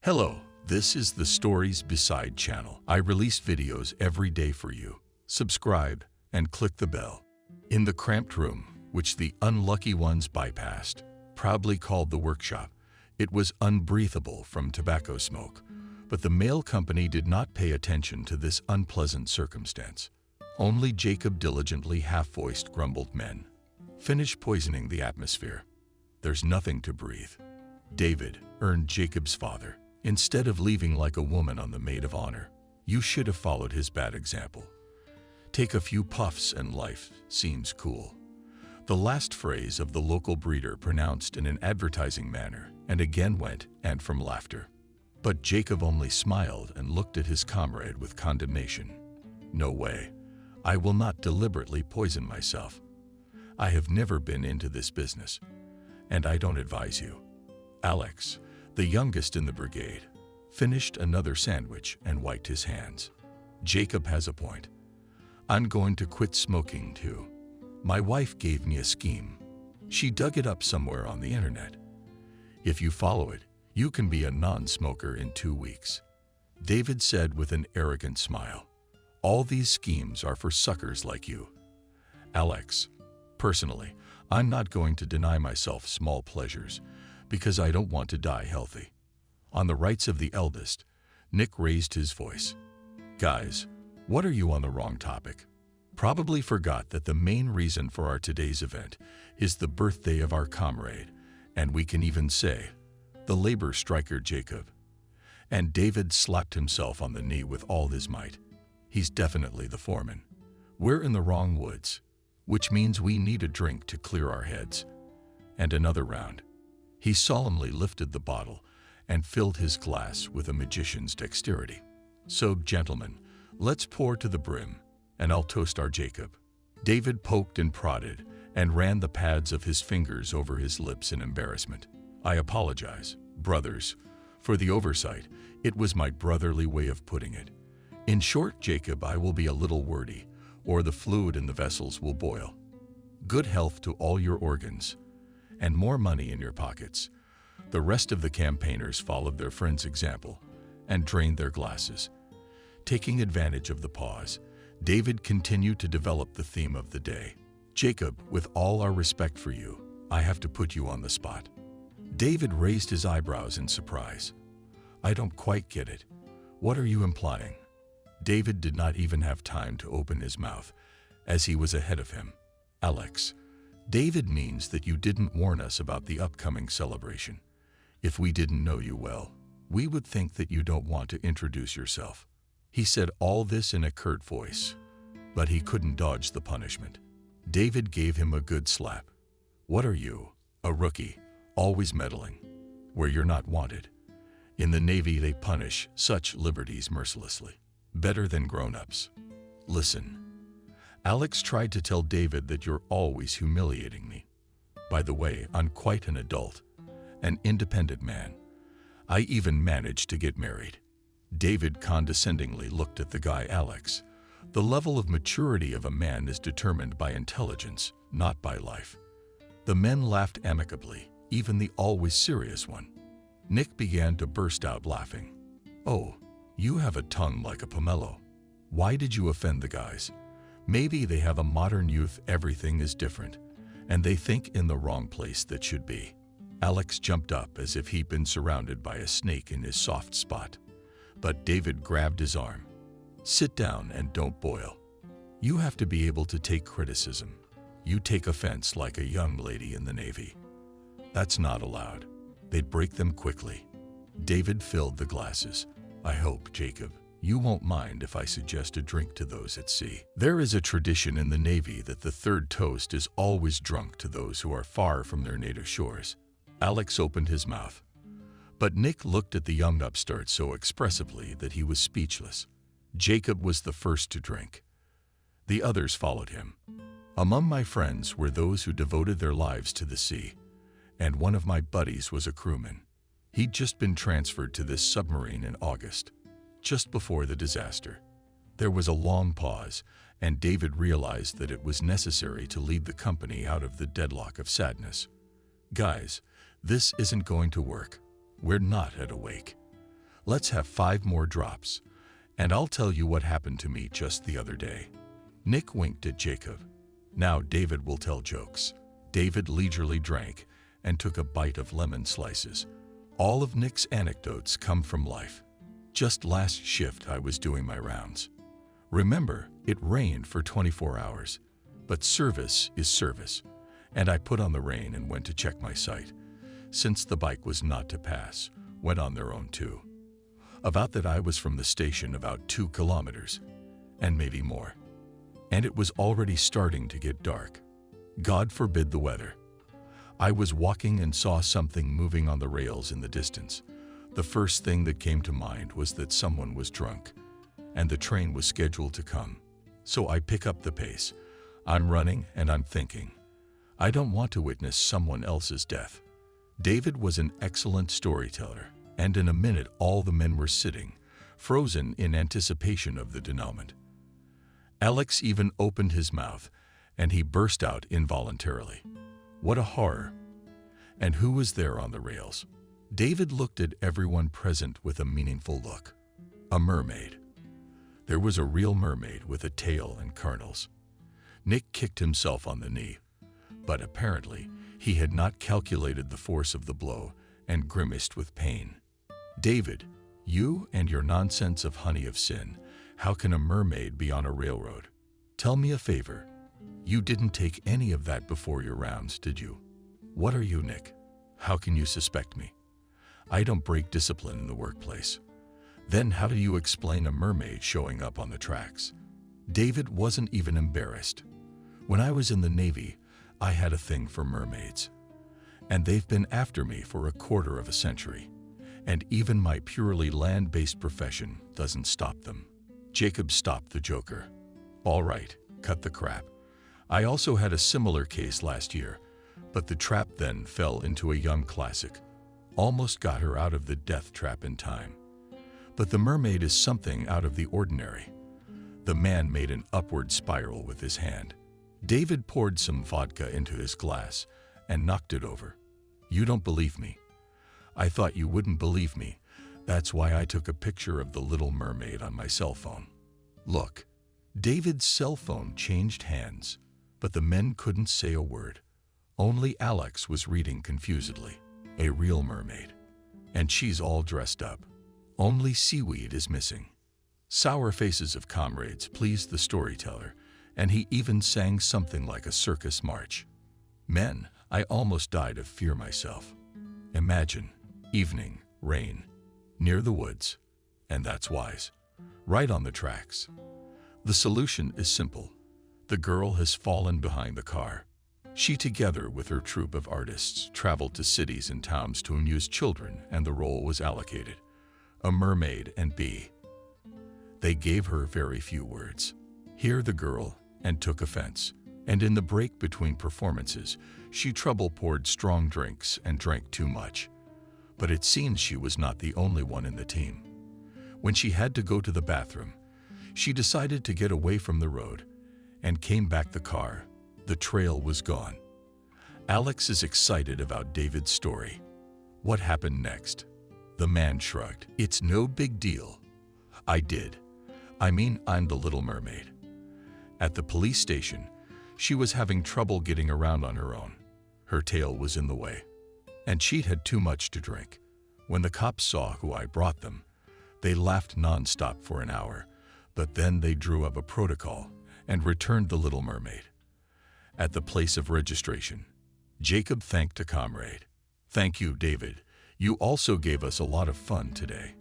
Hello, this is the Stories Beside channel. I release videos every day for you. Subscribe and click the bell. In the cramped room, which the unlucky ones bypassed, proudly called the workshop, it was unbreathable from tobacco smoke. But the mail company did not pay attention to this unpleasant circumstance. Only Jacob diligently half-voiced grumbled, "Men, finish poisoning the atmosphere. There's nothing to breathe." David earned Jacob's father. Instead of leaving like a woman on the maid of honor, you should have followed his bad example. Take a few puffs and life seems cool. The last phrase of the local breeder pronounced in an advertising manner and again went and from laughter. But Jacob only smiled and looked at his comrade with condemnation. "No way. I will not deliberately poison myself. I have never been into this business, and I don't advise you." Alex, the youngest in the brigade, finished another sandwich and wiped his hands. "Jacob has a point. I'm going to quit smoking too. My wife gave me a scheme. She dug it up somewhere on the internet. If you follow it, you can be a non-smoker in 2 weeks." David said with an arrogant smile, "All these schemes are for suckers like you." "Alex, personally, I'm not going to deny myself small pleasures because I don't want to die healthy." On the rights of the eldest, Nick raised his voice. "Guys, what are you on the wrong topic? Probably forgot that the main reason for our today's event is the birthday of our comrade, and we can even say, the labor striker Jacob." And David slapped himself on the knee with all his might. "He's definitely the foreman. We're in the wrong woods, which means we need a drink to clear our heads. And another round." He solemnly lifted the bottle and filled his glass with a magician's dexterity. "So, gentlemen, let's pour to the brim, and I'll toast our Jacob." David poked and prodded and ran the pads of his fingers over his lips in embarrassment. "I apologize, brothers, for the oversight. It was my brotherly way of putting it. In short, Jacob, I will be a little wordy, or the fluid in the vessels will boil. Good health to all your organs, and more money in your pockets." The rest of the campaigners followed their friend's example and drained their glasses. Taking advantage of the pause, David continued to develop the theme of the day. "Jacob, with all our respect for you, I have to put you on the spot." David raised his eyebrows in surprise. "I don't quite get it. What are you implying?" David did not even have time to open his mouth, as he was ahead of him. "Alex, David means that you didn't warn us about the upcoming celebration. If we didn't know you well, we would think that you don't want to introduce yourself." He said all this in a curt voice, but he couldn't dodge the punishment. David gave him a good slap. "What are you, a rookie, always meddling where you're not wanted? In the Navy they punish such liberties mercilessly. Better than grown-ups. Listen, Alex tried to tell David that you're always humiliating me. By the way, I'm quite an adult, an independent man. I even managed to get married." David condescendingly looked at the guy. "Alex, the level of maturity of a man is determined by intelligence, not by life." The men laughed amicably, even the always serious one. Nick began to burst out laughing. "Oh, you have a tongue like a pomelo. Why did you offend the guys? Maybe they have a modern youth, everything is different, and they think in the wrong place that should be." Alex jumped up as if he'd been surrounded by a snake in his soft spot. But David grabbed his arm. "Sit down and don't boil. You have to be able to take criticism. You take offense like a young lady in the Navy. That's not allowed. They'd break them quickly." David filled the glasses. "I hope, Jacob, you won't mind if I suggest a drink to those at sea. There is a tradition in the Navy that the third toast is always drunk to those who are far from their native shores." Alex opened his mouth, but Nick looked at the young upstart so expressively that he was speechless. Jacob was the first to drink. The others followed him. "Among my friends were those who devoted their lives to the sea, and one of my buddies was a crewman. He'd just been transferred to this submarine in August, just before the disaster." There was a long pause, and David realized that it was necessary to lead the company out of the deadlock of sadness. "Guys, this isn't going to work. We're not at a wake. Let's have 5 more drops, and I'll tell you what happened to me just the other day." Nick winked at Jacob. "Now David will tell jokes." David leisurely drank and took a bite of lemon slices. All of Nick's anecdotes come from life. "Just last shift I was doing my rounds. Remember, it rained for 24 hours, but service is service, and I put on the rain and went to check my site. Since the bike was not to pass, went on their own too. About that I was from the station about 2 kilometers, and maybe more. And it was already starting to get dark. God forbid the weather. I was walking and saw something moving on the rails in the distance. The first thing that came to mind was that someone was drunk, and the train was scheduled to come. So I pick up the pace. I'm running and I'm thinking, I don't want to witness someone else's death." David was an excellent storyteller, and in a minute all the men were sitting, frozen in anticipation of the denouement. Alex even opened his mouth, and he burst out involuntarily. "What a horror! And who was there on the rails?" David looked at everyone present with a meaningful look. "A mermaid. There was a real mermaid with a tail and carnals." Nick kicked himself on the knee, but apparently he had not calculated the force of the blow and grimaced with pain. "David, you and your nonsense of honey of sin, how can a mermaid be on a railroad? Tell me a favor. You didn't take any of that before your rounds, did you? What are you, Nick? How can you suspect me? I don't break discipline in the workplace. Then how do you explain a mermaid showing up on the tracks?" David wasn't even embarrassed. "When I was in the Navy, I had a thing for mermaids. And they've been after me for a quarter of a century. And even my purely land-based profession doesn't stop them." Jacob stopped the joker. "All right, cut the crap. I also had a similar case last year, but the trap then fell into a young classic. Almost got her out of the death trap in time. But the mermaid is something out of the ordinary." The man made an upward spiral with his hand. David poured some vodka into his glass and knocked it over. "You don't believe me. I thought you wouldn't believe me. That's why I took a picture of the little mermaid on my cell phone. Look." David's cell phone changed hands, but the men couldn't say a word. Only Alex was reading confusedly. "A real mermaid. And she's all dressed up. Only seaweed is missing." Sour faces of comrades pleased the storyteller, and he even sang something like a circus march. "Men, I almost died of fear myself. Imagine, evening, rain, near the woods, and that's wise. Right on the tracks. The solution is simple. The girl has fallen behind the car. She, together with her troupe of artists, traveled to cities and towns to amuse children, and the role was allocated. A mermaid and B. They gave her very few words. Here the girl, and took offense. And in the break between performances, she trouble-poured strong drinks and drank too much. But it seems she was not the only one in the team. When she had to go to the bathroom, she decided to get away from the road and came back the car. The trail was gone." Alex is excited about David's story. "What happened next?" The man shrugged. "It's no big deal. I did. I'm the Little Mermaid. At the police station, she was having trouble getting around on her own. Her tail was in the way, and she'd had too much to drink. When the cops saw who I brought them, they laughed nonstop for an hour, but then they drew up a protocol and returned the Little Mermaid. At the place of registration, Jacob thanked a comrade. "Thank you, David. You also gave us a lot of fun today.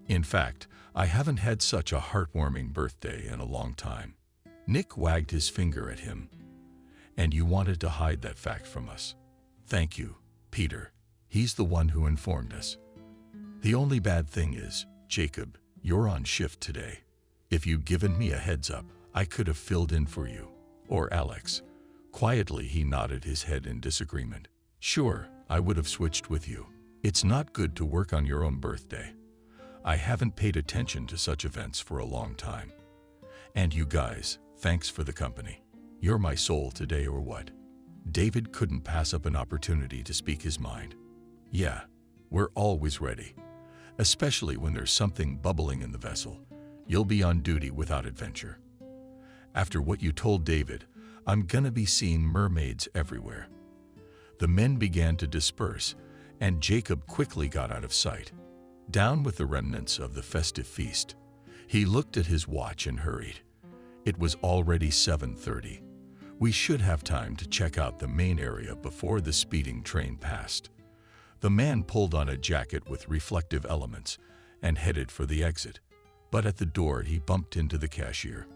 In fact, I haven't had such a heartwarming birthday in a long time." Nick wagged his finger at him. "And you wanted to hide that fact from us. Thank you, Peter. He's the one who informed us. The only bad thing is, Jacob, you're on shift today. If you'd given me a heads up, I could have filled in for you. Or Alex." Quietly, he nodded his head in disagreement. "Sure, I would have switched with you. It's not good to work on your own birthday. I haven't paid attention to such events for a long time. And you guys, thanks for the company. You're my soul today, or what?" David couldn't pass up an opportunity to speak his mind. "Yeah, we're always ready. especially when there's something bubbling in the vessel. You'll be on duty without adventure. After what you told David, I'm gonna be seeing mermaids everywhere." The men began to disperse, and Jacob quickly got out of sight. Down with the remnants of the festive feast, he looked at his watch and hurried. It was already 7:30. We should have time to check out the main area before the speeding train passed. The man pulled on a jacket with reflective elements and headed for the exit. But at the door, he bumped into the cashier.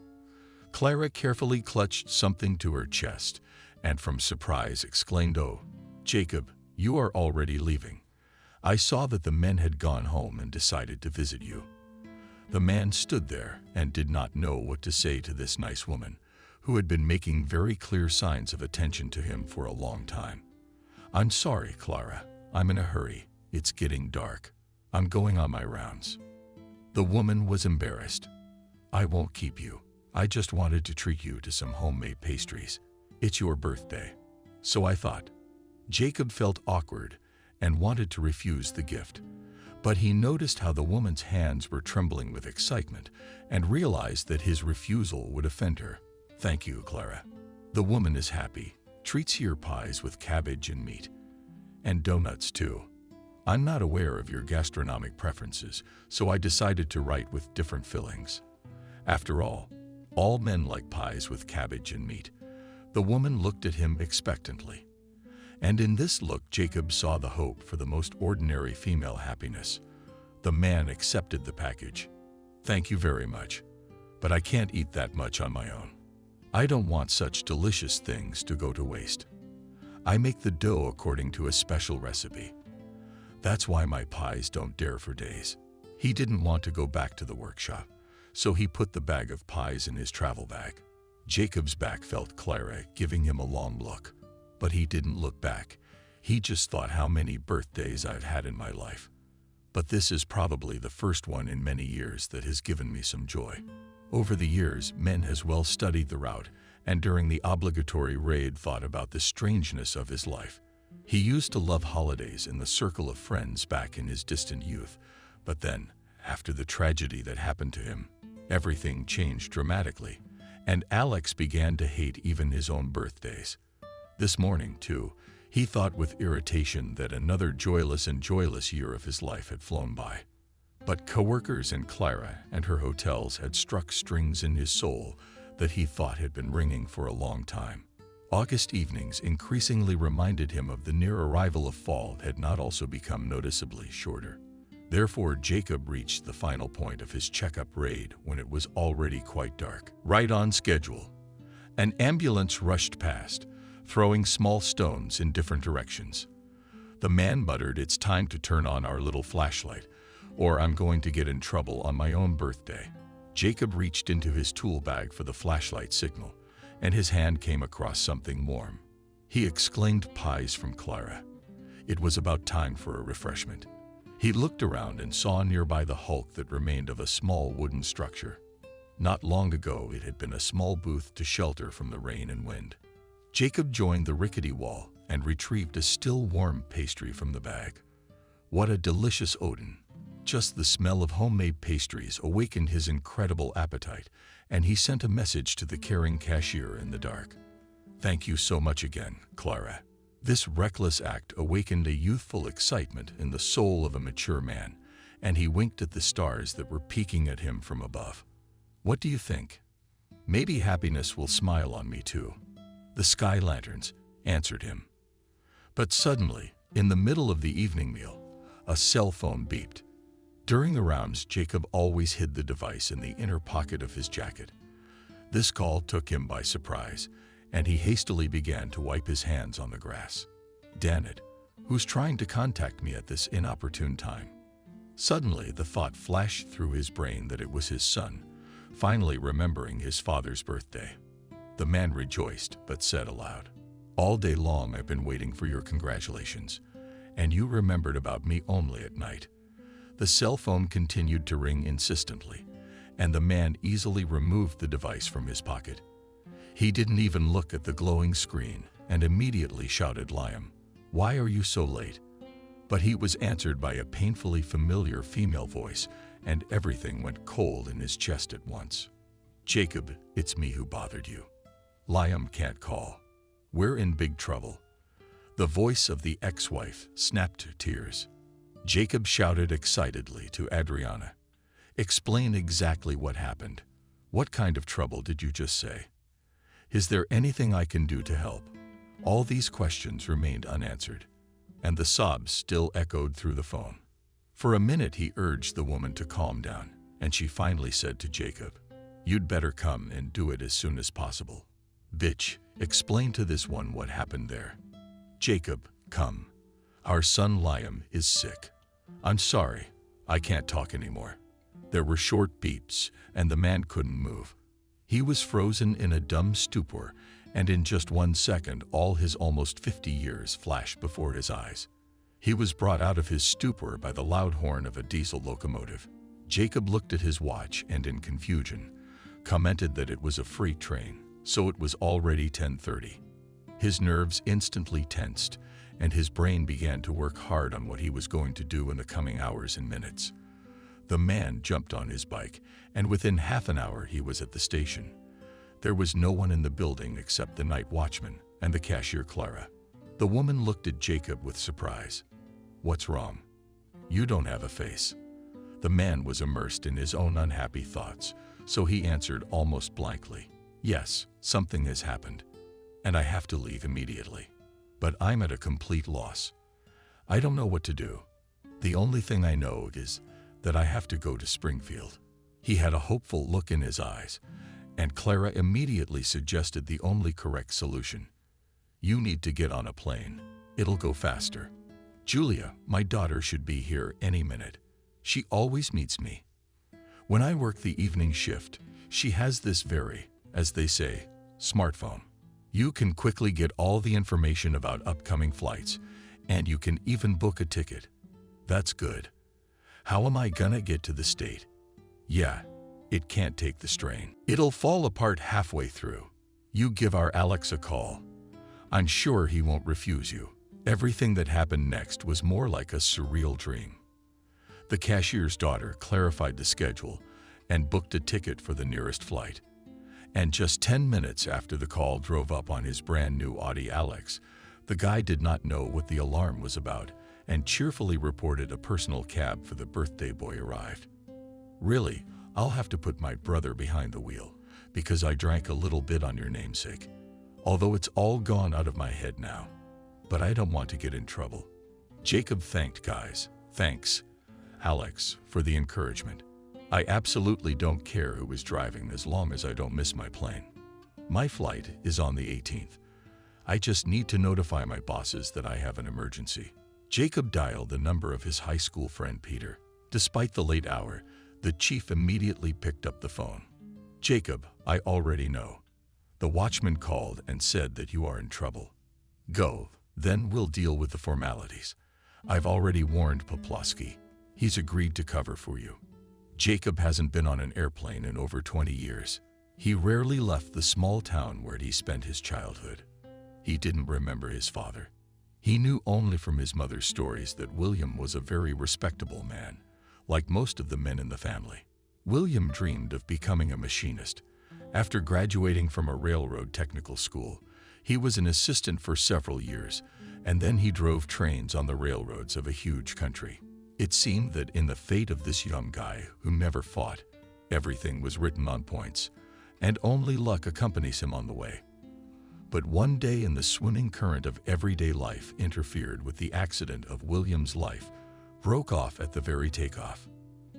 Clara carefully clutched something to her chest and from surprise exclaimed, "Oh, Jacob, you are already leaving. I saw that the men had gone home and decided to visit you." The man stood there and did not know what to say to this nice woman, who had been making very clear signs of attention to him for a long time. "I'm sorry, Clara. I'm in a hurry. It's getting dark. I'm going on my rounds." The woman was embarrassed. "I won't keep you. I just wanted to treat you to some homemade pastries. It's your birthday, so I thought." Jacob felt awkward and wanted to refuse the gift, but he noticed how the woman's hands were trembling with excitement and realized that his refusal would offend her. "Thank you, Clara. The woman is happy. Treats here pies with cabbage and meat. And donuts, too. I'm not aware of your gastronomic preferences, so I decided to write with different fillings. After all men like pies with cabbage and meat." The woman looked at him expectantly. And in this look, Jacob saw the hope for the most ordinary female happiness. The man accepted the package. "Thank you very much, but I can't eat that much on my own. I don't want such delicious things to go to waste. I make the dough according to a special recipe. That's why my pies don't dare for days." He didn't want to go back to the workshop, so he put the bag of pies in his travel bag. Jacob's back felt Clara giving him a long look, but he didn't look back. He just thought how many birthdays I've had in my life. But this is probably the first one in many years that has given me some joy. Over the years, Men has well studied the route, and during the obligatory raid thought about the strangeness of his life. He used to love holidays in the circle of friends back in his distant youth, but then, after the tragedy that happened to him, everything changed dramatically, and Alex began to hate even his own birthdays. This morning, too, he thought with irritation that another joyless year of his life had flown by. But coworkers and Clara and her hotels had struck strings in his soul that he thought had been ringing for a long time. August evenings increasingly reminded him of the near arrival of fall had not also become noticeably shorter. Therefore, Jacob reached the final point of his checkup raid when it was already quite dark. Right on schedule. An ambulance rushed past, throwing small stones in different directions. The man muttered, "It's time to turn on our little flashlight, or I'm going to get in trouble on my own birthday." Jacob reached into his tool bag for the flashlight signal, and his hand came across something warm. He exclaimed, "Pies from Clara." It was about time for a refreshment. He looked around and saw nearby the hulk that remained of a small wooden structure. Not long ago, it had been a small booth to shelter from the rain and wind. Jacob joined the rickety wall and retrieved a still warm pastry from the bag. What a delicious odor! Just the smell of homemade pastries awakened his incredible appetite, and he sent a message to the caring cashier in the dark. "Thank you so much again, Clara." This reckless act awakened a youthful excitement in the soul of a mature man, and he winked at the stars that were peeking at him from above. "What do you think? Maybe happiness will smile on me too." "The sky lanterns," answered him. But suddenly, in the middle of the evening meal, a cell phone beeped. During the rounds, Jacob always hid the device in the inner pocket of his jacket. This call took him by surprise, and he hastily began to wipe his hands on the grass. "Damn it, who's trying to contact me at this inopportune time?" Suddenly, the thought flashed through his brain that it was his son, finally remembering his father's birthday. The man rejoiced, but said aloud, "All day long I've been waiting for your congratulations, and you remembered about me only at night." The cell phone continued to ring insistently, and the man easily removed the device from his pocket. He didn't even look at the glowing screen and immediately shouted, "Liam, why are you so late? But he was answered by a painfully familiar female voice, and everything went cold in his chest at once. "Jacob, it's me who bothered you. Liam can't call. We're in big trouble." The voice of the ex-wife snapped to tears. Jacob shouted excitedly to Adriana, "Explain exactly what happened. What kind of trouble did you just say? Is there anything I can do to help?" All these questions remained unanswered, and the sobs still echoed through the phone. For a minute he urged the woman to calm down, and she finally said to Jacob, "You'd better come and do it as soon as possible. Bitch, explain to this one what happened there. Jacob, come. Our son Liam is sick. I'm sorry, I can't talk anymore." There were short beeps, and the man couldn't move. He was frozen in a dumb stupor, and in just 1 second all his almost 50 years flashed before his eyes. He was brought out of his stupor by the loud horn of a diesel locomotive. Jacob looked at his watch and in confusion commented that it was a freight train, so it was already 10:30. His nerves instantly tensed, and his brain began to work hard on what he was going to do in the coming hours and minutes. The man jumped on his bike, and within half an hour he was at the station. There was no one in the building except the night watchman and the cashier Clara. The woman looked at Jacob with surprise. "What's wrong? You don't have a face." The man was immersed in his own unhappy thoughts, so he answered almost blankly, "Yes, something has happened, and I have to leave immediately. But I'm at a complete loss. I don't know what to do. The only thing I know is that I have to go to Springfield." He had a hopeful look in his eyes, and Clara immediately suggested the only correct solution. "You need to get on a plane. It'll go faster. Julia, my daughter, should be here any minute. She always meets me. When I work the evening shift, she has this very, as they say, smartphone. You can quickly get all the information about upcoming flights, and you can even book a ticket. That's good. How am I gonna get to the state? Yeah, it can't take the strain. It'll fall apart halfway through. You give our Alex a call. I'm sure he won't refuse you." Everything that happened next was more like a surreal dream. The cashier's daughter clarified the schedule and booked a ticket for the nearest flight. And just 10 minutes after the call drove up on his brand new Audi Alex, the guy did not know what the alarm was about and cheerfully reported a personal cab for the birthday boy arrived. "Really, I'll have to put my brother behind the wheel because I drank a little bit on your namesake. Although it's all gone out of my head now. But I don't want to get in trouble." Jacob thanked guys. "Thanks, Alex, for the encouragement. I absolutely don't care who is driving as long as I don't miss my plane. My flight is on the 18th. I just need to notify my bosses that I have an emergency." Jacob dialed the number of his high school friend Peter. Despite the late hour, the chief immediately picked up the phone. "Jacob, I already know. The watchman called and said that you are in trouble. Go, then we'll deal with the formalities. I've already warned Poplawski. He's agreed to cover for you." Jacob hasn't been on an airplane in over 20 years. He rarely left the small town where he spent his childhood. He didn't remember his father. He knew only from his mother's stories that William was a very respectable man, like most of the men in the family. William dreamed of becoming a machinist. After graduating from a railroad technical school, he was an assistant for several years, and then he drove trains on the railroads of a huge country. It seemed that in the fate of this young guy who never fought, everything was written on points, and only luck accompanies him on the way. But one day in the swimming current of everyday life interfered with the accident of William's life, broke off at the very takeoff.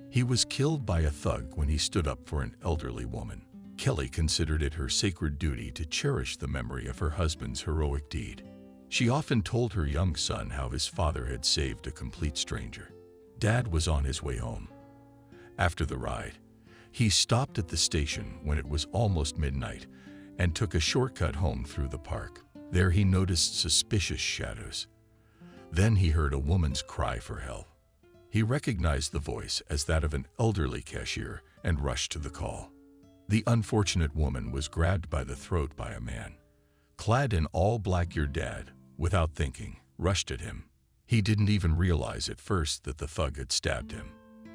He was killed by a thug when he stood up for an elderly woman. Kelly considered it her sacred duty to cherish the memory of her husband's heroic deed. She often told her young son how his father had saved a complete stranger. Dad was on his way home. After the ride, he stopped at the station when it was almost midnight and took a shortcut home through the park. There he noticed suspicious shadows. Then he heard a woman's cry for help. He recognized the voice as that of an elderly cashier and rushed to the call. The unfortunate woman was grabbed by the throat by a man. Clad in all black, your dad, without thinking, rushed at him. He didn't even realize at first that the thug had stabbed him.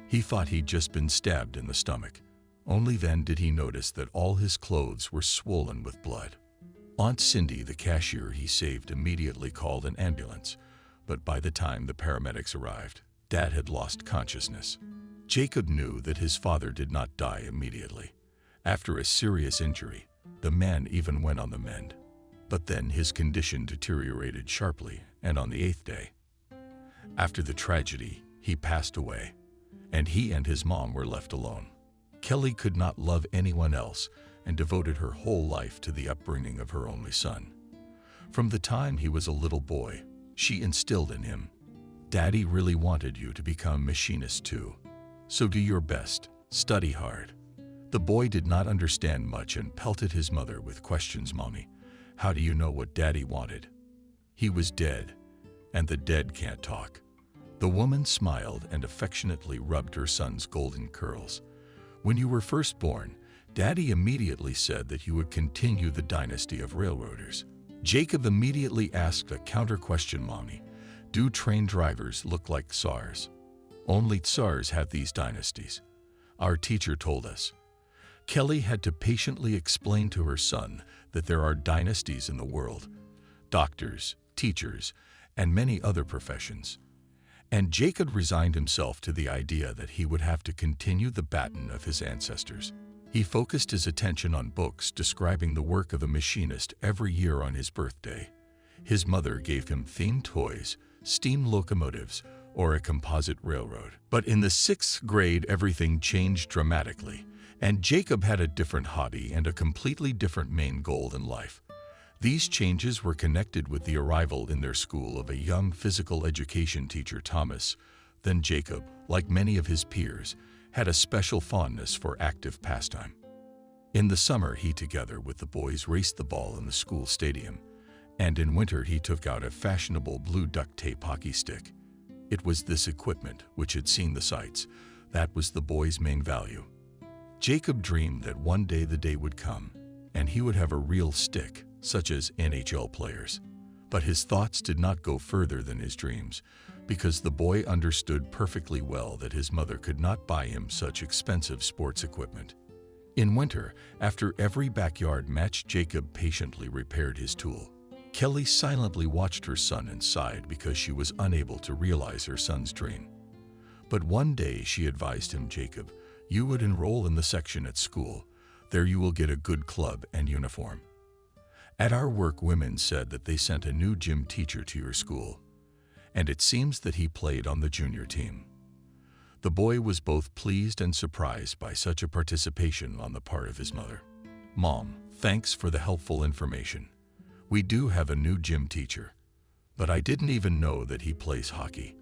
He thought he'd just been stabbed in the stomach. Only then did he notice that all his clothes were swollen with blood. Aunt Cindy, the cashier he saved, immediately called an ambulance, but by the time the paramedics arrived, Dad had lost consciousness. Jacob knew that his father did not die immediately. After a serious injury, the man even went on the mend. But then his condition deteriorated sharply, and on the 8th day, after the tragedy, he passed away, and he and his mom were left alone. Kelly could not love anyone else and devoted her whole life to the upbringing of her only son. From the time he was a little boy, she instilled in him, "Daddy really wanted you to become a machinist too. So do your best, study hard." The boy did not understand much and pelted his mother with questions. "Mommy, how do you know what Daddy wanted? He was dead, and the dead can't talk." The woman smiled and affectionately rubbed her son's golden curls. "When you were first born, Daddy immediately said that you would continue the dynasty of railroaders." Jacob immediately asked a counter question. "Mommy, do train drivers look like czars?" "Only czars have these dynasties. Our teacher told us." Kelly had to patiently explain to her son that there are dynasties in the world: doctors, teachers, and many other professions. And Jacob resigned himself to the idea that he would have to continue the baton of his ancestors. He focused his attention on books describing the work of a machinist every year on his birthday. His mother gave him themed toys, steam locomotives, or a composite railroad. But in the 6th grade, everything changed dramatically, and Jacob had a different hobby and a completely different main goal in life. These changes were connected with the arrival in their school of a young physical education teacher, Thomas. Then Jacob, like many of his peers, had a special fondness for active pastime. In the summer, he, together with the boys, raced the ball in the school stadium, and in winter he took out a fashionable blue duct tape hockey stick. It was this equipment, which had seen the sights, that was the boy's main value. Jacob dreamed that one day the day would come, and he would have a real stick, such as NHL players. But his thoughts did not go further than his dreams, because the boy understood perfectly well that his mother could not buy him such expensive sports equipment. In winter, after every backyard match, Jacob patiently repaired his tool. Kelly silently watched her son and sighed because she was unable to realize her son's dream. But one day she advised him, "Jacob, you would enroll in the section at school. There you will get a good club and uniform. At our work, women said that they sent a new gym teacher to your school, and it seems that he played on the junior team." The boy was both pleased and surprised by such a participation on the part of his mother. "Mom, thanks for the helpful information. We do have a new gym teacher, but I didn't even know that he plays hockey."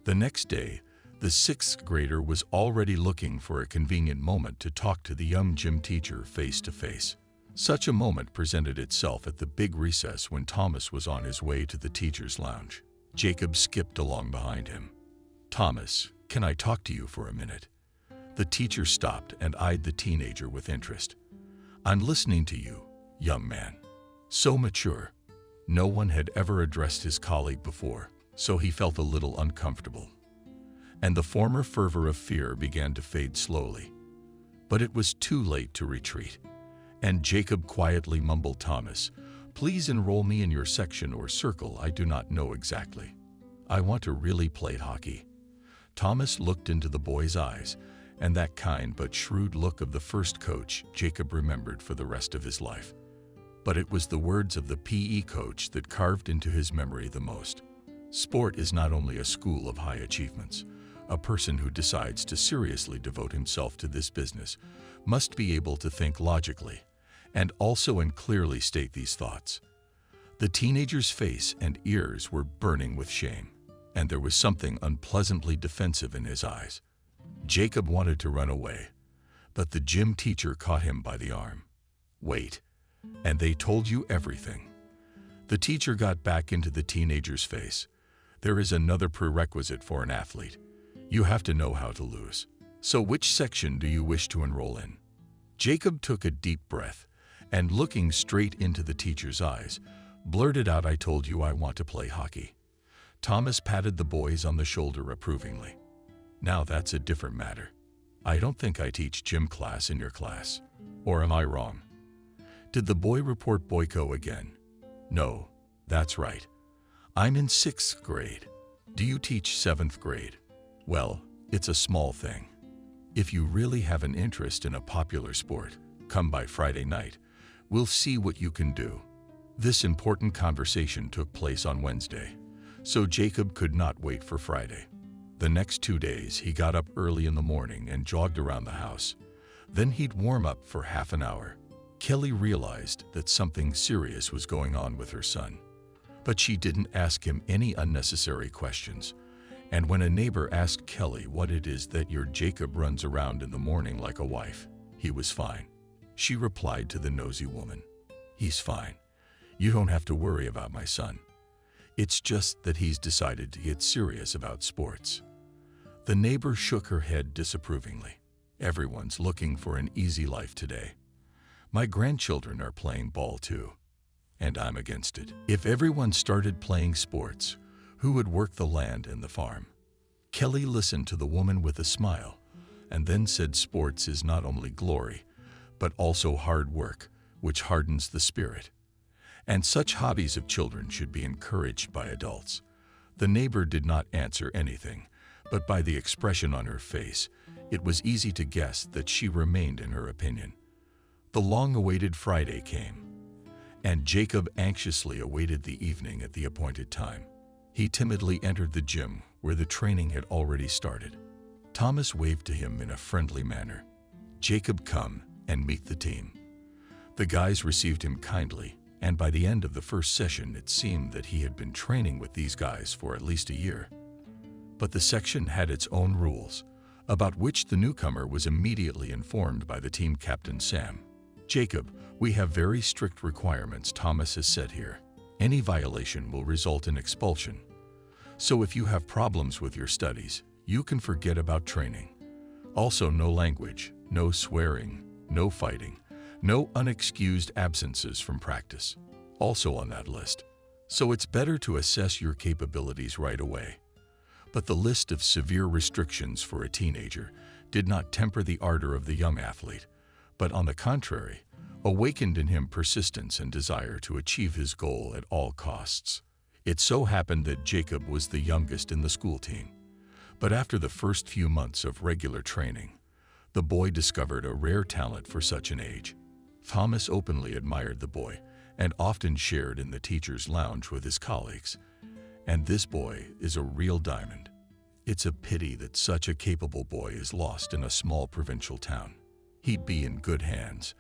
The next day, the 6th grader was already looking for a convenient moment to talk to the young gym teacher face to face. Such a moment presented itself at the big recess when Thomas was on his way to the teacher's lounge. Jacob skipped along behind him. "Thomas, can I talk to you for a minute?" The teacher stopped and eyed the teenager with interest. "I'm listening to you, young man." So mature. No one had ever addressed his colleague before, so he felt a little uncomfortable. And the former fervor of fear began to fade slowly. But it was too late to retreat, and Jacob quietly mumbled, "Thomas, please enroll me in your section or circle. I do not know exactly. I want to really play hockey." Thomas looked into the boy's eyes, and that kind but shrewd look of the first coach Jacob remembered for the rest of his life. But it was the words of the PE coach that carved into his memory the most. Sport is not only a school of high achievements. A person who decides to seriously devote himself to this business must be able to think logically and also and clearly state these thoughts. The teenager's face and ears were burning with shame, and there was something unpleasantly defensive in his eyes. Jacob wanted to run away, but the gym teacher caught him by the arm. "Wait, and they told you everything?" The teacher got back into the teenager's face. "There is another prerequisite for an athlete. You have to know how to lose. So which section do you wish to enroll in?" Jacob took a deep breath and, looking straight into the teacher's eyes, blurted out, "I told you I want to play hockey." Thomas patted the boys on the shoulder approvingly. Now that's a different matter. I don't think I teach gym class in your class. Or am I wrong? Did the boy report Boyko again? No, that's right. I'm in 6th grade. Do you teach 7th grade? Well, it's a small thing. If you really have an interest in a popular sport, come by Friday night. We'll see what you can do. This important conversation took place on Wednesday, so Jacob could not wait for Friday. The next 2 days, he got up early in the morning and jogged around the house. Then he'd warm up for half an hour. Kelly realized that something serious was going on with her son, but she didn't ask him any unnecessary questions. And when a neighbor asked Kelly what it is that your Jacob runs around in the morning like a wife, he was fine. She replied to the nosy woman, "He's fine. You don't have to worry about my son. It's just that he's decided to get serious about sports." The neighbor shook her head disapprovingly. Everyone's looking for an easy life today. My grandchildren are playing ball too, and I'm against it. If everyone started playing sports, who would work the land and the farm? Kelly listened to the woman with a smile and then said sports is not only glory, but also hard work, which hardens the spirit. And such hobbies of children should be encouraged by adults. The neighbor did not answer anything, but by the expression on her face, it was easy to guess that she remained in her opinion. The long-awaited Friday came, and Jacob anxiously awaited the evening at the appointed time. He timidly entered the gym where the training had already started. Thomas waved to him in a friendly manner. "Jacob, come and meet the team." The guys received him kindly, and by the end of the first session it seemed that he had been training with these guys for at least a year. But the section had its own rules, about which the newcomer was immediately informed by the team captain Sam. "Jacob, we have very strict requirements Thomas has set here. Any violation will result in expulsion. So if you have problems with your studies, you can forget about training. Also, no language, no swearing, no fighting, no unexcused absences from practice. Also on that list. So it's better to assess your capabilities right away." But the list of severe restrictions for a teenager did not temper the ardor of the young athlete, but on the contrary, awakened in him persistence and desire to achieve his goal at all costs. It so happened that Jacob was the youngest in the school team. But after the first few months of regular training, the boy discovered a rare talent for such an age. Thomas openly admired the boy and often shared in the teacher's lounge with his colleagues. And this boy is a real diamond. It's a pity that such a capable boy is lost in a small provincial town. He'd be in good hands,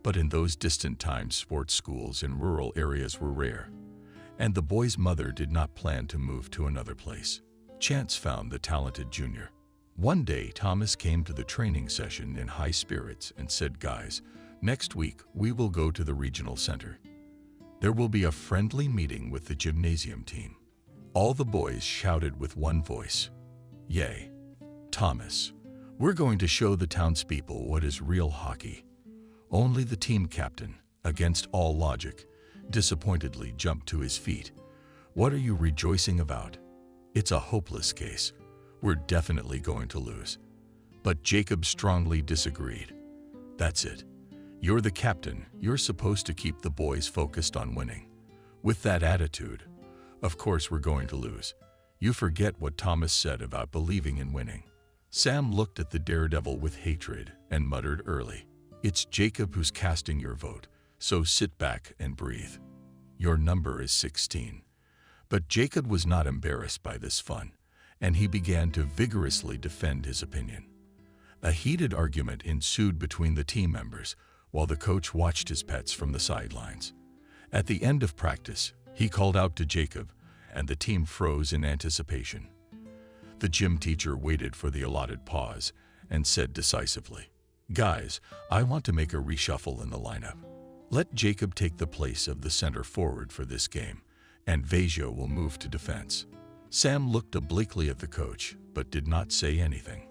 but in those distant times sports schools in rural areas were rare, and the boy's mother did not plan to move to another place. Chance found the talented junior. One day, Thomas came to the training session in high spirits and said, "Guys, next week we will go to the regional center. There will be a friendly meeting with the gymnasium team." All the boys shouted with one voice, "Yay! Thomas, we're going to show the townspeople what is real hockey." Only the team captain, against all logic, disappointedly jumped to his feet. "What are you rejoicing about? It's a hopeless case. We're definitely going to lose." But Jacob strongly disagreed. "That's it. You're the captain. You're supposed to keep the boys focused on winning. With that attitude, of course we're going to lose. You forget what Thomas said about believing in winning." Sam looked at the daredevil with hatred and muttered early, "It's Jacob who's casting your vote, so sit back and breathe. Your number is 16. But Jacob was not embarrassed by this fun, and he began to vigorously defend his opinion. A heated argument ensued between the team members while the coach watched his pets from the sidelines. At the end of practice, he called out to Jacob, and the team froze in anticipation. The gym teacher waited for the allotted pause and said decisively, "Guys, I want to make a reshuffle in the lineup. Let Jacob take the place of the center forward for this game, and Vejo will move to defense." Sam looked obliquely at the coach, but did not say anything.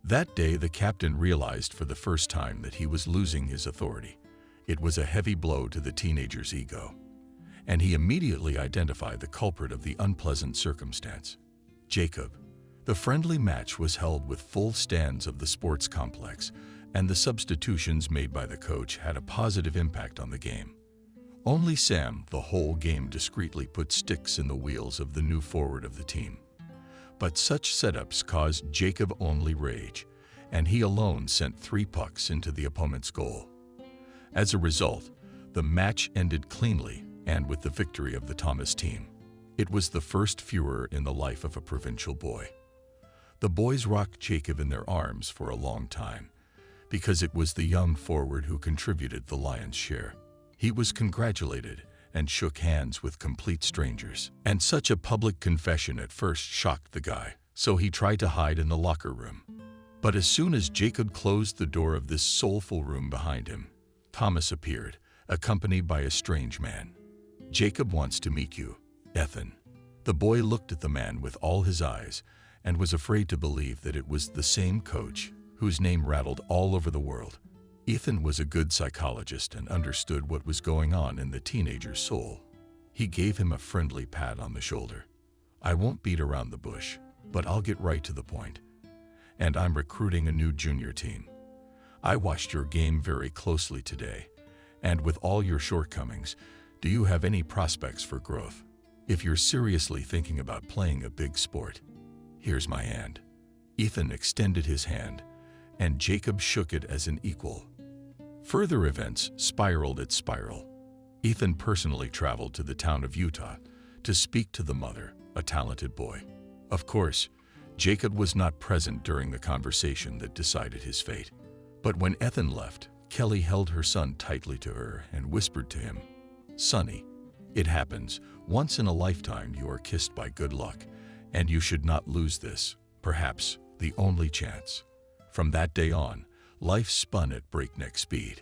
That day, the captain realized for the first time that he was losing his authority. It was a heavy blow to the teenager's ego. and he immediately identified the culprit of the unpleasant circumstance: Jacob. The friendly match was held with full stands of the sports complex, and the substitutions made by the coach had a positive impact on the game. Only Sam, the whole game, discreetly put sticks in the wheels of the new forward of the team. But such setups caused Jacob only rage, and he alone sent 3 pucks into the opponent's goal. As a result, the match ended cleanly and with the victory of the Thomas team. It was the first furor in the life of a provincial boy. The boys rocked Jacob in their arms for a long time, because it was the young forward who contributed the lion's share. He was congratulated and shook hands with complete strangers. And such a public confession at first shocked the guy, so he tried to hide in the locker room. But as soon as Jacob closed the door of this soulful room behind him, Thomas appeared, accompanied by a strange man. "Jacob wants to meet you, Ethan." The boy looked at the man with all his eyes and was afraid to believe that it was the same coach whose name rattled all over the world. Ethan was a good psychologist and understood what was going on in the teenager's soul. He gave him a friendly pat on the shoulder. "I won't beat around the bush, but I'll get right to the point. And I'm recruiting a new junior team. I watched your game very closely today, and with all your shortcomings, do you have any prospects for growth? If you're seriously thinking about playing a big sport, here's my hand." Ethan extended his hand, and Jacob shook it as an equal. Further events spiraled at spiral. Ethan personally traveled to the town of Utah to speak to the mother, a talented boy. Of course, Jacob was not present during the conversation that decided his fate. But when Ethan left, Kelly held her son tightly to her and whispered to him, "Sonny, it happens. Once in a lifetime you are kissed by good luck, and you should not lose this, perhaps the only chance." From that day on, life spun at breakneck speed,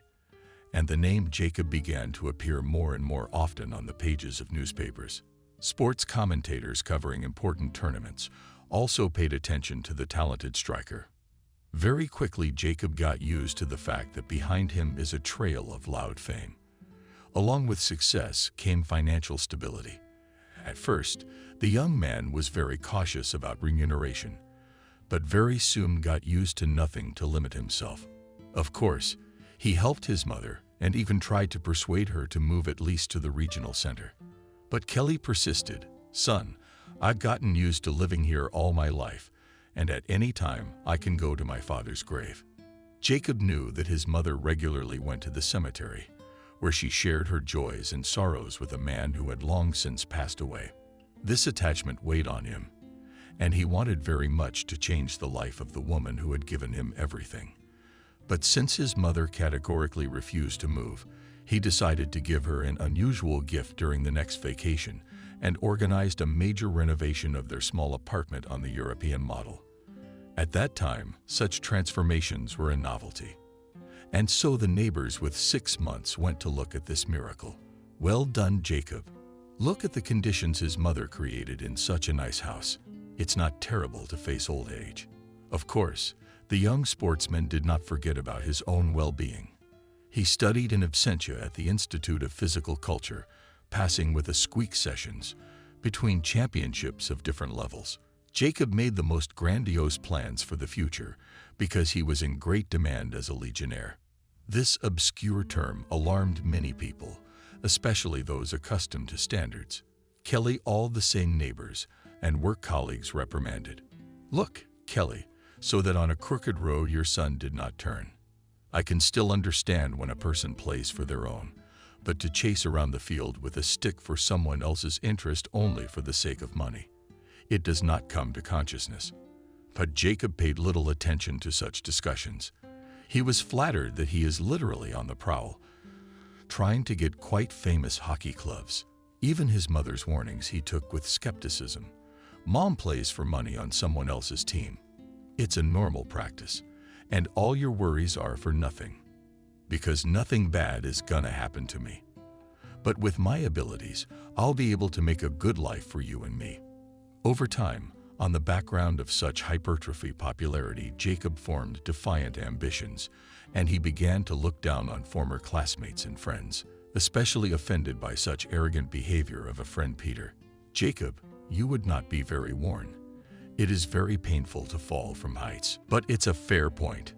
and the name Jacob began to appear more and more often on the pages of newspapers. Sports commentators covering important tournaments also paid attention to the talented striker. Very quickly, Jacob got used to the fact that behind him is a trail of loud fame. Along with success came financial stability. At first, the young man was very cautious about remuneration, but very soon got used to nothing to limit himself. Of course, he helped his mother and even tried to persuade her to move at least to the regional center. But Kelly persisted. "Son, I've gotten used to living here all my life, and at any time I can go to my father's grave." Jacob knew that his mother regularly went to the cemetery, where she shared her joys and sorrows with a man who had long since passed away. This attachment weighed on him, and he wanted very much to change the life of the woman who had given him everything. But since his mother categorically refused to move, he decided to give her an unusual gift during the next vacation and organized a major renovation of their small apartment on the European model. At that time, such transformations were a novelty. And so the neighbors with 6 months went to look at this miracle. "Well done, Jacob. Look at the conditions his mother created in such a nice house. It's not terrible to face old age." Of course, the young sportsman did not forget about his own well-being. He studied in absentia at the Institute of Physical Culture, passing with a squeak sessions between championships of different levels. Jacob made the most grandiose plans for the future because he was in great demand as a legionnaire. This obscure term alarmed many people, especially those accustomed to standards. Kelly, all the same neighbors and work colleagues reprimanded. "Look, Kelly, so that on a crooked road your son did not turn. I can still understand when a person plays for their own, but to chase around the field with a stick for someone else's interest only for the sake of money, it does not come to consciousness." But Jacob paid little attention to such discussions. He was flattered that he is literally on the prowl, trying to get quite famous hockey gloves. Even his mother's warnings he took with skepticism. Mom plays for money on someone else's team. It's a normal practice, and all your worries are for nothing, because nothing bad is gonna happen to me. But with my abilities, I'll be able to make a good life for you and me. Over time, on the background of such hypertrophy popularity, Jacob formed defiant ambitions, and he began to look down on former classmates and friends. especially offended by such arrogant behavior of a friend Peter. Jacob, you would not be very worn. It is very painful to fall from heights, but it's a fair point.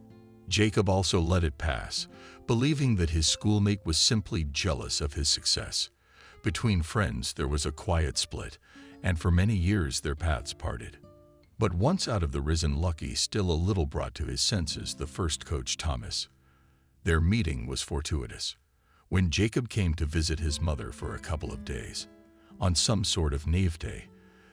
Jacob also let it pass, believing that his schoolmate was simply jealous of his success. Between friends there was a quiet split, and for many years their paths parted. But once out of the risen Lucky still a little brought to his senses the first coach Thomas. Their meeting was fortuitous. When Jacob came to visit his mother for a couple of days, on some sort of naivete,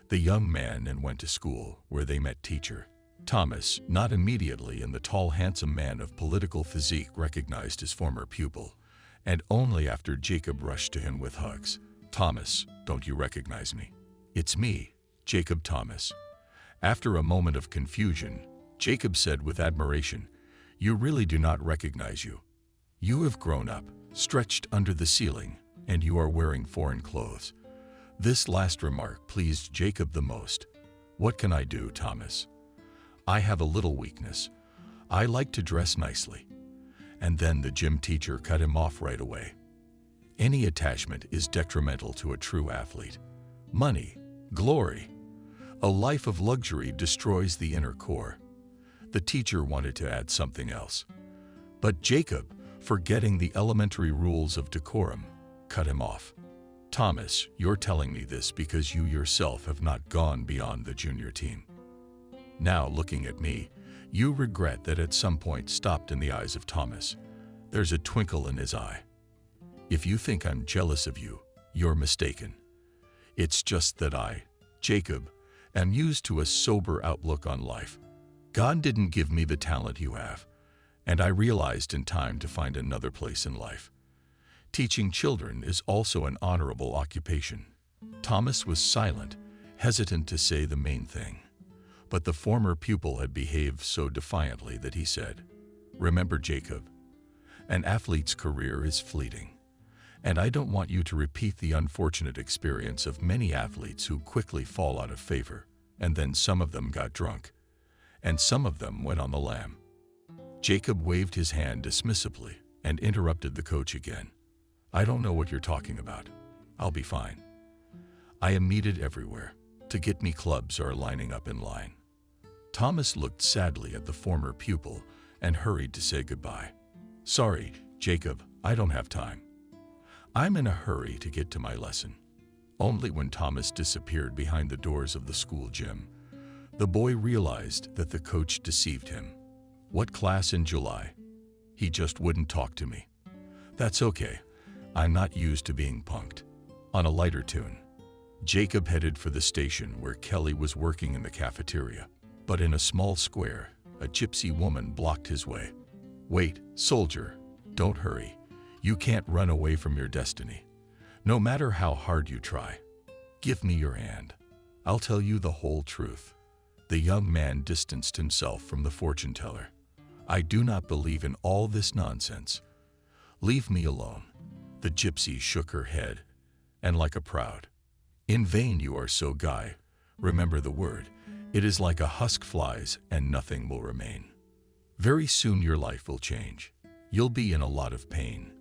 the young man and went to school where they met teacher Thomas. Not immediately, and the tall handsome man of political physique recognized his former pupil, and only after Jacob rushed to him with hugs. Thomas, don't you recognize me? It's me, Jacob Thomas. After a moment of confusion, Jacob said with admiration, you really do not recognize you. You have grown up, stretched under the ceiling, and you are wearing foreign clothes. This last remark pleased Jacob the most. What can I do, Thomas? I have a little weakness. I like to dress nicely. And then the gym teacher cut him off right away. Any attachment is detrimental to a true athlete. Money, glory, a life of luxury destroys the inner core. The teacher wanted to add something else. But Jacob, forgetting the elementary rules of decorum, cut him off. Thomas, you're telling me this because you yourself have not gone beyond the junior team. Now, looking at me, you regret that at some point stopped in the eyes of Thomas. There's a twinkle in his eye. If you think I'm jealous of you, you're mistaken. It's just that I, Jacob, am used to a sober outlook on life. God didn't give me the talent you have, and I realized in time to find another place in life. Teaching children is also an honorable occupation. Thomas was silent, hesitant to say the main thing. But the former pupil had behaved so defiantly that he said, remember, Jacob, an athlete's career is fleeting, and I don't want you to repeat the unfortunate experience of many athletes who quickly fall out of favor, and then some of them got drunk, and some of them went on the lam. Jacob waved his hand dismissively and interrupted the coach again. I don't know what you're talking about. I'll be fine. I am needed everywhere. To get me, clubs are lining up in line. Thomas looked sadly at the former pupil and hurried to say goodbye. Sorry, Jacob, I don't have time. I'm in a hurry to get to my lesson. Only when Thomas disappeared behind the doors of the school gym, the boy realized that the coach deceived him. What class in July? He just wouldn't talk to me. That's okay. I'm not used to being punked. On a lighter tune, Jacob headed for the station where Kelly was working in the cafeteria. But in a small square, a gypsy woman blocked his way. Wait, soldier, don't hurry. You can't run away from your destiny, no matter how hard you try. Give me your hand. I'll tell you the whole truth. The young man distanced himself from the fortune teller. I do not believe in all this nonsense. Leave me alone. The gypsy shook her head, and like a proud. In vain you are so guy. Remember the word. It is like a husk flies, and nothing will remain. Very soon your life will change. You'll be in a lot of pain.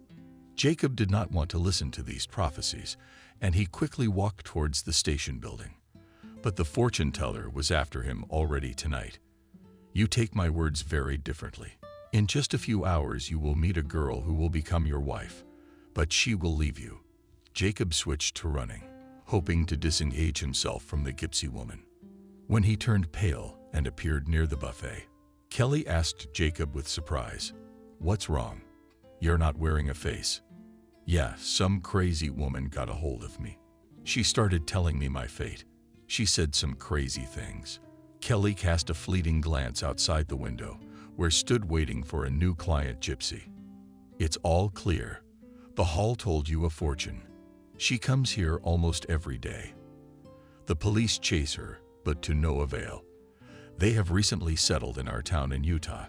Jacob did not want to listen to these prophecies, and he quickly walked towards the station building. But the fortune teller was after him already tonight. You take my words very differently. In just a few hours you will meet a girl who will become your wife, but she will leave you. Jacob switched to running, hoping to disengage himself from the gypsy woman. When he turned pale and appeared near the buffet, Kelly asked Jacob with surprise, "What's wrong? You're not wearing a face." "Yeah, some crazy woman got a hold of me. She started telling me my fate. She said some crazy things." Kelly cast a fleeting glance outside the window, where stood waiting for a new client gypsy. "It's all clear. The hall told you a fortune. She comes here almost every day. The police chase her, but to no avail. They have recently settled in our town in Utah,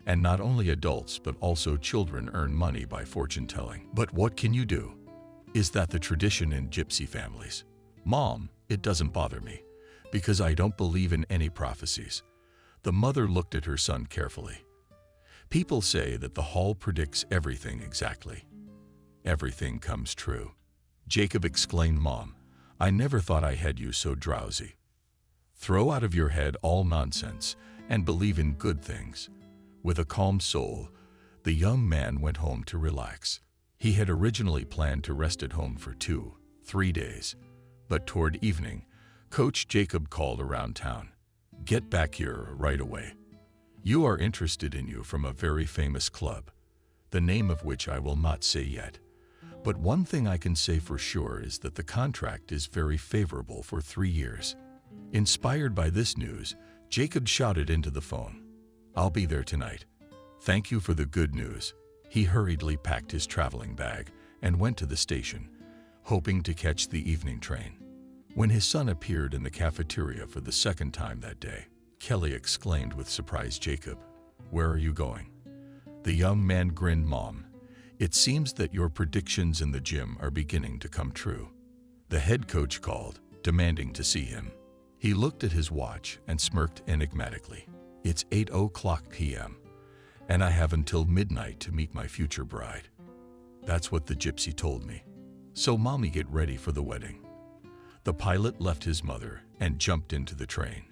and not only adults but also children earn money by fortune telling. But what can you do? Is that the tradition in gypsy families? Mom, it doesn't bother me, because I don't believe in any prophecies." The mother looked at her son carefully. "People say that the hall predicts everything exactly. Everything comes true. Jacob exclaimed, "Mom, I never thought I had you so drowsy. Throw out of your head all nonsense and believe in good things." With a calm soul, the young man went home to relax. He had originally planned to rest at home for 2-3 days, but toward evening, Coach Jacob called around town. "Get back here right away. You are interested in you from a very famous club, the name of which I will not say yet. But one thing I can say for sure is that the contract is very favorable for 3 years." Inspired by this news, Jacob shouted into the phone, "I'll be there tonight. Thank you for the good news." He hurriedly packed his traveling bag and went to the station, hoping to catch the evening train. When his son appeared in the cafeteria for the second time that day, Kelly exclaimed with surprise, "Jacob, where are you going?" The young man grinned, "Mom, it seems that your predictions in the gym are beginning to come true." The head coach called, demanding to see him. He looked at his watch and smirked enigmatically. "It's 8:00 p.m., and I have until midnight to meet my future bride. That's what the gypsy told me. So Mommy, get ready for the wedding." The pilot left his mother and jumped into the train.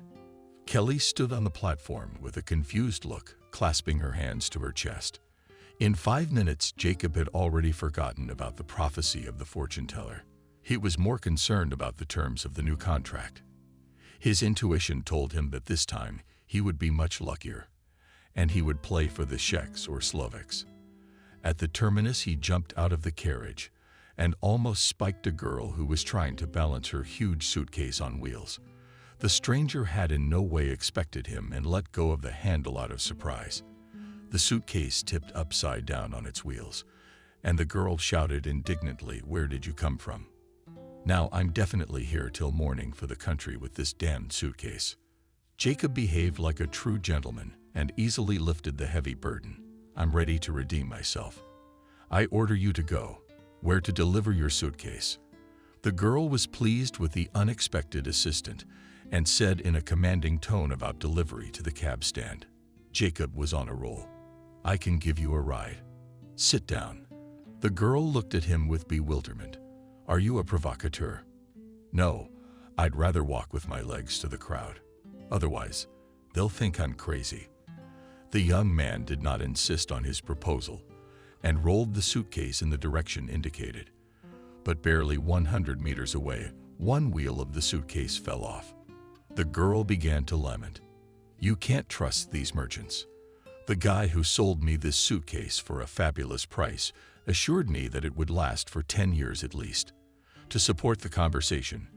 Kelly stood on the platform with a confused look, clasping her hands to her chest. In 5 minutes, Jacob had already forgotten about the prophecy of the fortune teller. He was more concerned about the terms of the new contract. His intuition told him that this time he would be much luckier, and he would play for the Czechs or Slovaks. At the terminus, he jumped out of the carriage and almost spiked a girl who was trying to balance her huge suitcase on wheels. The stranger had in no way expected him and let go of the handle out of surprise. The suitcase tipped upside down on its wheels, and the girl shouted indignantly, "Where did you come from? Now I'm definitely here till morning for the country with this damned suitcase." Jacob behaved like a true gentleman and easily lifted the heavy burden. "I'm ready to redeem myself. I order you to go. Where to deliver your suitcase?" The girl was pleased with the unexpected assistant and said in a commanding tone about delivery to the cab stand. Jacob was on a roll. "I can give you a ride. Sit down." The girl looked at him with bewilderment. "Are you a provocateur?" "No, I'd rather walk with my legs to the crowd. Otherwise, they'll think I'm crazy." The young man did not insist on his proposal and rolled the suitcase in the direction indicated. But barely 100 meters away, one wheel of the suitcase fell off. The girl began to lament. "You can't trust these merchants. The guy who sold me this suitcase for a fabulous price assured me that it would last for 10 years at least." To support the conversation,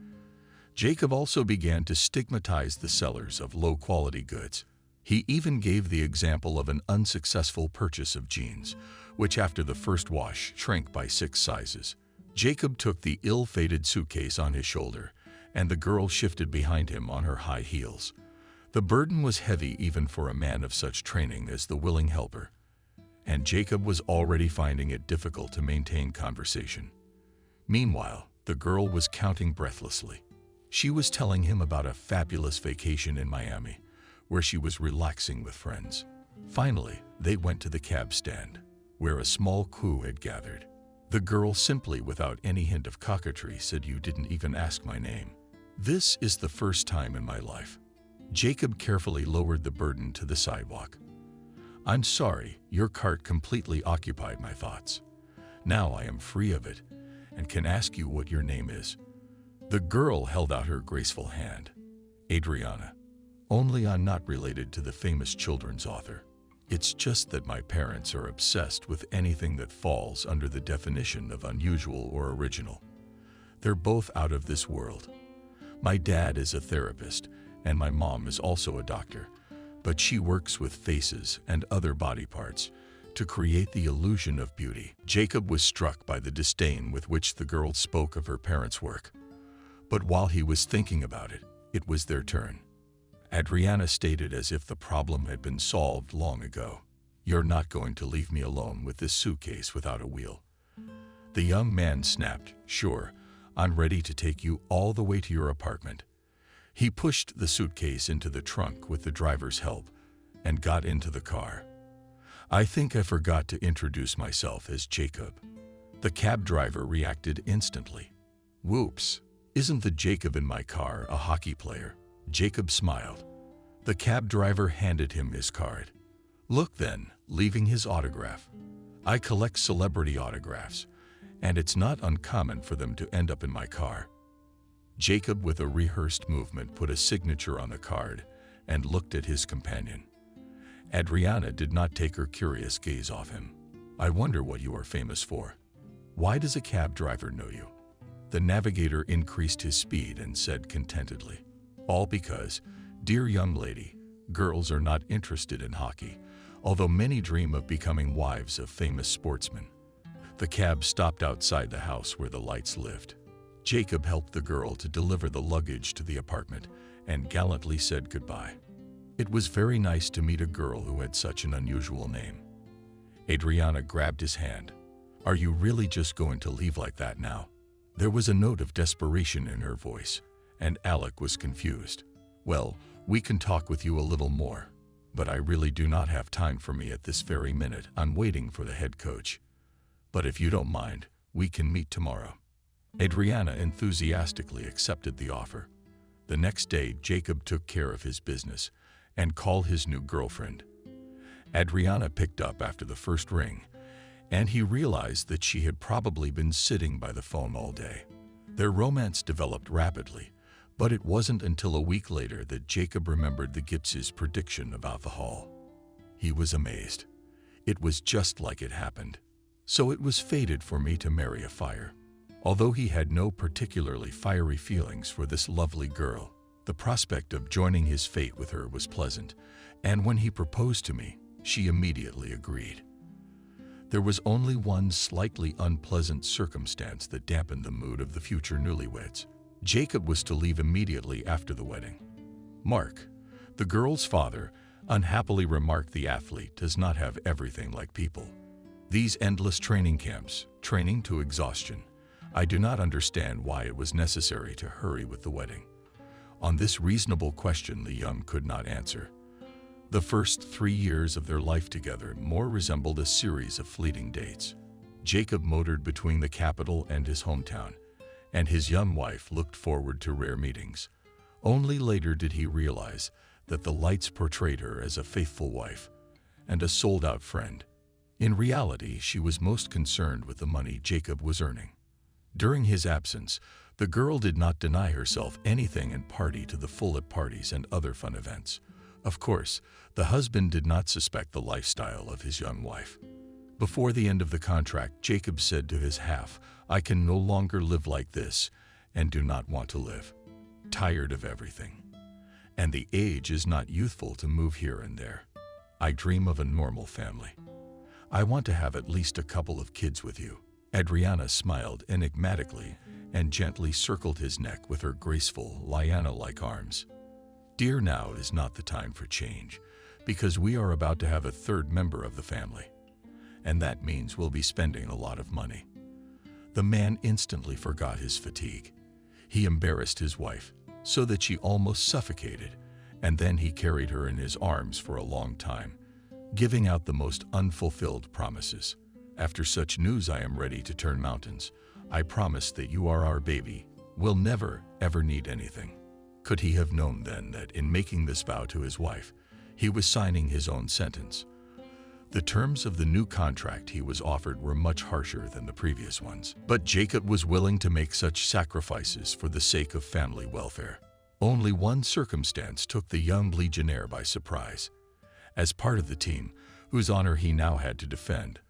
Jacob also began to stigmatize the sellers of low-quality goods. He even gave the example of an unsuccessful purchase of jeans, which after the first wash shrank by 6 sizes. Jacob took the ill-fated suitcase on his shoulder, and the girl shifted behind him on her high heels. The burden was heavy even for a man of such training as the willing helper, and Jacob was already finding it difficult to maintain conversation. Meanwhile, the girl was counting breathlessly. She was telling him about a fabulous vacation in Miami, where she was relaxing with friends. Finally, they went to the cab stand, where a small crew had gathered. The girl simply, without any hint of coquetry, said, "You didn't even ask my name." "This is the first time in my life." Jacob carefully lowered the burden to the sidewalk. "I'm sorry, your cart completely occupied my thoughts. Now I am free of it and can ask you what your name is." The girl held out her graceful hand. "Adriana. Only I'm not related to the famous children's author. It's just that my parents are obsessed with anything that falls under the definition of unusual or original. They're both out of this world. My dad is a therapist, and my mom is also a doctor, but she works with faces and other body parts to create the illusion of beauty." Jacob was struck by the disdain with which the girl spoke of her parents' work. But while he was thinking about it, it was their turn. Adriana stated as if the problem had been solved long ago. "You're not going to leave me alone with this suitcase without a wheel." The young man snapped, "Sure, I'm ready to take you all the way to your apartment." He pushed the suitcase into the trunk with the driver's help and got into the car. "I think I forgot to introduce myself as Jacob." The cab driver reacted instantly. Whoops, isn't the Jacob in my car a hockey player? Jacob smiled. The cab driver handed him his card. Look then, leaving his autograph. I collect celebrity autographs, and it's not uncommon for them to end up in my car. Jacob, with a rehearsed movement, put a signature on the card and looked at his companion. Adriana did not take her curious gaze off him. I wonder what you are famous for. Why does a cab driver know you? The navigator increased his speed and said contentedly, all because, dear young lady, girls are not interested in hockey, although many dream of becoming wives of famous sportsmen. The cab stopped outside the house where the lights lived. Jacob helped the girl to deliver the luggage to the apartment and gallantly said goodbye. It was very nice to meet a girl who had such an unusual name. Adriana grabbed his hand. Are you really just going to leave like that now? There was a note of desperation in her voice, and Alec was confused. Well, we can talk with you a little more, but I really do not have time for me at this very minute. I'm waiting for the head coach. But if you don't mind, we can meet tomorrow. Adriana enthusiastically accepted the offer. The next day, Jacob took care of his business and called his new girlfriend. Adriana picked up after the first ring, and he realized that she had probably been sitting by the phone all day. Their romance developed rapidly, but it wasn't until a week later that Jacob remembered the Gibbses' prediction about the hall. He was amazed. It was just like it happened. So it was fated for me to marry a fire. Although he had no particularly fiery feelings for this lovely girl, the prospect of joining his fate with her was pleasant, and when he proposed to me, she immediately agreed. There was only one slightly unpleasant circumstance that dampened the mood of the future newlyweds. Jacob was to leave immediately after the wedding. Mark, the girl's father, unhappily remarked, the athlete does not have everything like people. These endless training camps, training to exhaustion. I do not understand why it was necessary to hurry with the wedding. On this reasonable question, the young could not answer. The first 3 years of their life together more resembled a series of fleeting dates. Jacob motored between the capital and his hometown, and his young wife looked forward to rare meetings. Only later did he realize that the lights portrayed her as a faithful wife and a sold-out friend. In reality, she was most concerned with the money Jacob was earning. During his absence, the girl did not deny herself anything and party to the full at parties and other fun events. Of course, the husband did not suspect the lifestyle of his young wife. Before the end of the contract, Jacob said to his half, I can no longer live like this and do not want to live. Tired of everything. And the age is not youthful to move here and there. I dream of a normal family. I want to have at least a couple of kids with you. Adriana smiled enigmatically and gently circled his neck with her graceful, liana-like arms. Dear, now is not the time for change, because we are about to have a third member of the family, and that means we'll be spending a lot of money. The man instantly forgot his fatigue. He embarrassed his wife so that she almost suffocated, and then he carried her in his arms for a long time, giving out the most unfulfilled promises. After such news, I am ready to turn mountains. I promise that you are our baby. We'll never, ever need anything. Could he have known then that in making this vow to his wife, he was signing his own sentence? The terms of the new contract he was offered were much harsher than the previous ones, but Jacob was willing to make such sacrifices for the sake of family welfare. Only one circumstance took the young legionnaire by surprise. As part of the team, whose honor he now had to defend,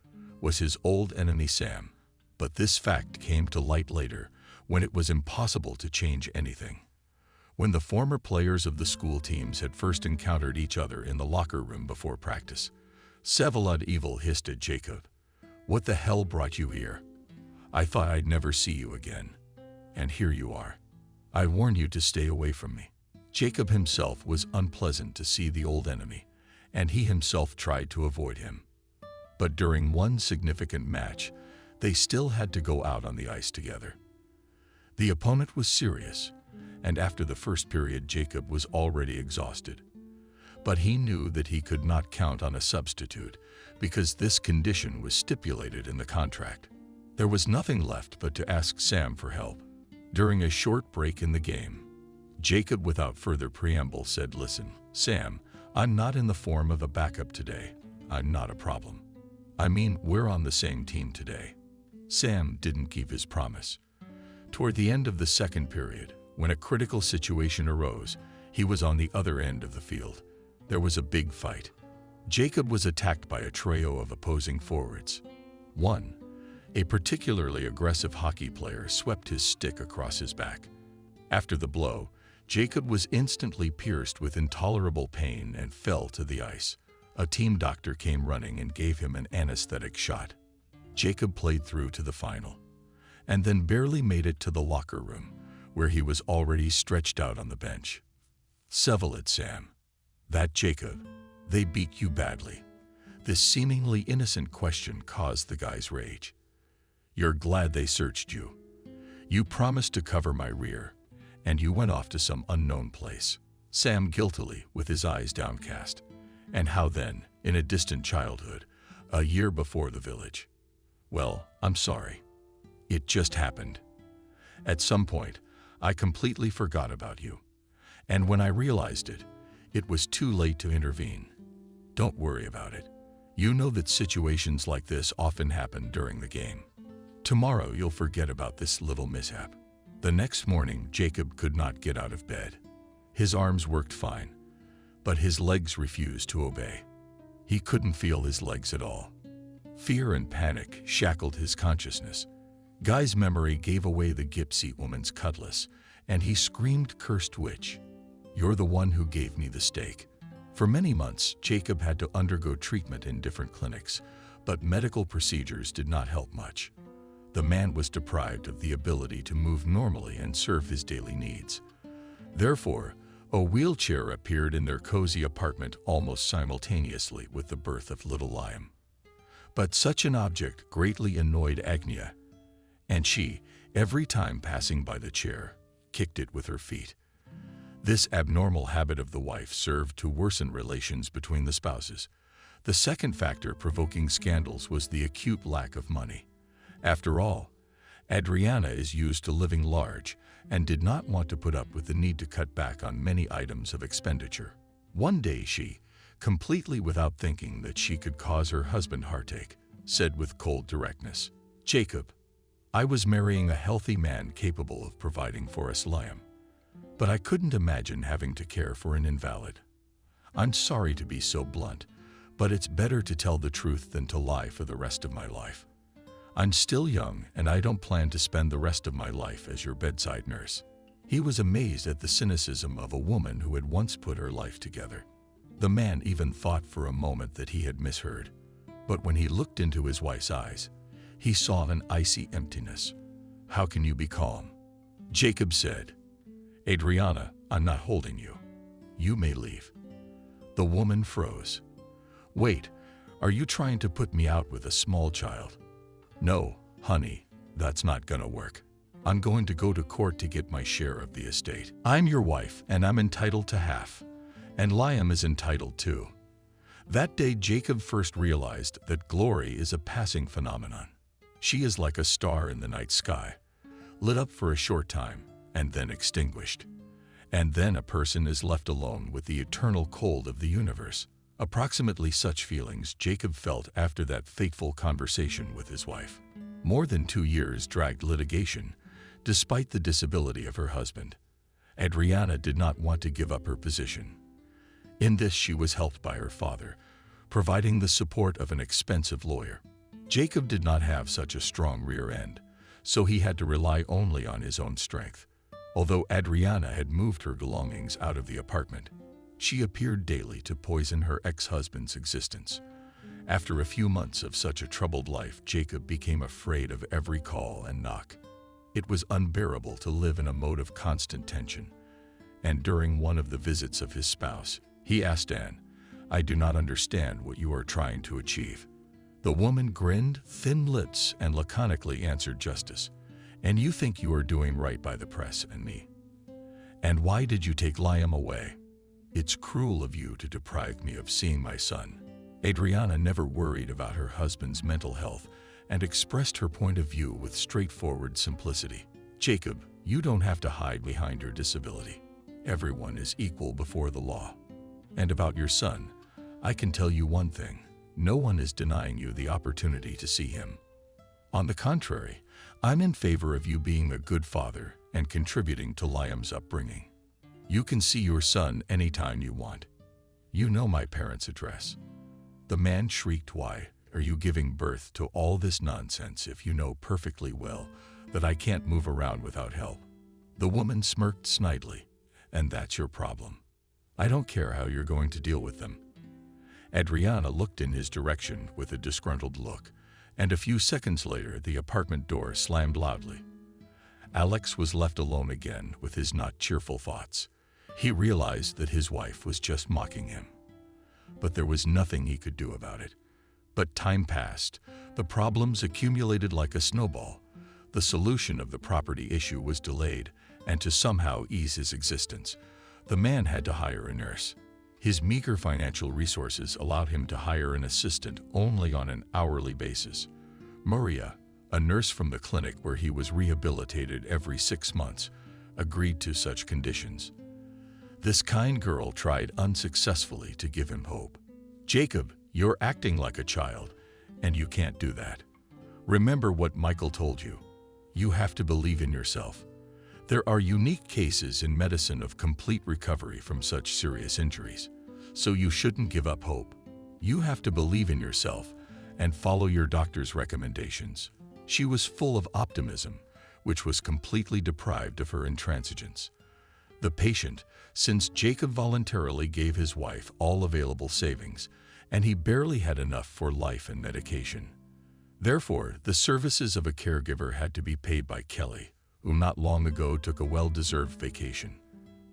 was his old enemy Sam. But this fact came to light later, when it was impossible to change anything. When the former players of the school teams had first encountered each other in the locker room before practice, Vsevolod Evil hissed at Jacob, "What the hell brought you here? I thought I'd never see you again. And here you are. I warned you to stay away from me." Jacob himself was unpleasant to see the old enemy, and he himself tried to avoid him. But during one significant match, they still had to go out on the ice together. The opponent was serious, and after the first period, Jacob was already exhausted. But he knew that he could not count on a substitute because this condition was stipulated in the contract. There was nothing left but to ask Sam for help. During a short break in the game, Jacob, without further preamble, said, "Listen, Sam, I'm not in the form of a backup today. I'm not a problem. I mean, we're on the same team today." Sam didn't keep his promise. Toward the end of the second period, when a critical situation arose, he was on the other end of the field. There was a big fight. Jacob was attacked by a trio of opposing forwards. One, a particularly aggressive hockey player, swept his stick across his back. After the blow, Jacob was instantly pierced with intolerable pain and fell to the ice. A team doctor came running and gave him an anesthetic shot. Jacob played through to the final, and then barely made it to the locker room, where he was already stretched out on the bench. "Seville it, Sam. That Jacob, they beat you badly." This seemingly innocent question caused the guy's rage. "You're glad they searched you. You promised to cover my rear, and you went off to some unknown place." Sam guiltily, with his eyes downcast. "And how then, in a distant childhood, a year before the village?" "Well, I'm sorry. It just happened. At some point, I completely forgot about you. And when I realized it, it was too late to intervene. Don't worry about it. You know that situations like this often happen during the game. Tomorrow you'll forget about this little mishap." The next morning, Jacob could not get out of bed. His arms worked fine, but his legs refused to obey. He couldn't feel his legs at all. Fear and panic shackled his consciousness. Guy's memory gave away the gypsy woman's cutlass, and he screamed, "Cursed witch! You're the one who gave me the steak." For many months, Jacob had to undergo treatment in different clinics, but medical procedures did not help much. The man was deprived of the ability to move normally and serve his daily needs. Therefore, a wheelchair appeared in their cozy apartment almost simultaneously with the birth of little Liam. But such an object greatly annoyed Agnia, and she, every time passing by the chair, kicked it with her feet. This abnormal habit of the wife served to worsen relations between the spouses. The second factor provoking scandals was the acute lack of money. After all, Adriana is used to living large and did not want to put up with the need to cut back on many items of expenditure. One day she, completely without thinking that she could cause her husband heartache, said with cold directness, "Jacob, I was marrying a healthy man capable of providing for us Liam, but I couldn't imagine having to care for an invalid. I'm sorry to be so blunt, but it's better to tell the truth than to lie for the rest of my life. I'm still young, and I don't plan to spend the rest of my life as your bedside nurse." He was amazed at the cynicism of a woman who had once put her life together. The man even thought for a moment that he had misheard, but when he looked into his wife's eyes, he saw an icy emptiness. "How can you be calm?" Jacob said. "Adriana, I'm not holding you. You may leave." The woman froze. "Wait, are you trying to put me out with a small child?" "No, honey, that's not gonna work. I'm going to go to court to get my share of the estate. I'm your wife, and I'm entitled to half. And Liam is entitled too." That day, Jacob first realized that glory is a passing phenomenon. She is like a star in the night sky, lit up for a short time and then extinguished. And then a person is left alone with the eternal cold of the universe. Approximately such feelings Jacob felt after that fateful conversation with his wife. More than 2 years dragged litigation, despite the disability of her husband. Adriana did not want to give up her position. In this she was helped by her father, providing the support of an expensive lawyer. Jacob did not have such a strong rear end, so he had to rely only on his own strength. Although Adriana had moved her belongings out of the apartment, she appeared daily to poison her ex-husband's existence. After a few months of such a troubled life, Jacob became afraid of every call and knock. It was unbearable to live in a mode of constant tension, and during one of the visits of his spouse, he asked Anne, "I do not understand what you are trying to achieve." The woman grinned, thin lips, and laconically answered, "Justice. And you think you are doing right by the press and me. And why did you take Liam away? It's cruel of you to deprive me of seeing my son." Adriana never worried about her husband's mental health, and expressed her point of view with straightforward simplicity. "Jacob, you don't have to hide behind your disability. Everyone is equal before the law. And about your son, I can tell you one thing. No one is denying you the opportunity to see him. On the contrary, I'm in favor of you being a good father and contributing to Liam's upbringing. You can see your son anytime you want. You know my parents' address." The man shrieked, "Why are you giving birth to all this nonsense if you know perfectly well that I can't move around without help?" The woman smirked snidely. "And that's your problem. I don't care how you're going to deal with them." Adriana looked in his direction with a disgruntled look, and a few seconds later the apartment door slammed loudly. Alex was left alone again with his not cheerful thoughts. He realized that his wife was just mocking him. But there was nothing he could do about it. But time passed. The problems accumulated like a snowball. The solution of the property issue was delayed, and to somehow ease his existence, the man had to hire a nurse. His meager financial resources allowed him to hire an assistant only on an hourly basis. Maria, a nurse from the clinic where he was rehabilitated every 6 months, agreed to such conditions. This kind girl tried unsuccessfully to give him hope. "Jacob, you're acting like a child, and you can't do that. Remember what Michael told you. You have to believe in yourself. There are unique cases in medicine of complete recovery from such serious injuries, so you shouldn't give up hope. You have to believe in yourself and follow your doctor's recommendations." She was full of optimism, which was completely deprived of her intransigence. The patient, since Jacob voluntarily gave his wife all available savings, and he barely had enough for life and medication. Therefore, the services of a caregiver had to be paid by Kelly, who not long ago took a well-deserved vacation.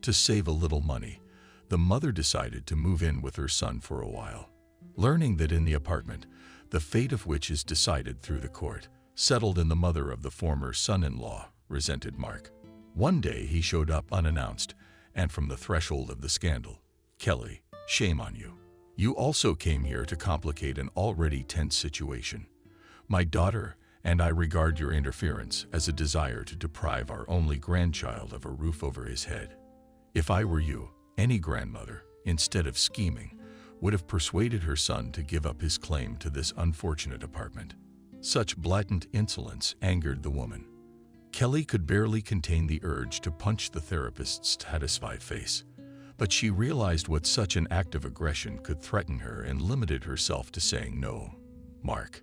To save a little money, the mother decided to move in with her son for a while. Learning that in the apartment, the fate of which is decided through the court, settled in the mother of the former son-in-law, resented Mark. One day he showed up unannounced, and from the threshold of the scandal, "Kelly, shame on you. You also came here to complicate an already tense situation. My daughter and I regard your interference as a desire to deprive our only grandchild of a roof over his head. If I were you, any grandmother, instead of scheming, would have persuaded her son to give up his claim to this unfortunate apartment." Such blatant insolence angered the woman. Kelly could barely contain the urge to punch the therapist's satisfied face, but she realized what such an act of aggression could threaten her and limited herself to saying, "No, Mark,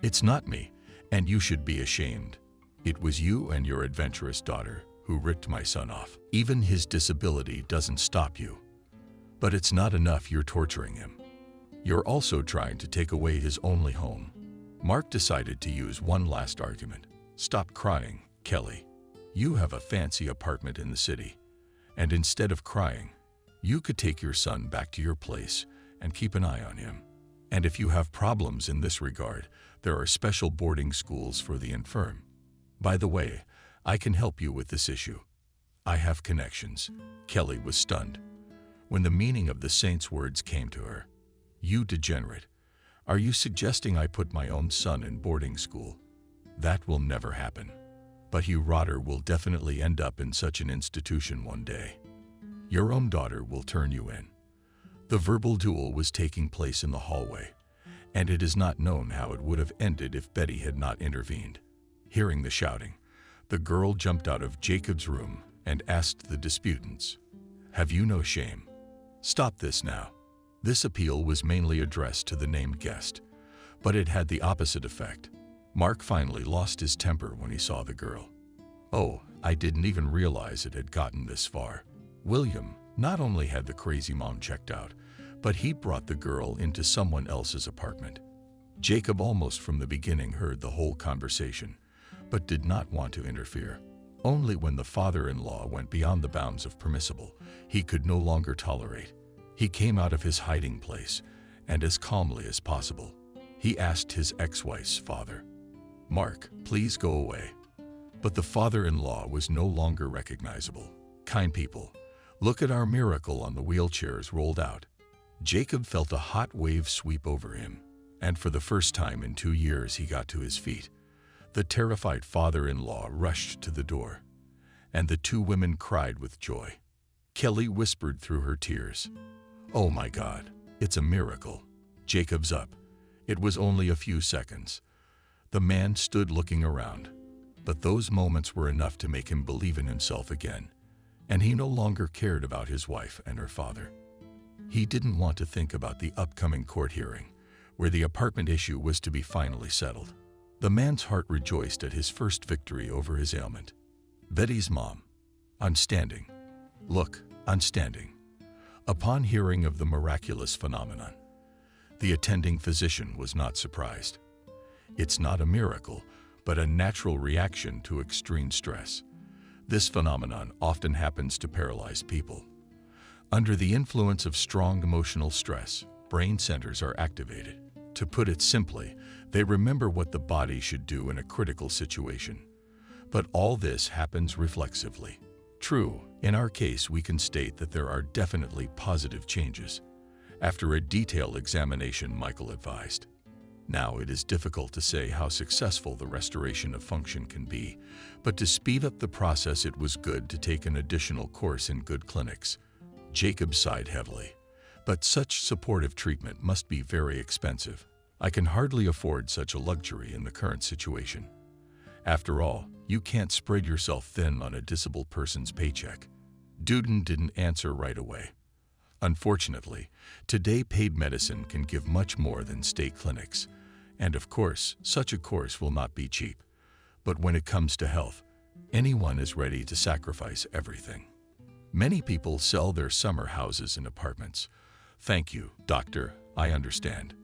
it's not me, and you should be ashamed. It was you and your adventurous daughter who ripped my son off. Even his disability doesn't stop you. But it's not enough you're torturing him. You're also trying to take away his only home." Mark decided to use one last argument. "Stop crying, Kelly. You have a fancy apartment in the city, and instead of crying, you could take your son back to your place and keep an eye on him. And if you have problems in this regard, there are special boarding schools for the infirm. By the way, I can help you with this issue. I have connections." Kelly was stunned when the meaning of the saint's words came to her. "You degenerate. Are you suggesting I put my own son in boarding school? That will never happen. But Hugh Rotter will definitely end up in such an institution one day. Your own daughter will turn you in." The verbal duel was taking place in the hallway, and it is not known how it would have ended if Betty had not intervened. Hearing the shouting, the girl jumped out of Jacob's room and asked the disputants, "Have you no shame? Stop this now." This appeal was mainly addressed to the named guest, but it had the opposite effect. Mark finally lost his temper when he saw the girl. "Oh, I didn't even realize it had gotten this far." William not only had the crazy mom checked out, but he brought the girl into someone else's apartment. Jacob almost from the beginning heard the whole conversation, but did not want to interfere. Only when the father-in-law went beyond the bounds of permissible, he could no longer tolerate. He came out of his hiding place, and as calmly as possible, he asked his ex-wife's father, "Mark, please go away." But the father-in-law was no longer recognizable. "Kind people, look at our miracle on the wheelchairs rolled out." Jacob felt a hot wave sweep over him. And for the first time in 2 years, he got to his feet. The terrified father-in-law rushed to the door, and the two women cried with joy. Kelly whispered through her tears, "Oh my God, it's a miracle. Jacob's up." It was only a few seconds. The man stood looking around, but those moments were enough to make him believe in himself again, and he no longer cared about his wife and her father. He didn't want to think about the upcoming court hearing, where the apartment issue was to be finally settled. The man's heart rejoiced at his first victory over his ailment. Betty's mom. "I'm standing. Look, I'm standing." Upon hearing of the miraculous phenomenon, the attending physician was not surprised. It's not a miracle, but a natural reaction to extreme stress. This phenomenon often happens to paralyzed people. Under the influence of strong emotional stress, brain centers are activated. To put it simply, they remember what the body should do in a critical situation. But all this happens reflexively. True, in our case, we can state that there are definitely positive changes. After a detailed examination, Michael advised. Now, it is difficult to say how successful the restoration of function can be, but to speed up the process, it was good to take an additional course in good clinics. Jacob sighed heavily. But such supportive treatment must be very expensive. I can hardly afford such a luxury in the current situation. After all, you can't spread yourself thin on a disabled person's paycheck. Duden didn't answer right away. Unfortunately, today paid medicine can give much more than state clinics. And of course, such a course will not be cheap. But when it comes to health, anyone is ready to sacrifice everything. Many people sell their summer houses and apartments. "Thank you, doctor, I understand.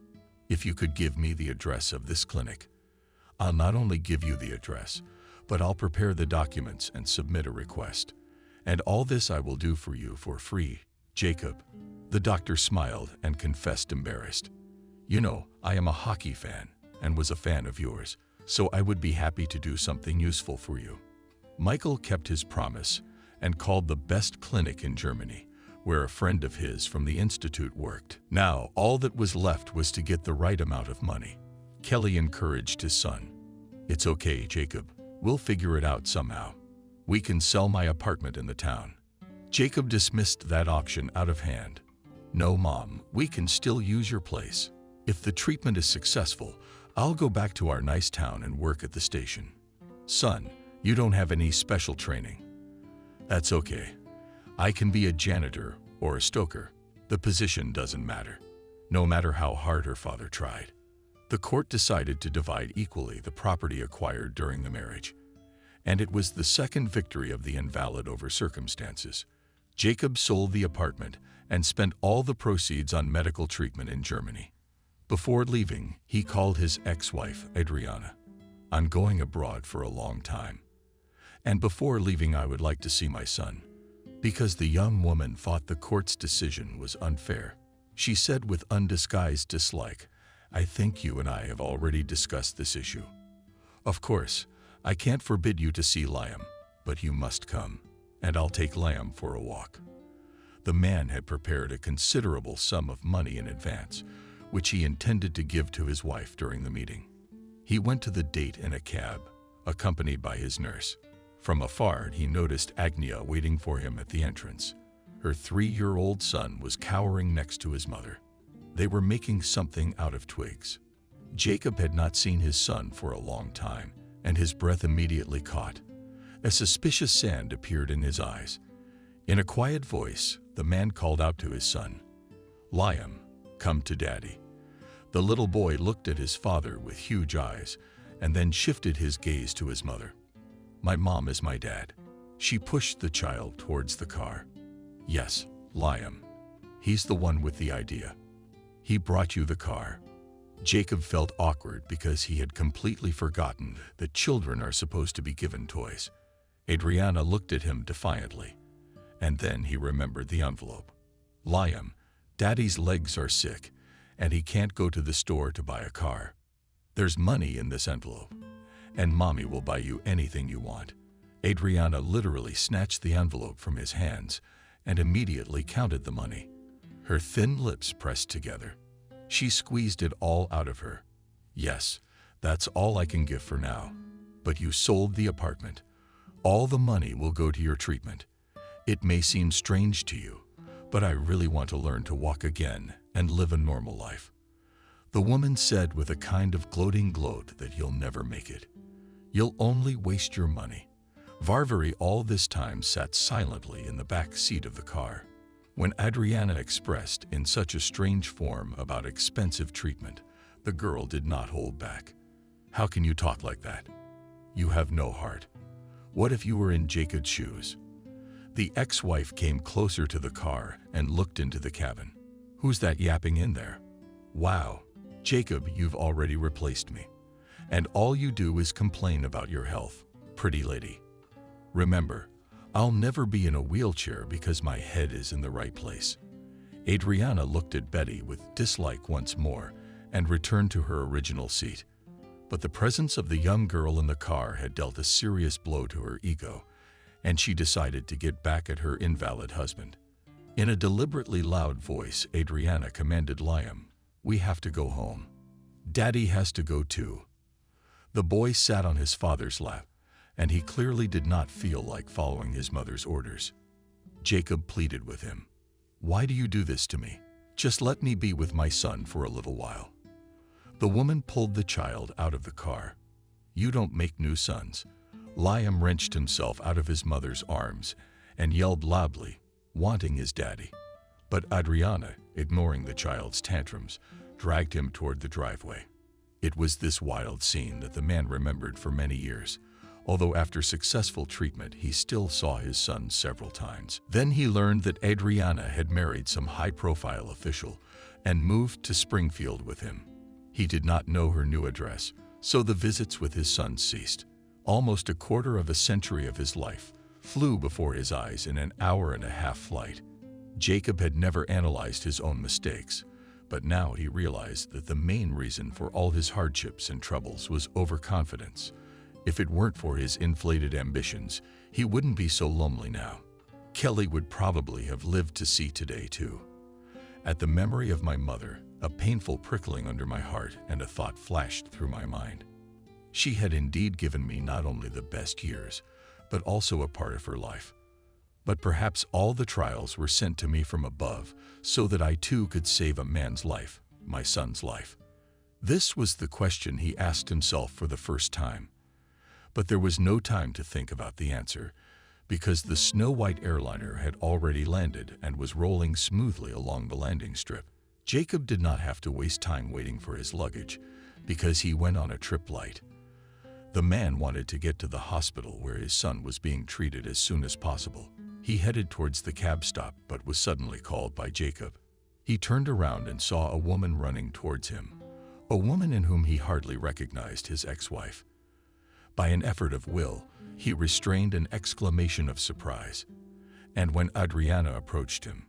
If you could give me the address of this clinic, I'll not only give you the address, but I'll prepare the documents and submit a request. And all this I will do for you for free, Jacob." The doctor smiled and confessed embarrassed. "You know, I am a hockey fan and was a fan of yours, so I would be happy to do something useful for you." Michael kept his promise and called the best clinic in Germany, where a friend of his from the institute worked. Now, all that was left was to get the right amount of money. Kelly encouraged his son. "It's okay, Jacob. We'll figure it out somehow. We can sell my apartment in the town." Jacob dismissed that option out of hand. "No, Mom, we can still use your place. If the treatment is successful, I'll go back to our nice town and work at the station." "Son, you don't have any special training." "That's okay. I can be a janitor or a stoker. The position doesn't matter." No matter how hard her father tried. The court decided to divide equally the property acquired during the marriage. And it was the second victory of the invalid over circumstances. Jacob sold the apartment and spent all the proceeds on medical treatment in Germany. Before leaving, he called his ex-wife, Adriana. "I'm going abroad for a long time. And before leaving, I would like to see my son." Because the young woman thought the court's decision was unfair, she said with undisguised dislike, "I think you and I have already discussed this issue. Of course, I can't forbid you to see Liam, but you must come, and I'll take Liam for a walk." The man had prepared a considerable sum of money in advance, which he intended to give to his wife during the meeting. He went to the date in a cab, accompanied by his nurse. From afar, he noticed Agnia waiting for him at the entrance. Her 3-year-old son was cowering next to his mother. They were making something out of twigs. Jacob had not seen his son for a long time, and his breath immediately caught. A suspicious sand appeared in his eyes. In a quiet voice, the man called out to his son, "Liam, come to Daddy." The little boy looked at his father with huge eyes, and then shifted his gaze to his mother. "My mom is my dad." She pushed the child towards the car. "Yes, Liam. He's the one with the idea. He brought you the car." Jacob felt awkward because he had completely forgotten that children are supposed to be given toys. Adriana looked at him defiantly, and then he remembered the envelope. "Liam, Daddy's legs are sick, and he can't go to the store to buy a car. There's money in this envelope, and Mommy will buy you anything you want." Adriana literally snatched the envelope from his hands and immediately counted the money. Her thin lips pressed together. She squeezed it all out of her. Yes, that's all I can give for now. But you sold the apartment. All the money will go to your treatment. It may seem strange to you, but I really want to learn to walk again and live a normal life. The woman said with a kind of gloating gloat that you'll never make it. You'll only waste your money. Varvary all this time sat silently in the back seat of the car. When Adriana expressed in such a strange form about expensive treatment, the girl did not hold back. How can you talk like that? You have no heart. What if you were in Jacob's shoes? The ex-wife came closer to the car and looked into the cabin. Who's that yapping in there? Wow, Jacob, you've already replaced me. And all you do is complain about your health, pretty lady. Remember, I'll never be in a wheelchair because my head is in the right place. Adriana looked at Betty with dislike once more and returned to her original seat. But the presence of the young girl in the car had dealt a serious blow to her ego, and she decided to get back at her invalid husband. In a deliberately loud voice, Adriana commanded Liam, "We have to go home. Daddy has to go too." The boy sat on his father's lap, and he clearly did not feel like following his mother's orders. Jacob pleaded with him, "Why do you do this to me? Just let me be with my son for a little while." The woman pulled the child out of the car. "You don't make new sons." Liam wrenched himself out of his mother's arms and yelled loudly, wanting his daddy. But Adriana, ignoring the child's tantrums, dragged him toward the driveway. It was this wild scene that the man remembered for many years, although after successful treatment he still saw his son several times. Then he learned that Adriana had married some high-profile official and moved to Springfield with him. He did not know her new address, so the visits with his son ceased. Almost a quarter of a century of his life flew before his eyes in an hour-and-a-half flight. Jacob had never analyzed his own mistakes, but now he realized that the main reason for all his hardships and troubles was overconfidence. If it weren't for his inflated ambitions, he wouldn't be so lonely now. Kelly would probably have lived to see today too. At the memory of my mother, a painful prickling under my heart and a thought flashed through my mind. She had indeed given me not only the best years, but also a part of her life. But perhaps all the trials were sent to me from above so that I too could save a man's life, my son's life. This was the question he asked himself for the first time. But there was no time to think about the answer, because the snow-white airliner had already landed and was rolling smoothly along the landing strip. Jacob did not have to waste time waiting for his luggage, because he went on a trip light. The man wanted to get to the hospital where his son was being treated as soon as possible. He headed towards the cab stop but was suddenly called by Jacob. He turned around and saw a woman running towards him, a woman in whom he hardly recognized his ex-wife. By an effort of will, he restrained an exclamation of surprise, and when Adriana approached him,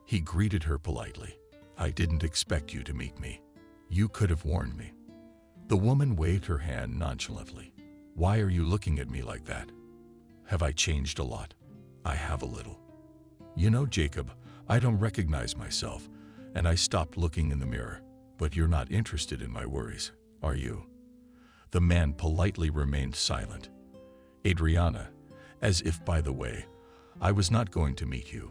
he greeted her politely. "I didn't expect you to meet me. You could have warned me." The woman waved her hand nonchalantly. "Why are you looking at me like that? Have I changed a lot?" "I have a little. You know, Jacob, I don't recognize myself, and I stopped looking in the mirror. But you're not interested in my worries, are you?" The man politely remained silent. "Adriana, as if by the way, I was not going to meet you,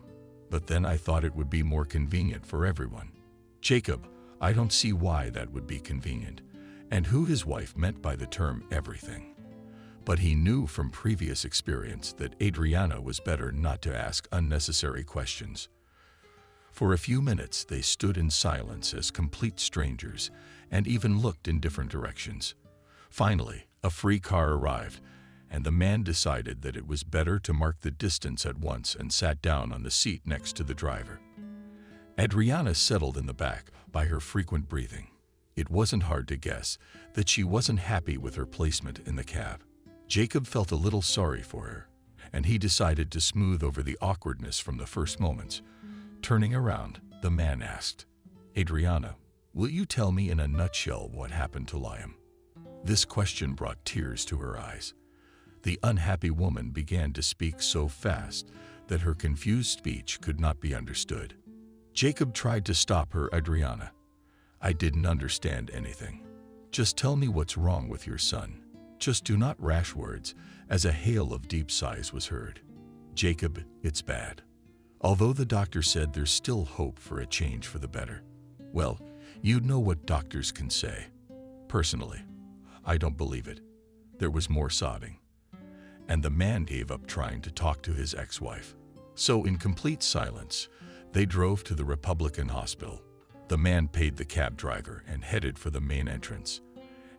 but then I thought it would be more convenient for everyone." "Jacob, I don't see why that would be convenient," and who his wife meant by the term everything. But he knew from previous experience that Adriana was better not to ask unnecessary questions. For a few minutes they stood in silence as complete strangers and even looked in different directions. Finally, a free car arrived, and the man decided that it was better to mark the distance at once and sat down on the seat next to the driver. Adriana settled in the back by her frequent breathing. It wasn't hard to guess that she wasn't happy with her placement in the cab. Jacob felt a little sorry for her, and he decided to smooth over the awkwardness from the first moments. Turning around, the man asked, "Adriana, will you tell me in a nutshell what happened to Liam?" This question brought tears to her eyes. The unhappy woman began to speak so fast that her confused speech could not be understood. Jacob tried to stop her. "Adriana, I didn't understand anything. Just tell me what's wrong with your son. Just do not rash words, as a hail of deep sighs was heard. Jacob, it's bad. Although the doctor said there's still hope for a change for the better. Well, you know what doctors can say. Personally, I don't believe it. There was more sobbing. And the man gave up trying to talk to his ex-wife. So in complete silence, they drove to the Republican Hospital. The man paid the cab driver and headed for the main entrance.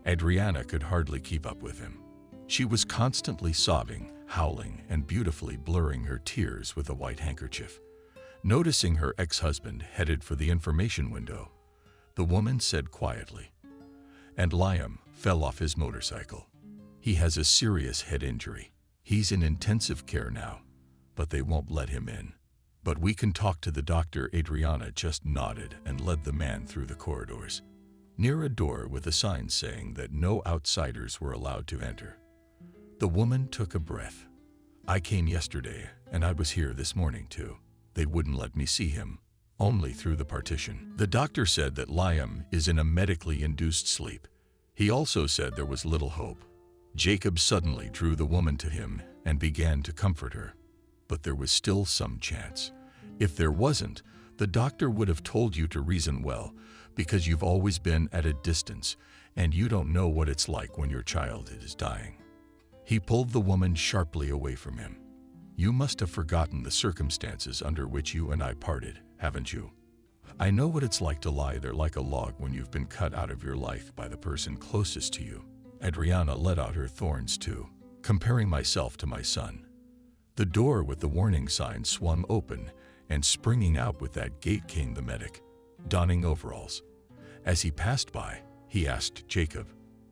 Adriana could hardly keep up with him. She was constantly sobbing, howling, and beautifully blurring her tears with a white handkerchief. Noticing her ex-husband headed for the information window, the woman said quietly, "And Liam fell off his motorcycle. He has a serious head injury. He's in intensive care now, but they won't let him in. But we can talk to the doctor." Adriana just nodded and led the man through the corridors, near a door with a sign saying that no outsiders were allowed to enter. The woman took a breath. "I came yesterday, and I was here this morning too. They wouldn't let me see him, only through the partition. The doctor said that Liam is in a medically induced sleep. He also said there was little hope." Jacob suddenly drew the woman to him and began to comfort her. But there was still some chance. If there wasn't, the doctor would have told you to reason well, because you've always been at a distance, and you don't know what it's like when your child is dying. He pulled the woman sharply away from him. "You must have forgotten the circumstances under which you and I parted, haven't you? I know what it's like to lie there like a log when you've been cut out of your life by the person closest to you." Adriana let out her thorns too, comparing myself to my son. The door with the warning sign swung open, and springing out with that gate came the medic, donning overalls. As he passed by, he asked Jacob,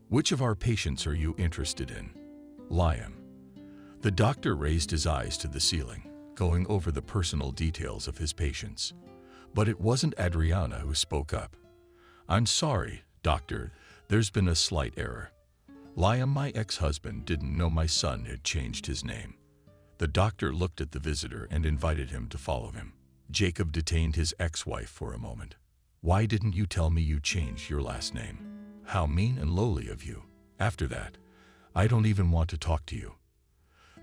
"Which of our patients are you interested in?" "Liam." The doctor raised his eyes to the ceiling, going over the personal details of his patients. But it wasn't Adriana who spoke up. "I'm sorry, doctor, there's been a slight error. Liam, my ex-husband, didn't know my son had changed his name." The doctor looked at the visitor and invited him to follow him. Jacob detained his ex-wife for a moment. "Why didn't you tell me you changed your last name? How mean and lowly of you. After that, I don't even want to talk to you."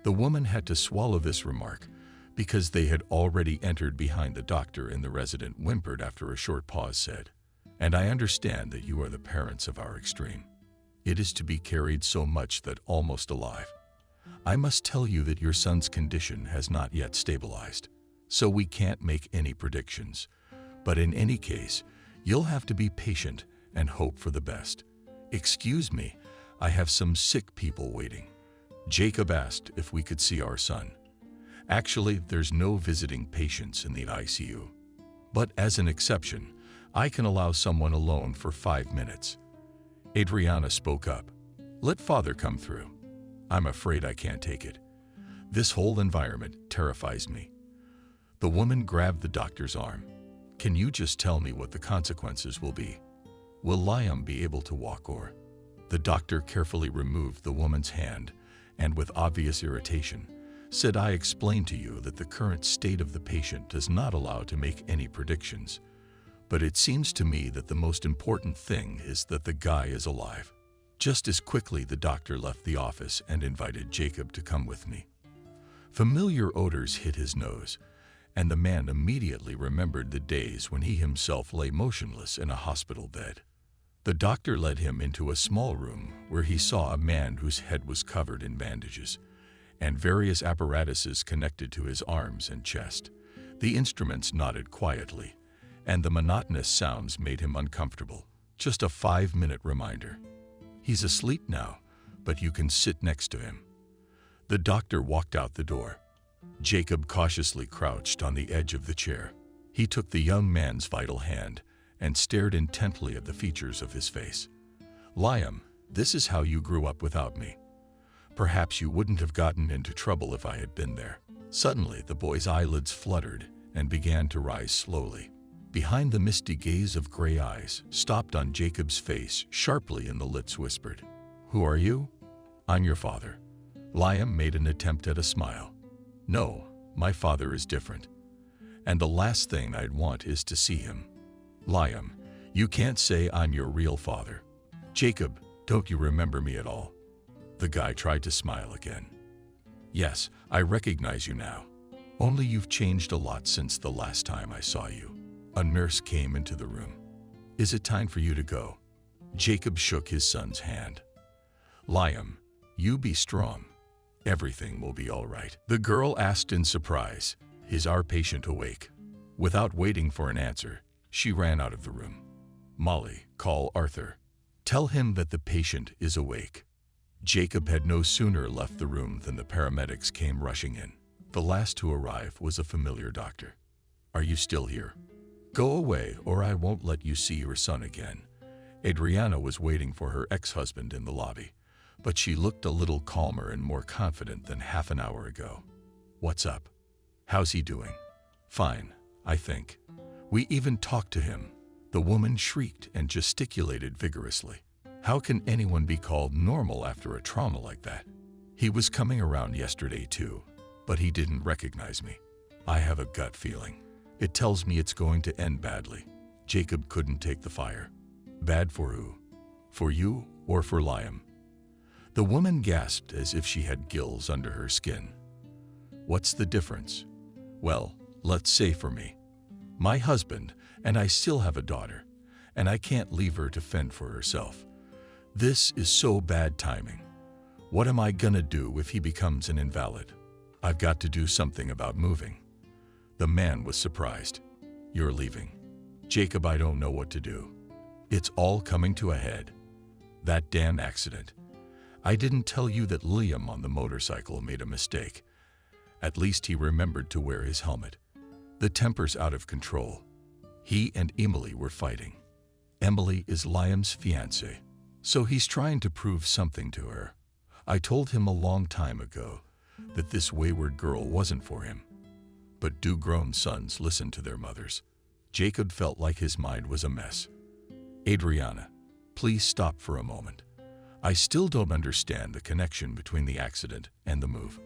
The woman had to swallow this remark, because they had already entered behind the doctor, and the resident whimpered after a short pause said, "And I understand that you are the parents of our extreme. It is to be carried so much that almost alive. I must tell you that your son's condition has not yet stabilized, so we can't make any predictions. But in any case, you'll have to be patient and hope for the best. Excuse me, I have some sick people waiting." Jacob asked if we could see our son. "Actually, there's no visiting patients in the ICU. But as an exception, I can allow someone alone for 5 minutes." Adriana spoke up. "Let father come through. I'm afraid I can't take it. This whole environment terrifies me." The woman grabbed the doctor's arm. "Can you just tell me what the consequences will be? Will Liam be able to walk or?" The doctor carefully removed the woman's hand and, with obvious irritation, said, "I explained to you that the current state of the patient does not allow to make any predictions. But it seems to me that the most important thing is that the guy is alive." Just as quickly, the doctor left the office and invited Jacob to come with me. Familiar odors hit his nose, and the man immediately remembered the days when he himself lay motionless in a hospital bed. The doctor led him into a small room where he saw a man whose head was covered in bandages, and various apparatuses connected to his arms and chest. The instruments nodded quietly, and the monotonous sounds made him uncomfortable. Just a 5-minute reminder. "He's asleep now, but you can sit next to him." The doctor walked out the door. Jacob cautiously crouched on the edge of the chair. He took the young man's vital hand and stared intently at the features of his face. "Liam, this is how you grew up without me. Perhaps you wouldn't have gotten into trouble if I had been there." Suddenly, the boy's eyelids fluttered and began to rise slowly. Behind the misty gaze of gray eyes stopped on Jacob's face sharply, and the lips whispered, "Who are you?" "I'm your father." Liam made an attempt at a smile. "No, my father is different. And the last thing I'd want is to see him." "Liam, You can't say I'm your real father. Jacob, don't you remember me at all? The guy tried to smile again. Yes, I recognize you now. Only you've changed a lot since the last time I saw you. A nurse came into the room. Is it time for you to go? Jacob shook his son's hand. Liam, you be strong. Everything will be all right. The girl asked in surprise, is our patient awake? Without waiting for an answer, she ran out of the room. Molly, call Arthur. Tell him that the patient is awake. Jacob had no sooner left the room than the paramedics came rushing in. The last to arrive was a familiar doctor. Are you still here? Go away or I won't let you see your son again. Adriana was waiting for her ex-husband in the lobby, but she looked a little calmer and more confident than half an hour ago. What's up? How's he doing? Fine, I think. We even talked to him. The woman shrieked and gesticulated vigorously. How can anyone be called normal after a trauma like that? He was coming around yesterday too, but he didn't recognize me. I have a gut feeling. It tells me it's going to end badly. Jacob couldn't take the fire. Bad for who? For you or for Liam? The woman gasped as if she had gills under her skin. What's the difference? Well, let's say for me. My husband, and I still have a daughter, and I can't leave her to fend for herself. This is so bad timing. What am I gonna do if he becomes an invalid? I've got to do something about moving. The man was surprised. You're leaving. Jacob, I don't know what to do. It's all coming to a head. That damn accident. I didn't tell you that Liam on the motorcycle made a mistake. At least he remembered to wear his helmet. The temper's out of control. He and Emily were fighting. Emily is Liam's fiancée, so he's trying to prove something to her. I told him a long time ago that this wayward girl wasn't for him. But do grown sons listen to their mothers? Jacob felt like his mind was a mess. Adriana, please stop for a moment. I still don't understand the connection between the accident and the move.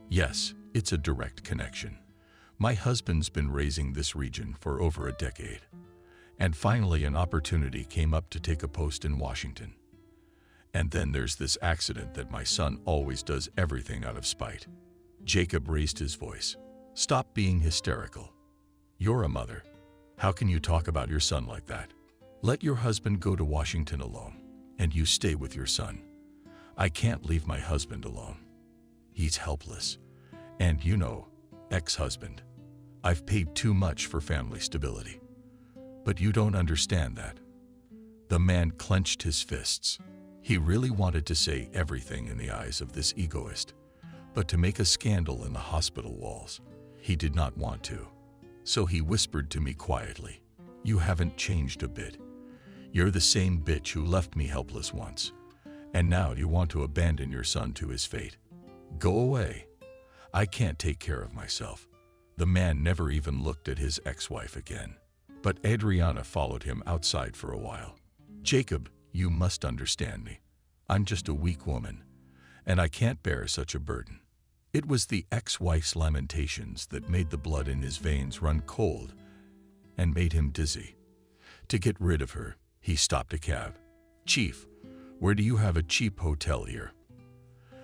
Yes, it's a direct connection. My husband's been raising this region for over a decade. And finally an opportunity came up to take a post in Washington. And then there's this accident that my son always does everything out of spite. Jacob raised his voice. Stop being hysterical. You're a mother. How can you talk about your son like that? Let your husband go to Washington alone, and you stay with your son. I can't leave my husband alone. He's helpless. And you know, ex-husband. I've paid too much for family stability. But you don't understand that. The man clenched his fists. He really wanted to say everything in the eyes of this egoist, but to make a scandal in the hospital walls, he did not want to. So he whispered to me quietly, you haven't changed a bit. You're the same bitch who left me helpless once, and now you want to abandon your son to his fate. Go away. I can't take care of myself. The man never even looked at his ex-wife again. But Adriana followed him outside for a while. Jacob, you must understand me. I'm just a weak woman, and I can't bear such a burden. It was the ex-wife's lamentations that made the blood in his veins run cold and made him dizzy. To get rid of her, he stopped a cab. Chief, where do you have a cheap hotel here?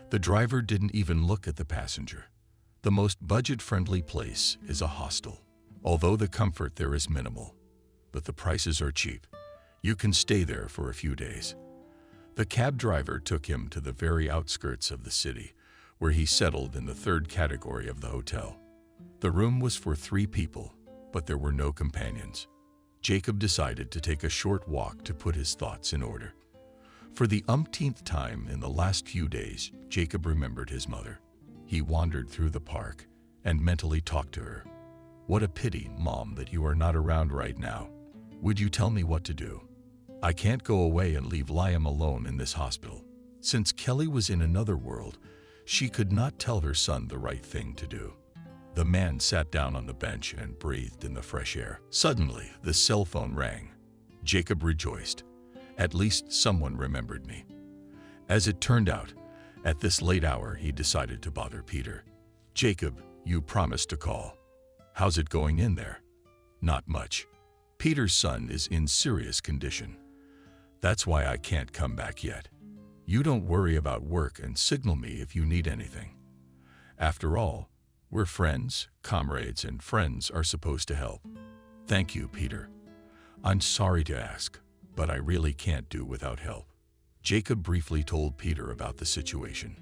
The driver didn't even look at the passenger. The most budget-friendly place is a hostel, although the comfort there is minimal. But the prices are cheap. You can stay there for a few days. The cab driver took him to the very outskirts of the city, where he settled in the third category of the hotel. The room was for 3 people, but there were no companions. Jacob decided to take a short walk to put his thoughts in order. For the umpteenth time in the last few days, Jacob remembered his mother. He wandered through the park and mentally talked to her. What a pity, Mom, that you are not around right now. Would you tell me what to do? I can't go away and leave Liam alone in this hospital. Since Kelly was in another world, she could not tell her son the right thing to do. The man sat down on the bench and breathed in the fresh air. Suddenly, the cell phone rang. Jacob rejoiced. At least someone remembered me. As it turned out, at this late hour, he decided to bother Peter. Jacob, you promised to call. How's it going in there? Not much. Peter's son is in serious condition. That's why I can't come back yet. You don't worry about work and signal me if you need anything. After all, we're friends, comrades, and friends are supposed to help. Thank you, Peter. I'm sorry to ask, but I really can't do without help. Jacob briefly told Peter about the situation.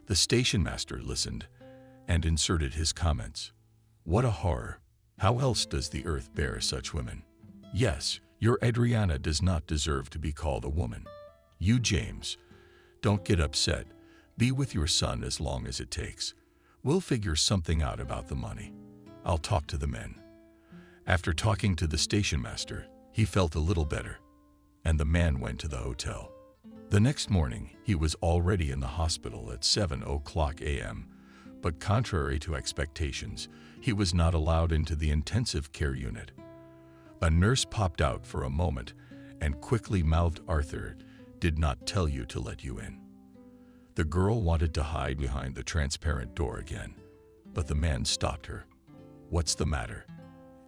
The station master listened and inserted his comments. What a horror. How else does the earth bear such women? Yes, your Adriana does not deserve to be called a woman. You, James, don't get upset. Be with your son as long as it takes. We'll figure something out about the money. I'll talk to the men. After talking to the station master, he felt a little better, and the man went to the hotel. The next morning, he was already in the hospital at 7:00 a.m., but contrary to expectations, he was not allowed into the intensive care unit. A nurse popped out for a moment and quickly mouthed, "Arthur did not tell you to let you in." The girl wanted to hide behind the transparent door again, but the man stopped her. "What's the matter?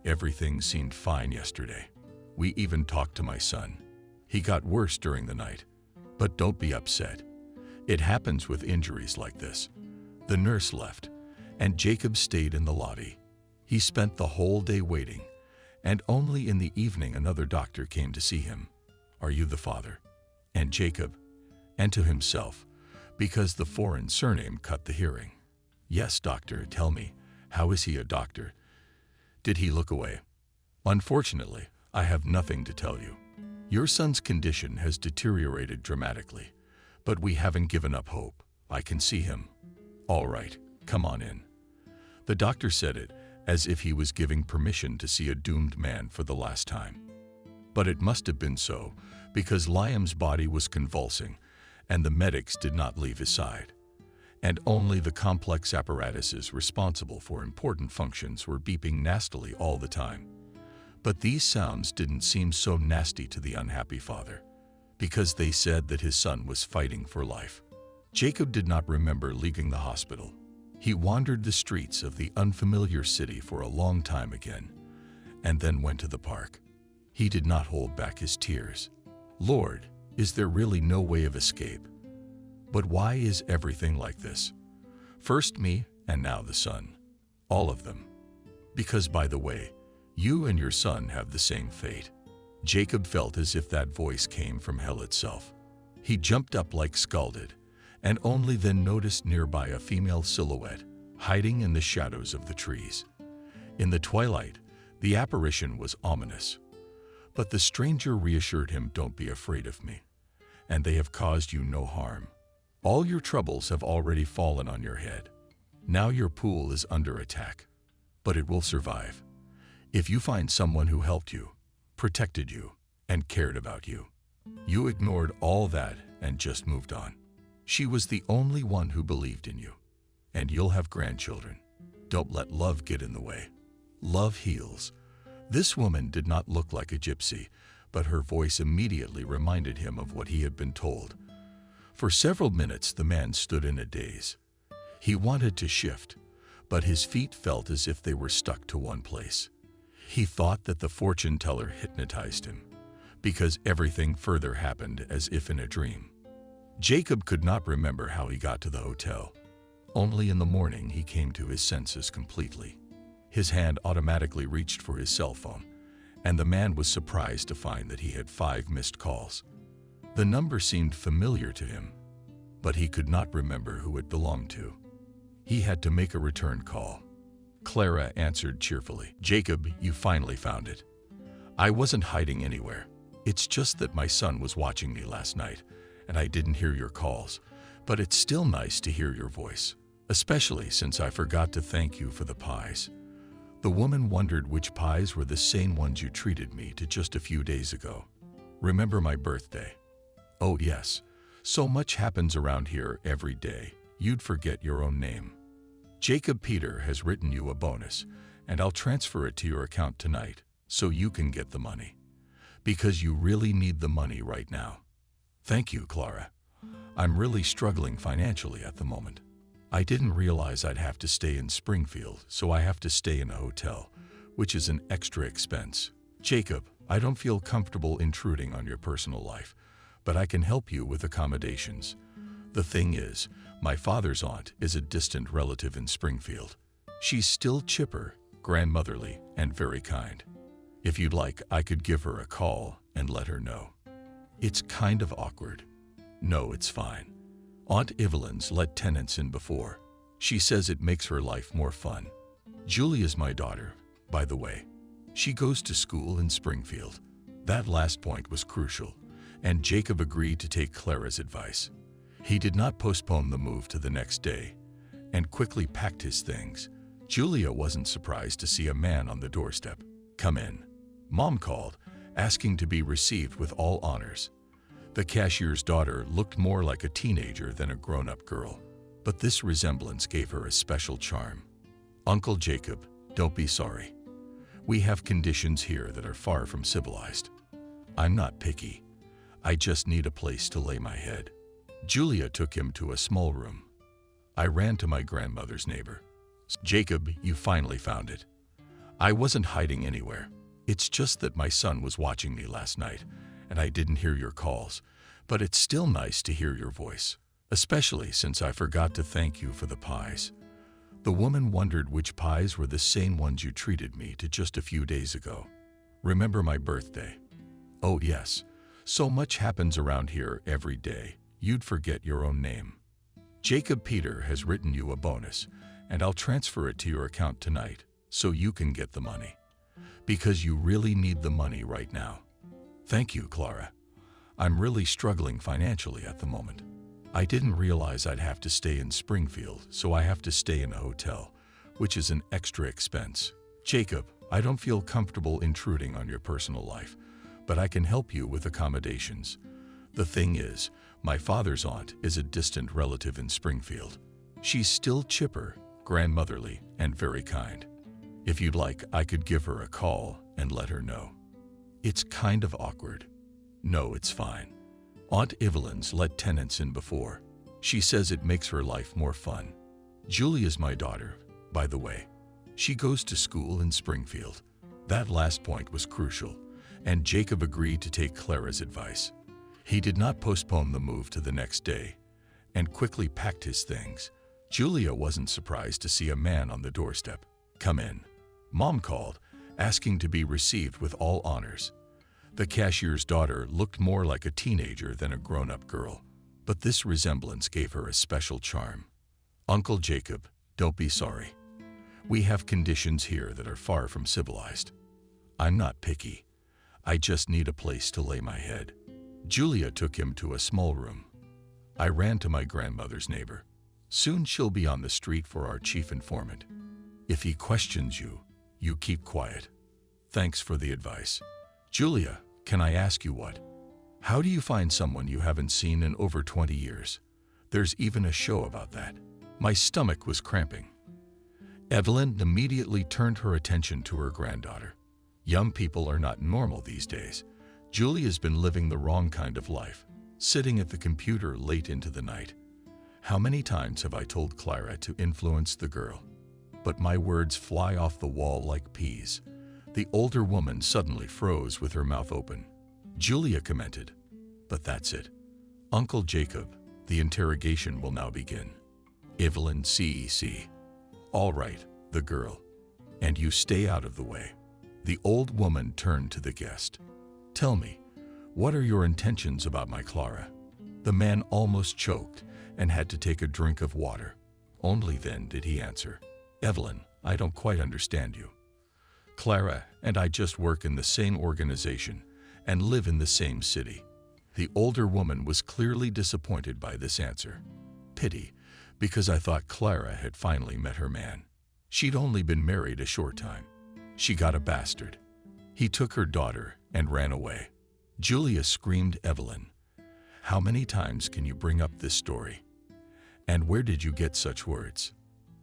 Everything seemed fine yesterday. We even talked to my son. He got worse during the night. But don't be upset. It happens with injuries like this." The nurse left, and Jacob stayed in the lobby. He spent the whole day waiting, and only in the evening another doctor came to see him. "Are you the father?" And Jacob, and to himself, because the foreign surname cut the hearing. "Yes, doctor, tell me, how is he a doctor? Did he look away?" "Unfortunately, I have nothing to tell you. Your son's condition has deteriorated dramatically, but we haven't given up hope. I can see him." "All right, come on in." The doctor said it as if he was giving permission to see a doomed man for the last time. But it must have been so, because Liam's body was convulsing, and the medics did not leave his side. And only the complex apparatuses responsible for important functions were beeping nastily all the time. But these sounds didn't seem so nasty to the unhappy father, because they said that his son was fighting for life. Jacob did not remember leaving the hospital. He wandered the streets of the unfamiliar city for a long time again, and then went to the park. He did not hold back his tears. Lord, is there really no way of escape? But why is everything like this? First me, and now the son. All of them. Because, by the way, you and your son have the same fate. Jacob felt as if that voice came from hell itself. He jumped up like scalded, and only then noticed nearby a female silhouette hiding in the shadows of the trees. In the twilight, the apparition was ominous. But the stranger reassured him, "Don't be afraid of me, and they have caused you no harm. All your troubles have already fallen on your head. Now your pool is under attack, but it will survive. If you find someone who helped you, protected you, and cared about you. You ignored all that and just moved on. She was the only one who believed in you, and you'll have grandchildren. Don't let love get in the way. Love heals." This woman did not look like a gypsy, but her voice immediately reminded him of what he had been told. For several minutes the man stood in a daze. He wanted to shift, but his feet felt as if they were stuck to one place. He thought that the fortune teller hypnotized him, because everything further happened as if in a dream. Jacob could not remember how he got to the hotel. Only in the morning he came to his senses completely. His hand automatically reached for his cell phone, and the man was surprised to find that he had 5 missed calls. The number seemed familiar to him, but he could not remember who it belonged to. He had to make a return call. Clara answered cheerfully. "Jacob, you finally found it. I wasn't hiding anywhere. It's just that my son was watching me last night, and I didn't hear your calls, but it's still nice to hear your voice, especially since I forgot to thank you for the pies." The woman wondered which pies were the same ones you treated me to just a few days ago. "Remember my birthday?" "Oh yes, so much happens around here every day, you'd forget your own name. Jacob Peter has written you a bonus, and I'll transfer it to your account tonight so you can get the money, because you really need the money right now." "Thank you, Clara. I'm really struggling financially at the moment. I didn't realize I'd have to stay in Springfield, so I have to stay in a hotel, which is an extra expense." Jacob, I don't feel comfortable intruding on your personal life, but I can help you with accommodations. The thing is, my father's aunt is a distant relative in Springfield. She's still chipper, grandmotherly, and very kind. If you'd like, I could give her a call and let her know. It's kind of awkward. No, it's fine. Aunt Evelyn's let tenants in before. She says it makes her life more fun. Julia's my daughter, by the way. She goes to school in Springfield. That last point was crucial, and Jacob agreed to take Clara's advice. He did not postpone the move to the next day and quickly packed his things. Julia wasn't surprised to see a man on the doorstep. "Come in." Mom called, asking to be received with all honors. The cashier's daughter looked more like a teenager than a grown-up girl, but this resemblance gave her a special charm. "Uncle Jacob, don't be sorry. We have conditions here that are far from civilized. I'm not picky. I just need a place to lay my head." Julia took him to a small room. I ran to my grandmother's neighbor. "Jacob, you finally found it. I wasn't hiding anywhere. It's just that my son was watching me last night, and I didn't hear your calls, but it's still nice to hear your voice, especially since I forgot to thank you for the pies." The woman wondered which pies were the same ones you treated me to just a few days ago. "Remember my birthday?" "Oh yes, so much happens around here every day, you'd forget your own name. Jacob Peter has written you a bonus, and I'll transfer it to your account tonight so you can get the money. Because you really need the money right now." "Thank you, Clara. I'm really struggling financially at the moment. I didn't realize I'd have to stay in Springfield, so I have to stay in a hotel, which is an extra expense. Jacob, I don't feel comfortable intruding on your personal life, but I can help you with accommodations. The thing is, my father's aunt is a distant relative in Springfield. She's still chipper, grandmotherly, and very kind. If you'd like, I could give her a call and let her know." It's kind of awkward. No, it's fine. Aunt Evelyn's let tenants in before. She says it makes her life more fun. Julia's my daughter, by the way. She goes to school in Springfield. That last point was crucial, and Jacob agreed to take Clara's advice. He did not postpone the move to the next day and quickly packed his things. Julia wasn't surprised to see a man on the doorstep. "Come in." Mom called, asking to be received with all honors. The cashier's daughter looked more like a teenager than a grown-up girl, but this resemblance gave her a special charm. "Uncle Jacob, don't be sorry. We have conditions here that are far from civilized. I'm not picky. I just need a place to lay my head." Julia took him to a small room. I ran to my grandmother's neighbor. "Soon she'll be on the street for our chief informant. If he questions you, you keep quiet. Thanks for the advice. Julia, can I ask you what? How do you find someone you haven't seen in over 20 years? There's even a show about that." My stomach was cramping. Evelyn immediately turned her attention to her granddaughter. Young people are not normal these days. Julia's been living the wrong kind of life, sitting at the computer late into the night. How many times have I told Clara to influence the girl? But my words fly off the wall like peas. The older woman suddenly froze with her mouth open. Julia commented, "But that's it. Uncle Jacob, the interrogation will now begin." Evelyn CEC. "All right, the girl. And you stay out of the way." The old woman turned to the guest. "Tell me, what are your intentions about my Clara?" The man almost choked and had to take a drink of water. Only then did he answer, "Evelyn, I don't quite understand you. Clara and I just work in the same organization and live in the same city." The older woman was clearly disappointed by this answer. "Pity, because I thought Clara had finally met her man. She'd only been married a short time. She got a bastard. He took her daughter and ran away." Julia screamed, "Evelyn, how many times can you bring up this story? And where did you get such words?"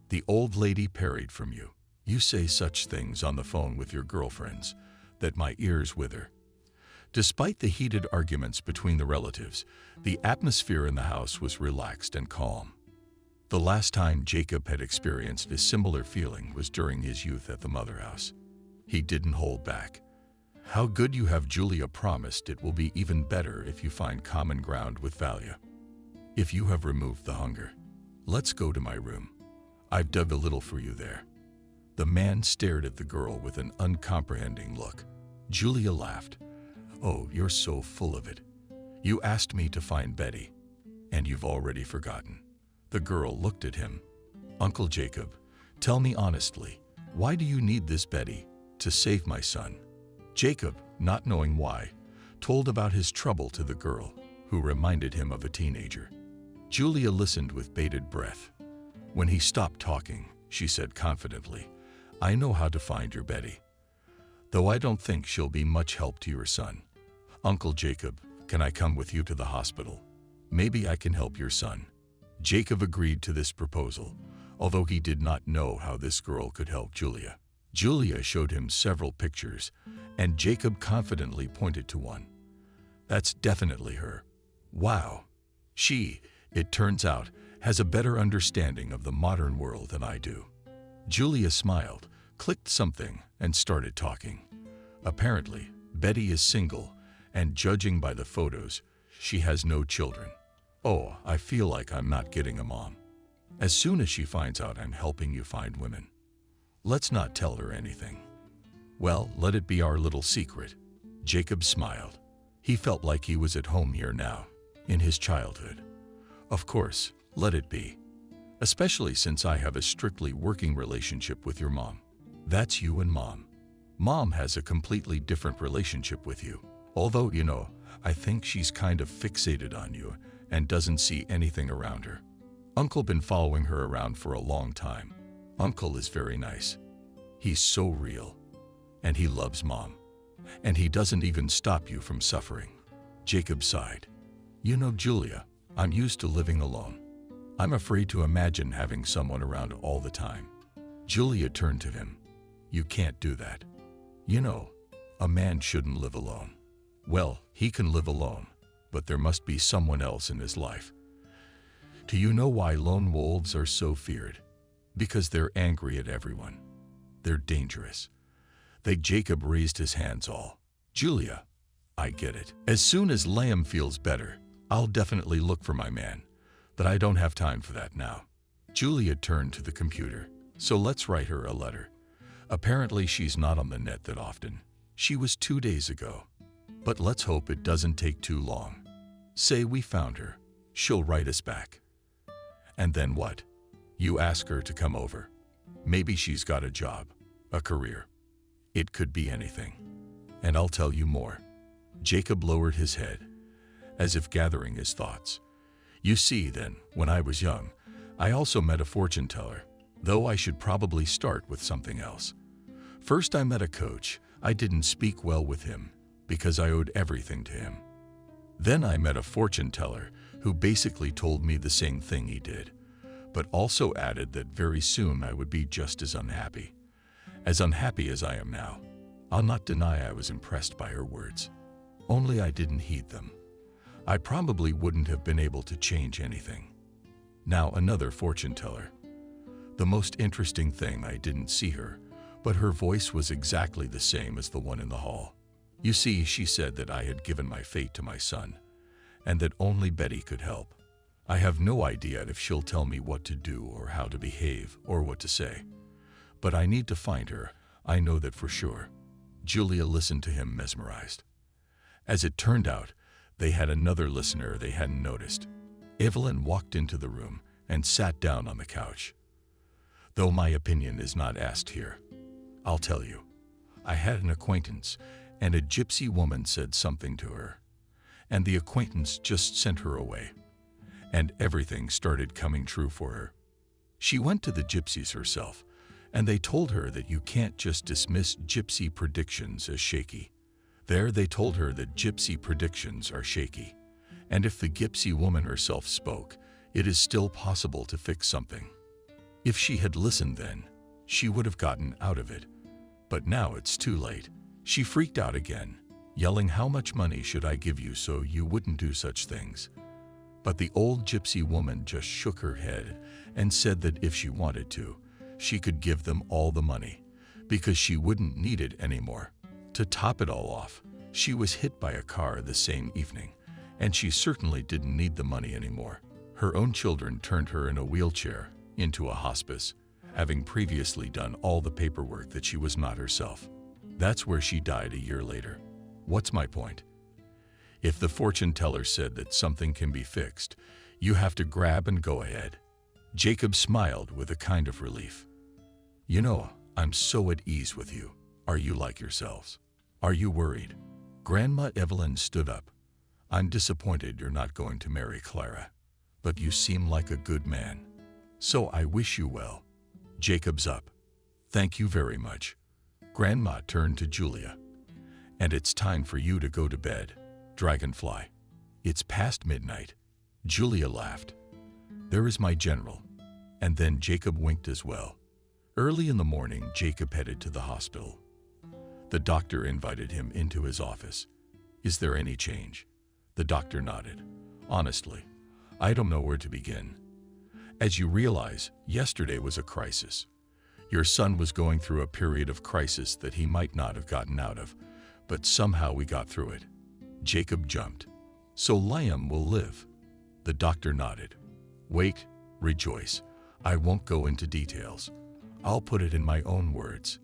The old lady parried from you. "You say such things on the phone with your girlfriends that my ears wither." Despite the heated arguments between the relatives, the atmosphere in the house was relaxed and calm. The last time Jacob had experienced a similar feeling was during his youth at the mother house. He didn't hold back. How good you have. Julia promised it will be even better if you find common ground with Valia. If you have removed the hunger, let's go to my room. I've dug a little for you there. The man stared at the girl with an uncomprehending look. Julia laughed. Oh, you're so full of it. You asked me to find Betty, and you've already forgotten. The girl looked at him. Uncle Jacob, tell me honestly, why do you need this Betty to save my son? Jacob, not knowing why, told about his trouble to the girl, who reminded him of a teenager. Julia listened with bated breath. When he stopped talking, she said confidently, I know how to find your Betty, though I don't think she'll be much help to your son. Uncle Jacob, can I come with you to the hospital? Maybe I can help your son. Jacob agreed to this proposal, although he did not know how this girl could help Julia. Julia showed him several pictures, and Jacob confidently pointed to one. That's definitely her. Wow. She, it turns out, has a better understanding of the modern world than I do. Julia smiled, clicked something, and started talking. Apparently, Betty is single, and judging by the photos, she has no children. Oh, I feel like I'm not getting a mom. As soon as she finds out I'm helping you find women, let's not tell her anything. Well, let it be our little secret. Jacob smiled. He felt like he was at home here now, in his childhood. Of course, let it be. Especially since I have a strictly working relationship with your mom. That's you and Mom. Mom has a completely different relationship with you. Although, you know, I think she's kind of fixated on you and doesn't see anything around her. Uncle been following her around for a long time. Uncle is very nice. He's so real. And he loves Mom. And he doesn't even stop you from suffering. Jacob sighed. You know, Julia, I'm used to living alone. I'm afraid to imagine having someone around all the time. Julia turned to him. You can't do that. You know, a man shouldn't live alone. Well, he can live alone, but there must be someone else in his life. Do you know why lone wolves are so feared? Because they're angry at everyone. They're dangerous. Jacob raised his hands all. Julia, I get it. As soon as Liam feels better, I'll definitely look for my man. But I don't have time for that now. Julia turned to the computer. So let's write her a letter. Apparently she's not on the net that often. She was 2 days ago. But let's hope it doesn't take too long. Say we found her. She'll write us back. And then what? You ask her to come over. Maybe she's got a job, a career. It could be anything. And I'll tell you more. Jacob lowered his head, as if gathering his thoughts. You see, then, when I was young, I also met a fortune teller, though I should probably start with something else. First I met a coach. I didn't speak well with him, because I owed everything to him. Then I met a fortune teller who basically told me the same thing he did, but also added that very soon I would be just as unhappy as I am now. I'll not deny I was impressed by her words. Only I didn't heed them. I probably wouldn't have been able to change anything. Now another fortune teller. The most interesting thing, I didn't see her, but her voice was exactly the same as the one in the hall. You see, she said that I had given my fate to my son, and that only Betty could help. I have no idea if she'll tell me what to do or how to behave or what to say. But I need to find her, I know that for sure. Julia listened to him mesmerized. As it turned out, they had another listener they hadn't noticed. Evelyn walked into the room and sat down on the couch. Though my opinion is not asked here, I'll tell you. I had an acquaintance, and a gypsy woman said something to her, and the acquaintance just sent her away, and everything started coming true for her. She went to the gypsies herself, and they told her that you can't just dismiss gypsy predictions as shaky. There they told her that gypsy predictions are shaky, and if the gypsy woman herself spoke, it is still possible to fix something. If she had listened then, she would have gotten out of it. But now it's too late. She freaked out again, yelling, "How much money should I give you so you wouldn't do such things?" But the old gypsy woman just shook her head and said that if she wanted to, she could give them all the money, because she wouldn't need it anymore. To top it all off, she was hit by a car the same evening, and she certainly didn't need the money anymore. Her own children turned her in a wheelchair into a hospice, having previously done all the paperwork that she was not herself. That's where she died a year later. What's my point? If the fortune teller said that something can be fixed, you have to grab and go ahead. Jacob smiled with a kind of relief. You know, I'm so at ease with you. Are you like yourselves? Are you worried? Grandma Evelyn stood up. I'm disappointed you're not going to marry Clara, but you seem like a good man. So I wish you well. Jacob's up. Thank you very much. Grandma turned to Julia. And it's time for you to go to bed, Dragonfly. It's past midnight. Julia laughed. There is my general. And then Jacob winked as well. Early in the morning, Jacob headed to the hospital. The doctor invited him into his office. Is there any change? The doctor nodded. Honestly, I don't know where to begin. As you realize, yesterday was a crisis. Your son was going through a period of crisis that he might not have gotten out of, but somehow we got through it. Jacob jumped. So Liam will live. The doctor nodded. Wait, rejoice. I won't go into details. I'll put it in my own words.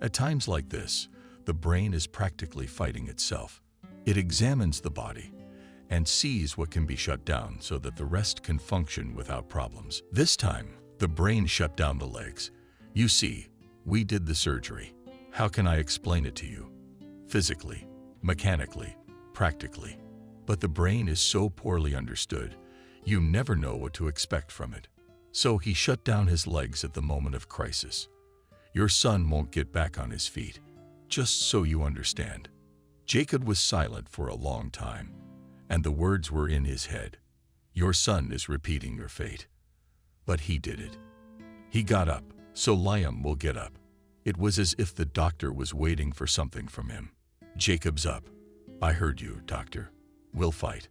At times like this, the brain is practically fighting itself. It examines the body and sees what can be shut down so that the rest can function without problems. This time, the brain shut down the legs. You see, we did the surgery. How can I explain it to you? Physically, mechanically, practically. But the brain is so poorly understood, you never know what to expect from it. So he shut down his legs at the moment of crisis. Your son won't get back on his feet, just so you understand. Jacob was silent for a long time, and the words were in his head. Your son is repeating your fate. But he did it. He got up, so Liam will get up. It was as if the doctor was waiting for something from him. Jacob's up. I heard you, doctor. We'll fight.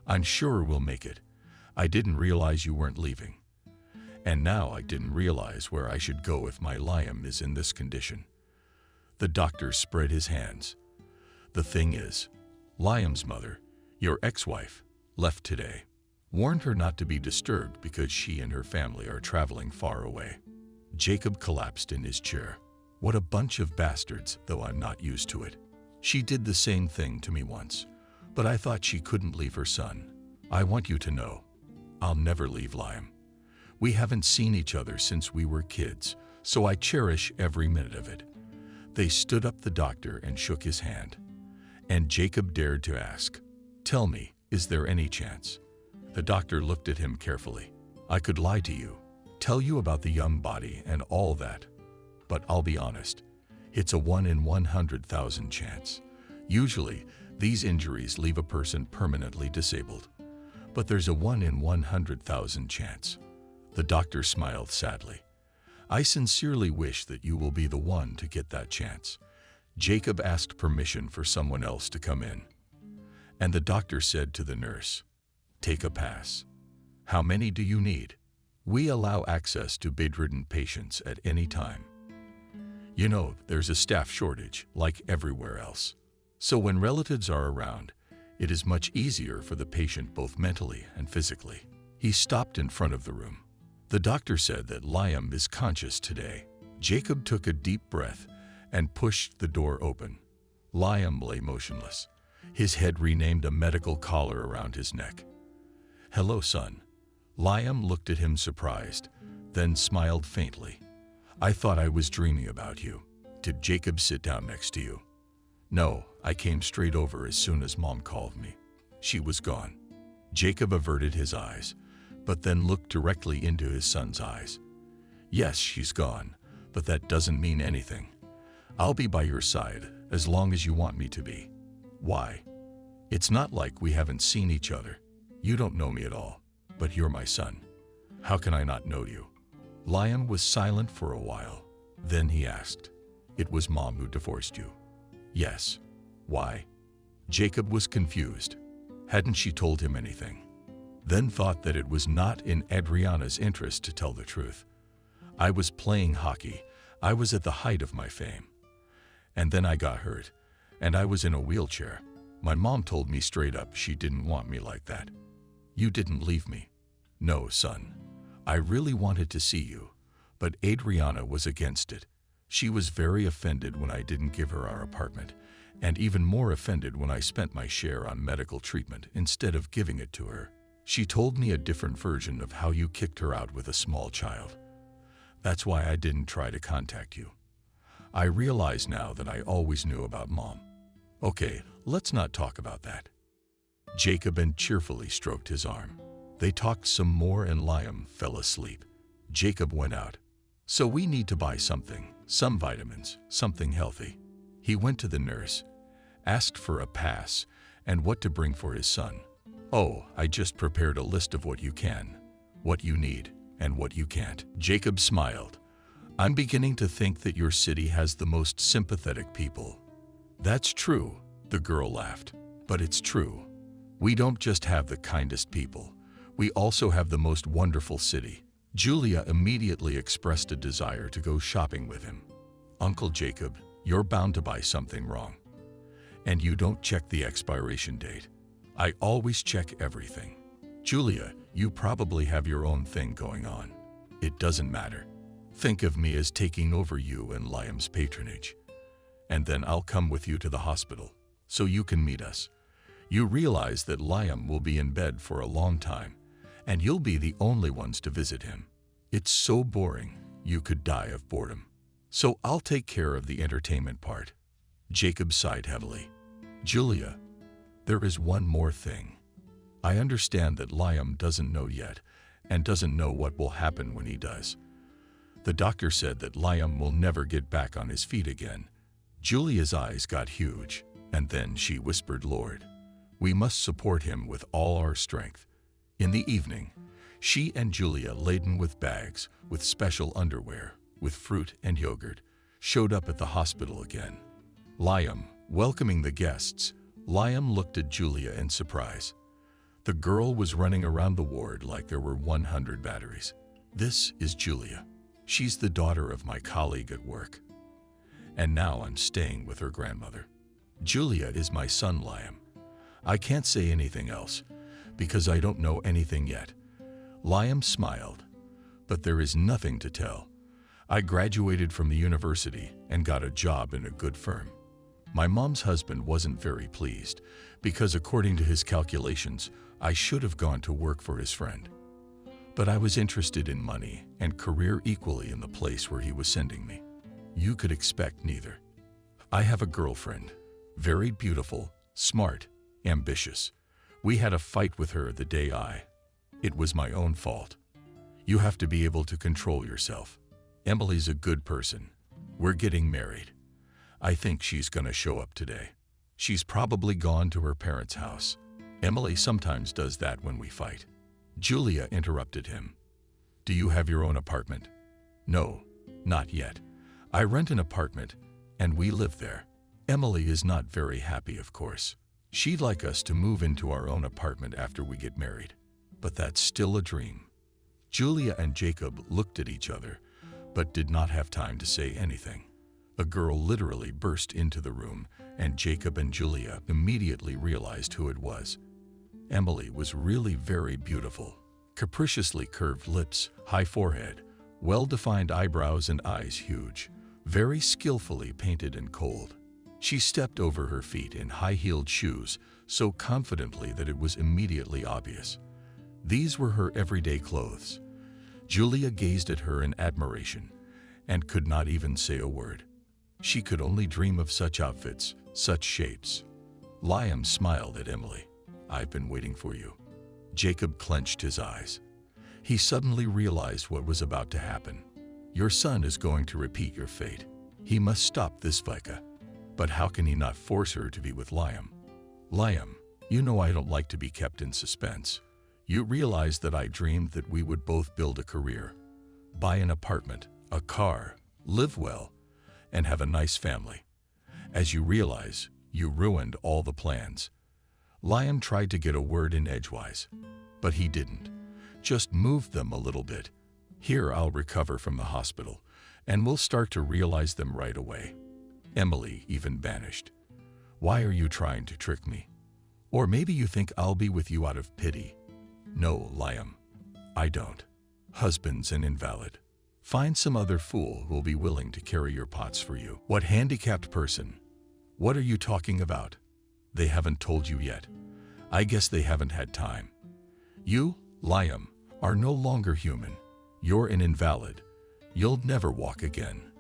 I'm sure we'll make it. I didn't realize you weren't leaving. And now I didn't realize where I should go if my Liam is in this condition. The doctor spread his hands. The thing is, Liam's mother, your ex-wife, left today. Warned her not to be disturbed because she and her family are traveling far away. Jacob collapsed in his chair. What a bunch of bastards, though I'm not used to it. She did the same thing to me once, but I thought she couldn't leave her son. I want you to know, I'll never leave Liam. We haven't seen each other since we were kids, so I cherish every minute of it. They stood up the doctor and shook his hand. And Jacob dared to ask, tell me, is there any chance? The doctor looked at him carefully. I could lie to you, tell you about the young body and all that. But I'll be honest, it's a 1 in 100,000 chance. Usually, these injuries leave a person permanently disabled. But there's a 1 in 100,000 chance. The doctor smiled sadly. I sincerely wish that you will be the one to get that chance. Jacob asked permission for someone else to come in. And the doctor said to the nurse, take a pass. How many do you need? We allow access to bedridden patients at any time. You know, there's a staff shortage, like everywhere else. So when relatives are around, it is much easier for the patient both mentally and physically. He stopped in front of the room. The doctor said that Liam is conscious today. Jacob took a deep breath and pushed the door open. Liam lay motionless, his head renamed a medical collar around his neck. Hello, son. Liam looked at him surprised, then smiled faintly. I thought I was dreaming about you. Did Jacob sit down next to you? No, I came straight over as soon as Mom called me. She was gone. Jacob averted his eyes, but then looked directly into his son's eyes. Yes, she's gone, but that doesn't mean anything. I'll be by your side as long as you want me to be. Why? It's not like we haven't seen each other. You don't know me at all, but you're my son. How can I not know you? Liam was silent for a while. Then he asked, it was Mom who divorced you? Yes. Why? Jacob was confused. Hadn't she told him anything? Then thought that it was not in Adriana's interest to tell the truth. I was playing hockey. I was at the height of my fame. And then I got hurt, And I was in a wheelchair. My mom told me straight up she didn't want me like that. You didn't leave me. No, son. I really wanted to see you, but Adriana was against it. She was very offended when I didn't give her our apartment, and even more offended when I spent my share on medical treatment instead of giving it to her. She told me a different version of how you kicked her out with a small child. That's why I didn't try to contact you. I realize now that I always knew about Mom. Okay, let's not talk about that. Jacob cheerfully stroked his arm. They talked some more and Liam fell asleep. Jacob went out. So we need to buy something, some vitamins, something healthy. He went to the nurse, asked for a pass and what to bring for his son. Oh, I just prepared a list of what you can, what you need, and what you can't. Jacob smiled. I'm beginning to think that your city has the most sympathetic people. That's true, the girl laughed. But it's true. We don't just have the kindest people. We also have the most wonderful city. Julia immediately expressed a desire to go shopping with him. Uncle Jacob, you're bound to buy something wrong. And you don't check the expiration date. I always check everything. Julia, you probably have your own thing going on. It doesn't matter. Think of me as taking over you and Liam's patronage. And then I'll come with you to the hospital, so you can meet us. You realize that Liam will be in bed for a long time, and you'll be the only ones to visit him. It's so boring, you could die of boredom. So I'll take care of the entertainment part. Jacob sighed heavily. Julia, there is one more thing. I understand that Liam doesn't know yet, and doesn't know what will happen when he does. The doctor said that Liam will never get back on his feet again. Julia's eyes got huge, and then she whispered, Lord, we must support him with all our strength. In the evening, she and Julia, laden with bags, with special underwear, with fruit and yogurt, showed up at the hospital again. Liam, welcoming the guests, Liam looked at Julia in surprise. The girl was running around the ward like there were 100 batteries. This is Julia. She's the daughter of my colleague at work. And now I'm staying with her grandmother. Julia is my son, Liam. I can't say anything else, because I don't know anything yet. Liam smiled, but there is nothing to tell. I graduated from the university and got a job in a good firm. My mom's husband wasn't very pleased, because according to his calculations, I should have gone to work for his friend. But I was interested in money and career equally in the place where he was sending me. You could expect neither. I have a girlfriend, very beautiful, smart, ambitious. We had a fight with her the day It was my own fault. You have to be able to control yourself. Emily's a good person. We're getting married. I think she's gonna show up today. She's probably gone to her parents' house. Emily sometimes does that when we fight. Julia interrupted him. Do you have your own apartment? No, not yet. I rent an apartment, and we live there. Emily is not very happy, of course. She'd like us to move into our own apartment after we get married. But that's still a dream. Julia and Jacob looked at each other, but did not have time to say anything. A girl literally burst into the room, and Jacob and Julia immediately realized who it was. Emily was really very beautiful. Capriciously curved lips, high forehead, well-defined eyebrows and eyes huge, very skillfully painted and cold. She stepped over her feet in high-heeled shoes so confidently that it was immediately obvious. These were her everyday clothes. Julia gazed at her in admiration and could not even say a word. She could only dream of such outfits, such shapes. Liam smiled at Emily. I've been waiting for you. Jacob clenched his eyes. He suddenly realized what was about to happen. Your son is going to repeat your fate. He must stop this Vika. But how can he not force her to be with Liam? Liam, you know I don't like to be kept in suspense. You realize that I dreamed that we would both build a career, buy an apartment, a car, live well, and have a nice family. As you realize, you ruined all the plans. Liam tried to get a word in edgewise, but he didn't. Just moved them a little bit. Here I'll recover from the hospital, and we'll start to realize them right away. Emily even vanished. Why are you trying to trick me? Or maybe you think I'll be with you out of pity. No, Liam, I don't. Husband's an invalid. Find some other fool who'll be willing to carry your pots for you. What handicapped person? What are you talking about? They haven't told you yet. I guess they haven't had time. You, Liam, are no longer human. You're an invalid. You'll never walk again.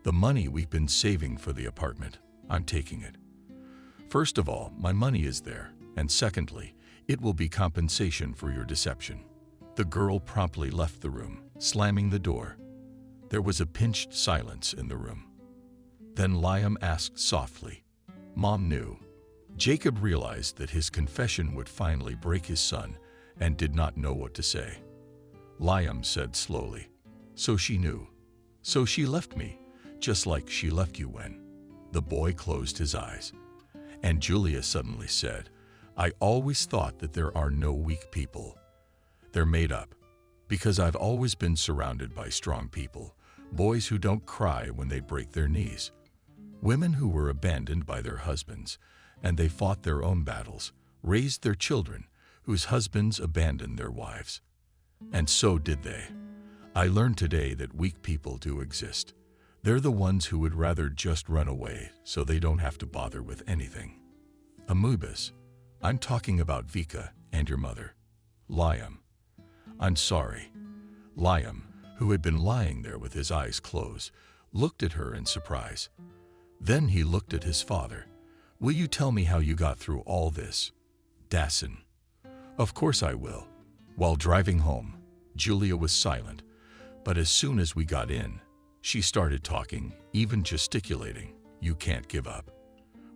The money we've been saving for the apartment, I'm taking it. First of all, my money is there, and secondly, it will be compensation for your deception. The girl promptly left the room, slamming the door. There was a pinched silence in the room. Then Liam asked softly, "Mom knew." Jacob realized that his confession would finally break his son and did not know what to say. Liam said slowly, "So she knew. So she left me, just like she left you when." The boy closed his eyes. And Julia suddenly said, "I always thought that there are no weak people. They're made up. Because I've always been surrounded by strong people, boys who don't cry when they break their knees, women who were abandoned by their husbands, and they fought their own battles, raised their children, whose husbands abandoned their wives. And so did they. I learned today that weak people do exist. They're the ones who would rather just run away so they don't have to bother with anything. Amoebas, I'm talking about Vika and your mother. Liam. I'm sorry." Liam, who had been lying there with his eyes closed, looked at her in surprise. Then he looked at his father. "Will you tell me how you got through all this?" Dassin. "Of course I will." While driving home, Julia was silent, but as soon as we got in, she started talking, even gesticulating. "You can't give up.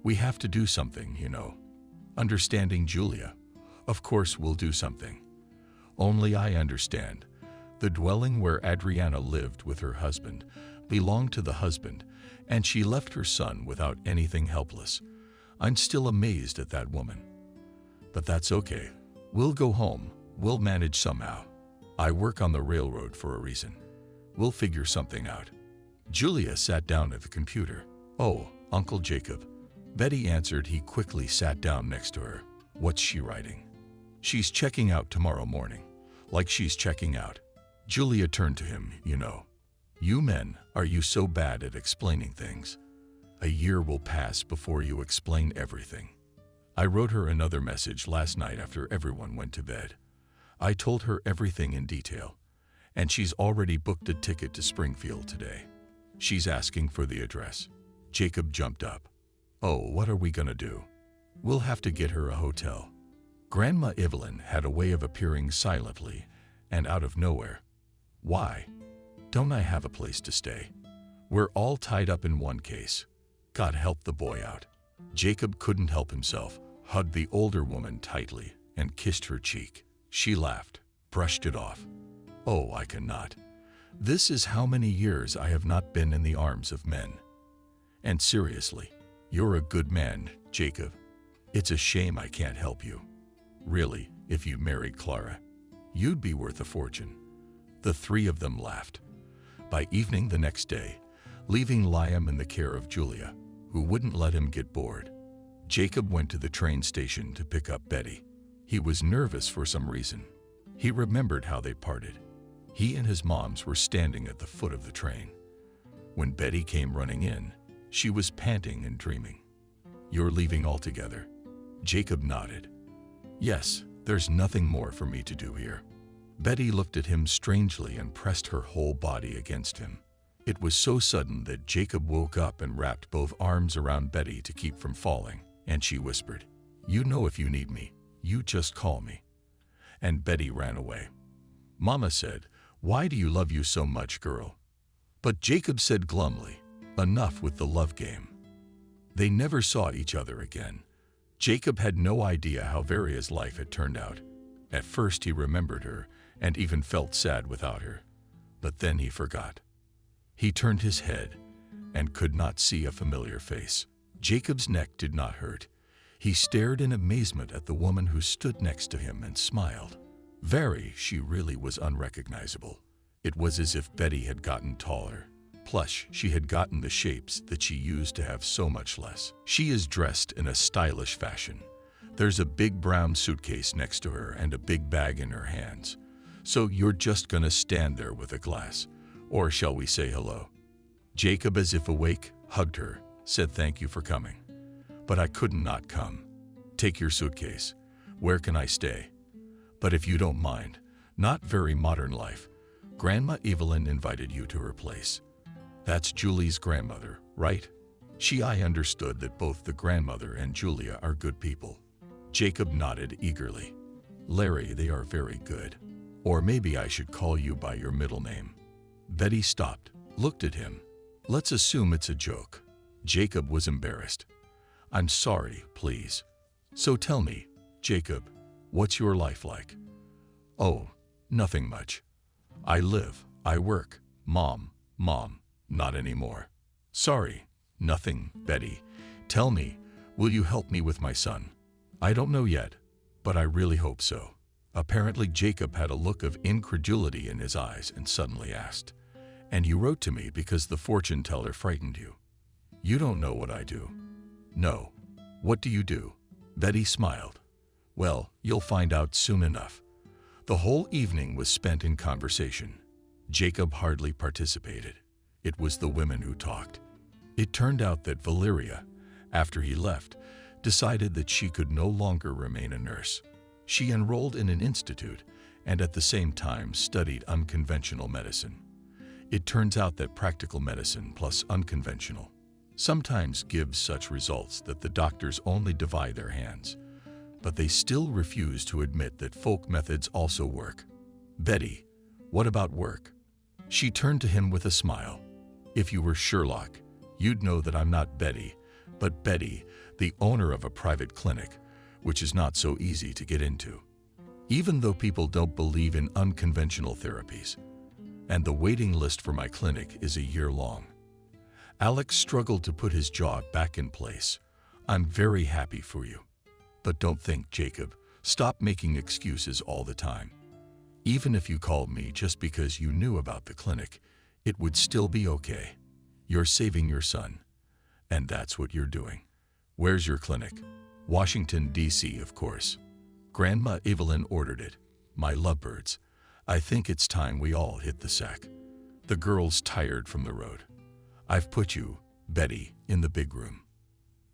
We have to do something, you know." Understanding Julia, "Of course we'll do something. Only I understand. The dwelling where Adriana lived with her husband belonged to the husband, and she left her son without anything helpless. I'm still amazed at that woman. But that's okay. We'll go home. We'll manage somehow. I work on the railroad for a reason. We'll figure something out." Julia sat down at the computer. "Oh, Uncle Jacob." Betty answered. He quickly sat down next to her. "What's she writing?" "She's checking out tomorrow morning." "Like she's checking out?" Julia turned to him. "You know, you men, are you so bad at explaining things? A year will pass before you explain everything." I wrote her another message last night after everyone went to bed. I told her everything in detail, and she's already booked a ticket to Springfield today. She's asking for the address. Jacob jumped up. "Oh, what are we gonna do? We'll have to get her a hotel." Grandma Evelyn had a way of appearing silently and out of nowhere. "Why? Don't I have a place to stay? We're all tied up in one case." God help the boy out. Jacob couldn't help himself, hugged the older woman tightly, and kissed her cheek. She laughed, brushed it off. "Oh, I cannot. This is how many years I have not been in the arms of men. And seriously, you're a good man, Jacob. It's a shame I can't help you. Really, if you married Clara, you'd be worth a fortune." The three of them laughed. By evening the next day, leaving Liam in the care of Julia, who wouldn't let him get bored, Jacob went to the train station to pick up Betty. He was nervous for some reason. He remembered how they parted. He and his moms were standing at the foot of the train. When Betty came running in, she was panting and dreaming. "You're leaving altogether?" Jacob nodded. "Yes, there's nothing more for me to do here." Betty looked at him strangely and pressed her whole body against him. It was so sudden that Jacob woke up and wrapped both arms around Betty to keep from falling, and she whispered, "You know if you need me, you just call me." And Betty ran away. Mama said, "Why do you love you so much, girl?" But Jacob said glumly, "Enough with the love game." They never saw each other again. Jacob had no idea how Varia's life had turned out. At first he remembered her and even felt sad without her. But then he forgot. He turned his head and could not see a familiar face. Jacob's neck did not hurt. He stared in amazement at the woman who stood next to him and smiled. She really was unrecognizable. It was as if Betty had gotten taller. Plus, she had gotten the shapes that she used to have so much less. She is dressed in a stylish fashion. There's a big brown suitcase next to her and a big bag in her hands. So you're just gonna stand there with a glass. Or shall we say hello? Jacob, as if awake, hugged her, said thank you for coming. But I couldn't not come. Take your suitcase. Where can I stay? But if you don't mind, not very modern life. Grandma Evelyn invited you to her place. That's Julie's grandmother, right? I understood that both the grandmother and Julia are good people. Jacob nodded eagerly. Larry, they are very good. Or maybe I should call you by your middle name. Betty stopped, looked at him. Let's assume it's a joke. Jacob was embarrassed. I'm sorry, please. So tell me, Jacob, what's your life like? Oh, nothing much. I live, I work. Mom, not anymore. Sorry, nothing, Betty. Tell me, will you help me with my son? I don't know yet, but I really hope so. Apparently Jacob had a look of incredulity in his eyes and suddenly asked, And you wrote to me because the fortune teller frightened you? You don't know what I do. No. What do you do? Betty smiled. Well, you'll find out soon enough. The whole evening was spent in conversation. Jacob hardly participated. It was the women who talked. It turned out that Valeria, after he left, decided that she could no longer remain a nurse. She enrolled in an institute and at the same time studied unconventional medicine. It turns out that practical medicine plus unconventional sometimes gives such results that the doctors only divide their hands, but they still refuse to admit that folk methods also work. Betty, what about work? She turned to him with a smile. If you were Sherlock, you'd know that I'm not Betty, but Betty, the owner of a private clinic, which is not so easy to get into. Even though people don't believe in unconventional therapies, and the waiting list for my clinic is a year long. Alex struggled to put his jaw back in place. I'm very happy for you. But don't think, Jacob. Stop making excuses all the time. Even if you called me just because you knew about the clinic, it would still be okay. You're saving your son. And that's what you're doing. Where's your clinic? Washington, D.C., of course. Grandma Evelyn ordered it. My lovebirds, I think it's time we all hit the sack. The girl's tired from the road. I've put you, Betty, in the big room.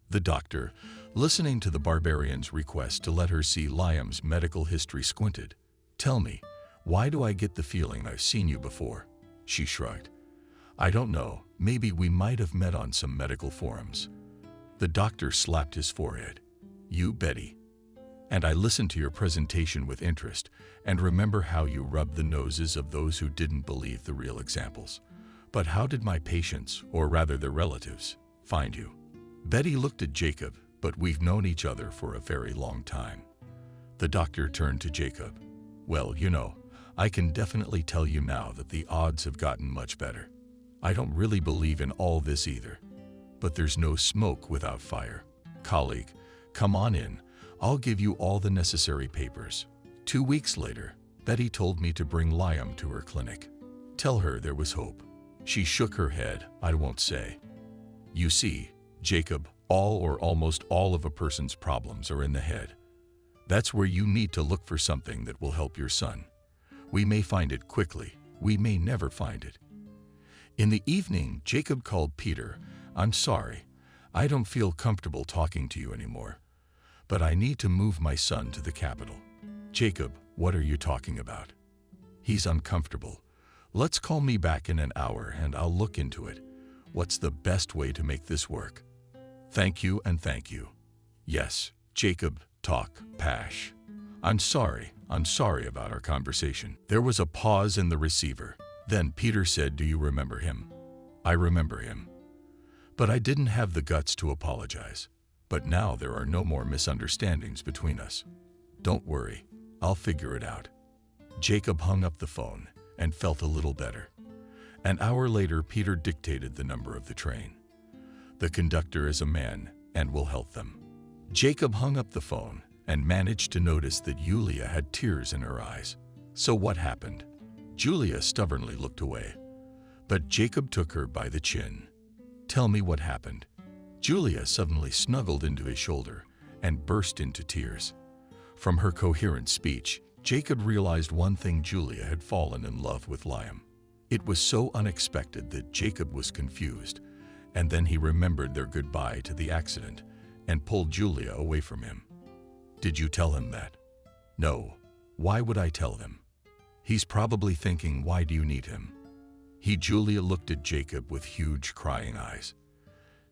The doctor, listening to the barbarian's request to let her see Liam's medical history, squinted. Tell me, why do I get the feeling I've seen you before? She shrugged. I don't know, maybe we might have met on some medical forums. The doctor slapped his forehead. You, Betty. And I listened to your presentation with interest and remember how you rubbed the noses of those who didn't believe the real examples. But how did my patients, or rather their relatives, find you? Betty looked at Jacob, but we've known each other for a very long time. The doctor turned to Jacob. Well, you know, I can definitely tell you now that the odds have gotten much better. I don't really believe in all this either. But there's no smoke without fire. Colleague, come on in. I'll give you all the necessary papers. 2 weeks later, Betty told me to bring Liam to her clinic. Tell her there was hope. She shook her head. I won't say. You see, Jacob, all or almost all of a person's problems are in the head. That's where you need to look for something that will help your son. We may find it quickly. We may never find it. In the evening, Jacob called Peter. I'm sorry. I don't feel comfortable talking to you anymore. But I need to move my son to the capital. Jacob, what are you talking about? He's uncomfortable. Let's call me back in an hour and I'll look into it. What's the best way to make this work? Thank you and thank you. Yes, Jacob, talk, Pash. I'm sorry about our conversation. There was a pause in the receiver. Then Peter said, do you remember him? I remember him. But I didn't have the guts to apologize. But now there are no more misunderstandings between us. Don't worry, I'll figure it out. Jacob hung up the phone and felt a little better. An hour later, Peter dictated the number of the train. The conductor is a man and will help them. Jacob hung up the phone and managed to notice that Julia had tears in her eyes. So what happened? Julia stubbornly looked away. But Jacob took her by the chin. "Tell me what happened." Julia suddenly snuggled into his shoulder and burst into tears. From her coherent speech, Jacob realized one thing: Julia had fallen in love with Liam. It was so unexpected that Jacob was confused, and then he remembered their goodbye to the accident and pulled Julia away from him. "Did you tell him that?" "No. Why would I tell him? He's probably thinking, why do you need him?" Julia looked at Jacob with huge crying eyes.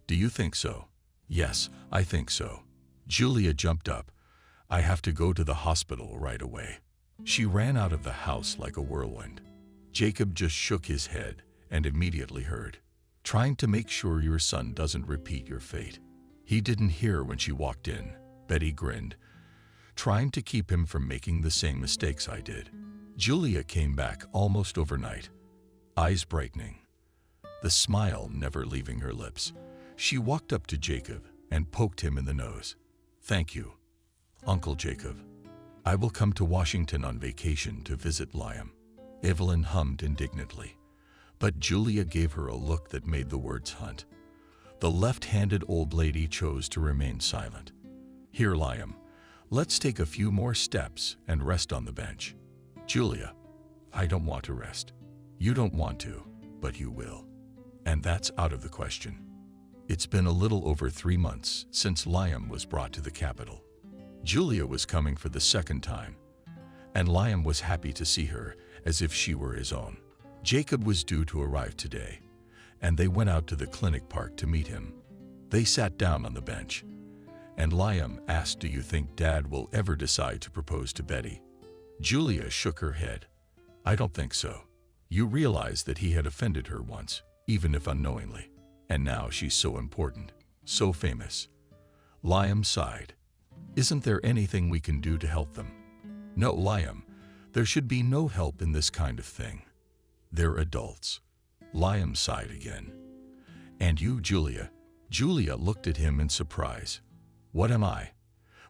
"Do you think so?" "Yes, I think so." Julia jumped up. "I have to go to the hospital right away." She ran out of the house like a whirlwind. Jacob just shook his head and immediately heard, "Trying to make sure your son doesn't repeat your fate." He didn't hear when she walked in. Betty grinned. "Trying to keep him from making the same mistakes I did." Julia came back almost overnight, eyes brightening, the smile never leaving her lips. She walked up to Jacob and poked him in the nose. "Thank you, Uncle Jacob. I will come to Washington on vacation to visit Liam." Evelyn hummed indignantly, but Julia gave her a look that made the words hunt. The left-handed old lady chose to remain silent. "Here, Liam, let's take a few more steps and rest on the bench." "Julia, I don't want to rest." "You don't want to, but you will. And that's out of the question." It's been a little over 3 months since Liam was brought to the capital. Julia was coming for the second time, and Liam was happy to see her as if she were his own. Jacob was due to arrive today, and they went out to the clinic park to meet him. They sat down on the bench, and Liam asked, "Do you think Dad will ever decide to propose to Betty?" Julia shook her head. "I don't think so. You realize that he had offended her once, even if unknowingly, and now she's so important, so famous." Liam sighed. "Isn't there anything we can do to help them?" "No, Liam, there should be no help in this kind of thing. They're adults." Liam sighed again. "And you, Julia?" Julia looked at him in surprise. "What am I?"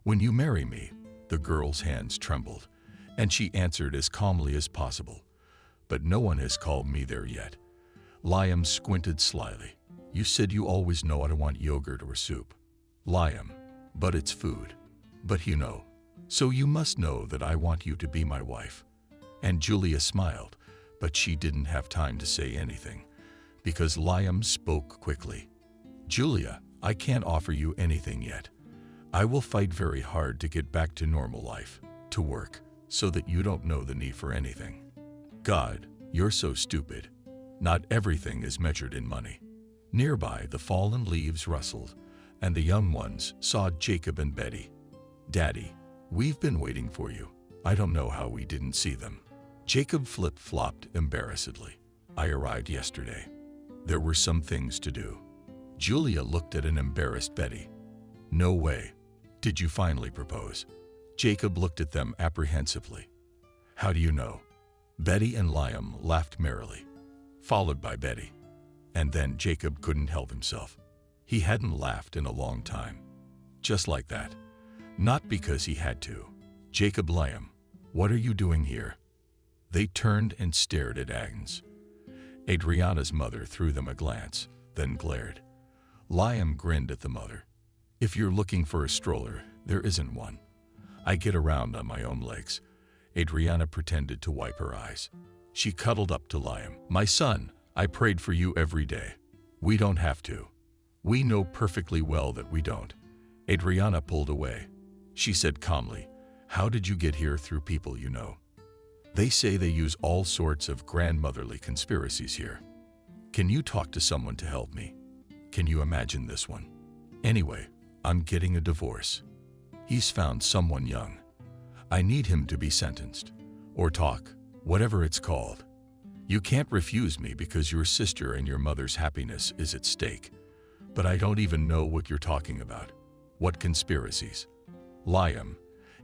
"When you marry me." The girl's hands trembled, and she answered as calmly as possible. "But no one has called me there yet." Liam squinted slyly. "You said you always know I don't want yogurt or soup." "Liam, but it's food." "But you know. So you must know that I want you to be my wife." And Julia smiled, but she didn't have time to say anything, because Liam spoke quickly. "Julia, I can't offer you anything yet. I will fight very hard to get back to normal life, to work, so that you don't know the need for anything." "God, you're so stupid. Not everything is measured in money." Nearby, the fallen leaves rustled, and the young ones saw Jacob and Betty. "Daddy, we've been waiting for you. I don't know how we didn't see them." Jacob flip-flopped embarrassedly. "I arrived yesterday. There were some things to do." Julia looked at an embarrassed Betty. "No way. Did you finally propose?" Jacob looked at them apprehensively. "How do you know?" Betty and Liam laughed merrily, followed by Betty. And then Jacob couldn't help himself. He hadn't laughed in a long time. Just like that. Not because he had to. "Jacob, Liam, what are you doing here?" They turned and stared at Agnes. Adriana's mother threw them a glance, then glared. Liam grinned at the mother. "If you're looking for a stroller, there isn't one. I get around on my own legs." Adriana pretended to wipe her eyes. She cuddled up to Liam. "My son, I prayed for you every day. We don't have to." "We know perfectly well that we don't." Adriana pulled away. She said calmly, "How did you get here through people you know? They say they use all sorts of grandmotherly conspiracies here. Can you talk to someone to help me? Can you imagine this one? Anyway, I'm getting a divorce. He's found someone young. I need him to be sentenced. Or talk, whatever it's called. You can't refuse me because your sister and your mother's happiness is at stake. But I don't even know what you're talking about. What conspiracies? Liam,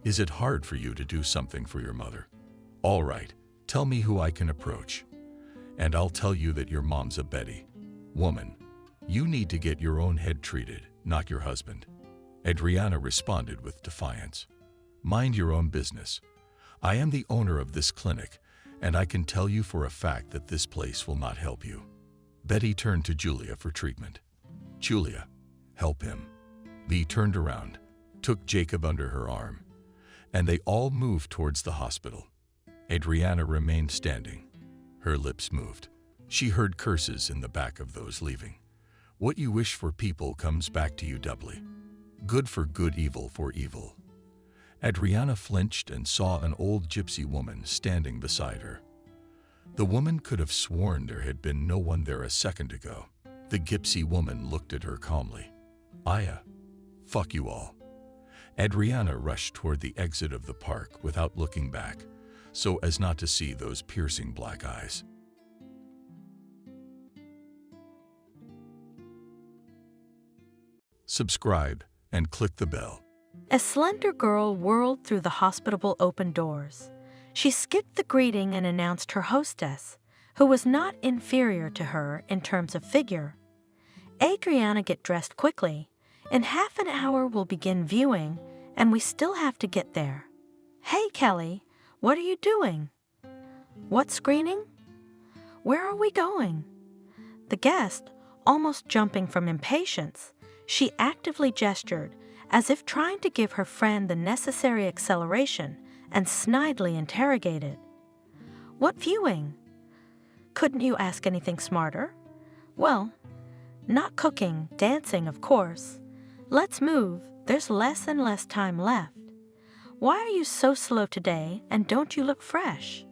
is it hard for you to do something for your mother? All right, tell me who I can approach. And I'll tell you that your mom's a Betty. Woman, you need to get your own head treated, not your husband." Adriana responded with defiance. "Mind your own business. I am the owner of this clinic, and I can tell you for a fact that this place will not help you." Betty turned to Julia for treatment. Julia, help him. Lee turned around, took Jacob under her arm, and they all moved towards the hospital. Adriana remained standing. Her lips moved. She heard curses in the back of those leaving. What you wish for people comes back to you doubly. Good for good, evil for evil. Adriana flinched and saw an old gypsy woman standing beside her. The woman could have sworn there had been no one there a second ago. The gypsy woman looked at her calmly. Aya, fuck you all. Adriana rushed toward the exit of the park without looking back, so as not to see those piercing black eyes. Subscribe and click the bell. A slender girl whirled through the hospitable open doors. She skipped the greeting and announced her hostess, who was not inferior to her in terms of figure. Adriana, get dressed quickly. In half an hour we'll begin viewing, and we still have to get there. Hey, Kelly, what are you doing? What screening? Where are we going? The guest, almost jumping from impatience, she actively gestured, as if trying to give her friend the necessary acceleration, and snidely interrogated. What viewing? Couldn't you ask anything smarter? Well, not cooking, dancing, of course. Let's move, there's less and less time left. Why are you so slow today, and don't you look fresh?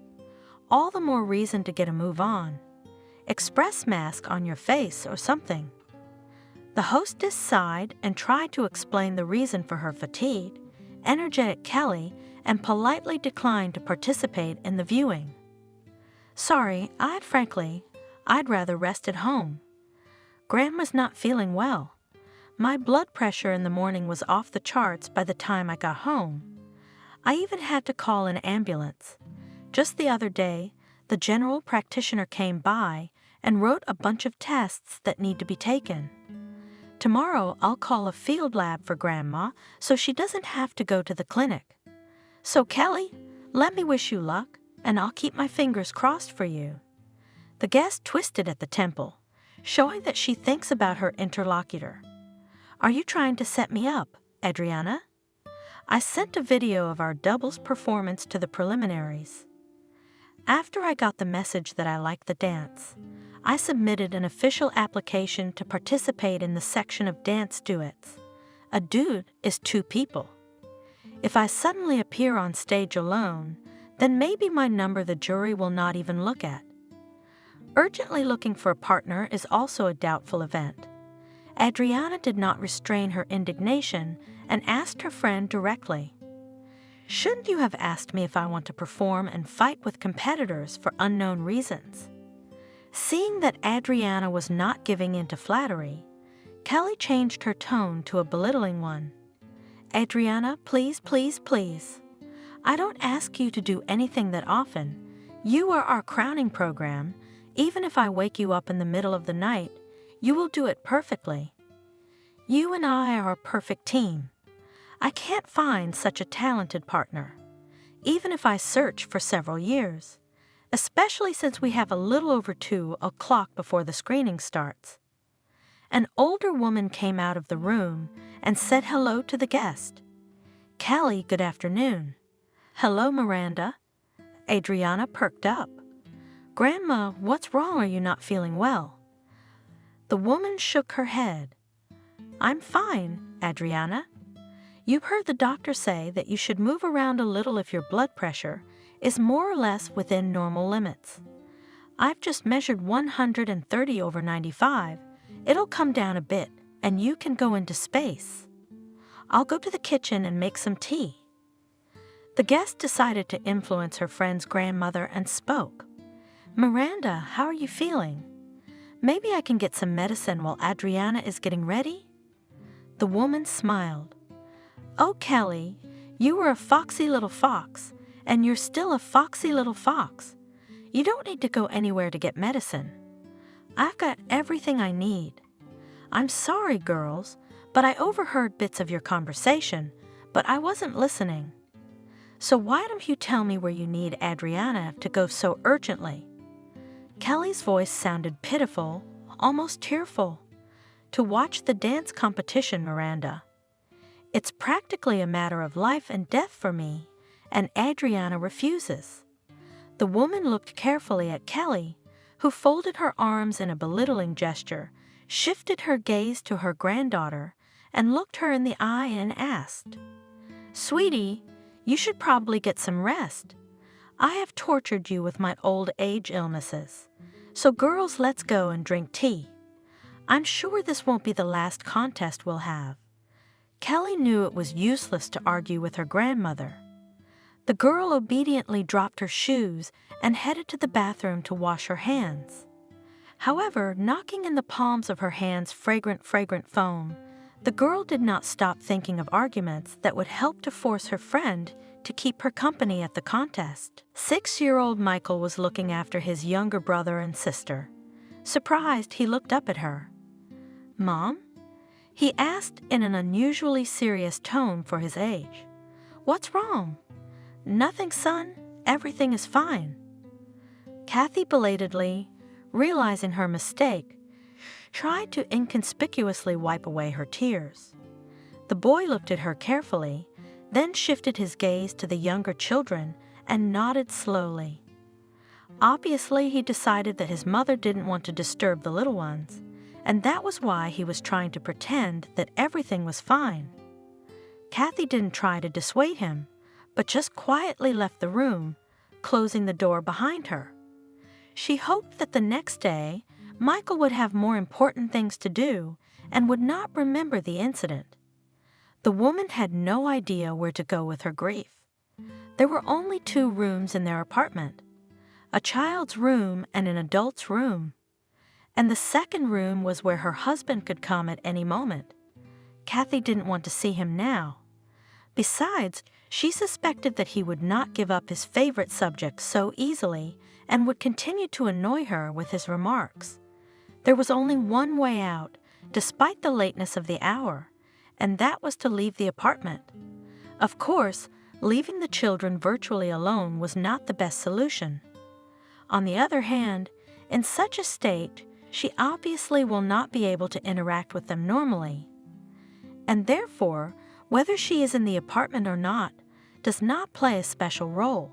All the more reason to get a move on. Express mask on your face or something. The hostess sighed and tried to explain the reason for her fatigue. Energetic Kelly and politely declined to participate in the viewing. Sorry, I'd rather rest at home. Grandma's not feeling well. My blood pressure in the morning was off the charts by the time I got home. I even had to call an ambulance. Just the other day, the general practitioner came by and wrote a bunch of tests that need to be taken. Tomorrow I'll call a field lab for Grandma so she doesn't have to go to the clinic. So Kelly, let me wish you luck, and I'll keep my fingers crossed for you. The guest twisted at the temple, showing that she thinks about her interlocutor. Are you trying to set me up, Adriana? I sent a video of our doubles performance to the preliminaries. After I got the message that I liked the dance, I submitted an official application to participate in the section of dance duets. A dude is two people. If I suddenly appear on stage alone, then maybe my number the jury will not even look at. Urgently looking for a partner is also a doubtful event. Adriana did not restrain her indignation and asked her friend directly. Shouldn't you have asked me if I want to perform and fight with competitors for unknown reasons? Seeing that Adriana was not giving in to flattery, Kelly changed her tone to a belittling one. Adriana, please, please, please. I don't ask you to do anything that often. You are our crowning program. Even if I wake you up in the middle of the night, you will do it perfectly. You and I are a perfect team. I can't find such a talented partner, even if I search for several years, especially since we have a little over 2 o'clock before the screening starts. An older woman came out of the room and said hello to the guest. Kelly, good afternoon. Hello, Miranda. Adriana perked up. Grandma, what's wrong? Are you not feeling well? The woman shook her head. I'm fine, Adriana. You've heard the doctor say that you should move around a little if your blood pressure is more or less within normal limits. I've just measured 130 over 95. It'll come down a bit, and you can go into space. I'll go to the kitchen and make some tea. The guest decided to influence her friend's grandmother and spoke. Miranda, how are you feeling? Maybe I can get some medicine while Adriana is getting ready? The woman smiled. Oh, Kelly, you were a foxy little fox, and you're still a foxy little fox. You don't need to go anywhere to get medicine. I've got everything I need. I'm sorry, girls, but I overheard bits of your conversation, but I wasn't listening. So why don't you tell me where you need Adriana to go so urgently? Kelly's voice sounded pitiful, almost tearful. To watch the dance competition, Miranda. It's practically a matter of life and death for me, and Adriana refuses. The woman looked carefully at Kelly, who folded her arms in a belittling gesture, shifted her gaze to her granddaughter, and looked her in the eye and asked, "Sweetie, you should probably get some rest. I have tortured you with my old age illnesses. So girls, let's go and drink tea. I'm sure this won't be the last contest we'll have." Kelly knew it was useless to argue with her grandmother. The girl obediently dropped her shoes and headed to the bathroom to wash her hands. However, knocking in the palms of her hands fragrant foam, the girl did not stop thinking of arguments that would help to force her friend to keep her company at the contest. 6-year-old Michael was looking after his younger brother and sister. Surprised, he looked up at her. "Mom?" he asked in an unusually serious tone for his age. "What's wrong?" "Nothing, son. Everything is fine." Kathy belatedly, realizing her mistake, tried to inconspicuously wipe away her tears. The boy looked at her carefully, then shifted his gaze to the younger children and nodded slowly. Obviously, he decided that his mother didn't want to disturb the little ones, and that was why he was trying to pretend that everything was fine. Kathy didn't try to dissuade him, but just quietly left the room, closing the door behind her. She hoped that the next day, Michael would have more important things to do and would not remember the incident. The woman had no idea where to go with her grief. There were only 2 rooms in their apartment, a child's room and an adult's room. And the second room was where her husband could come at any moment. Kathy didn't want to see him now. Besides, she suspected that he would not give up his favorite subject so easily and would continue to annoy her with his remarks. There was only one way out, despite the lateness of the hour, and that was to leave the apartment. Of course, leaving the children virtually alone was not the best solution. On the other hand, in such a state, she obviously will not be able to interact with them normally. And therefore, whether she is in the apartment or not does not play a special role.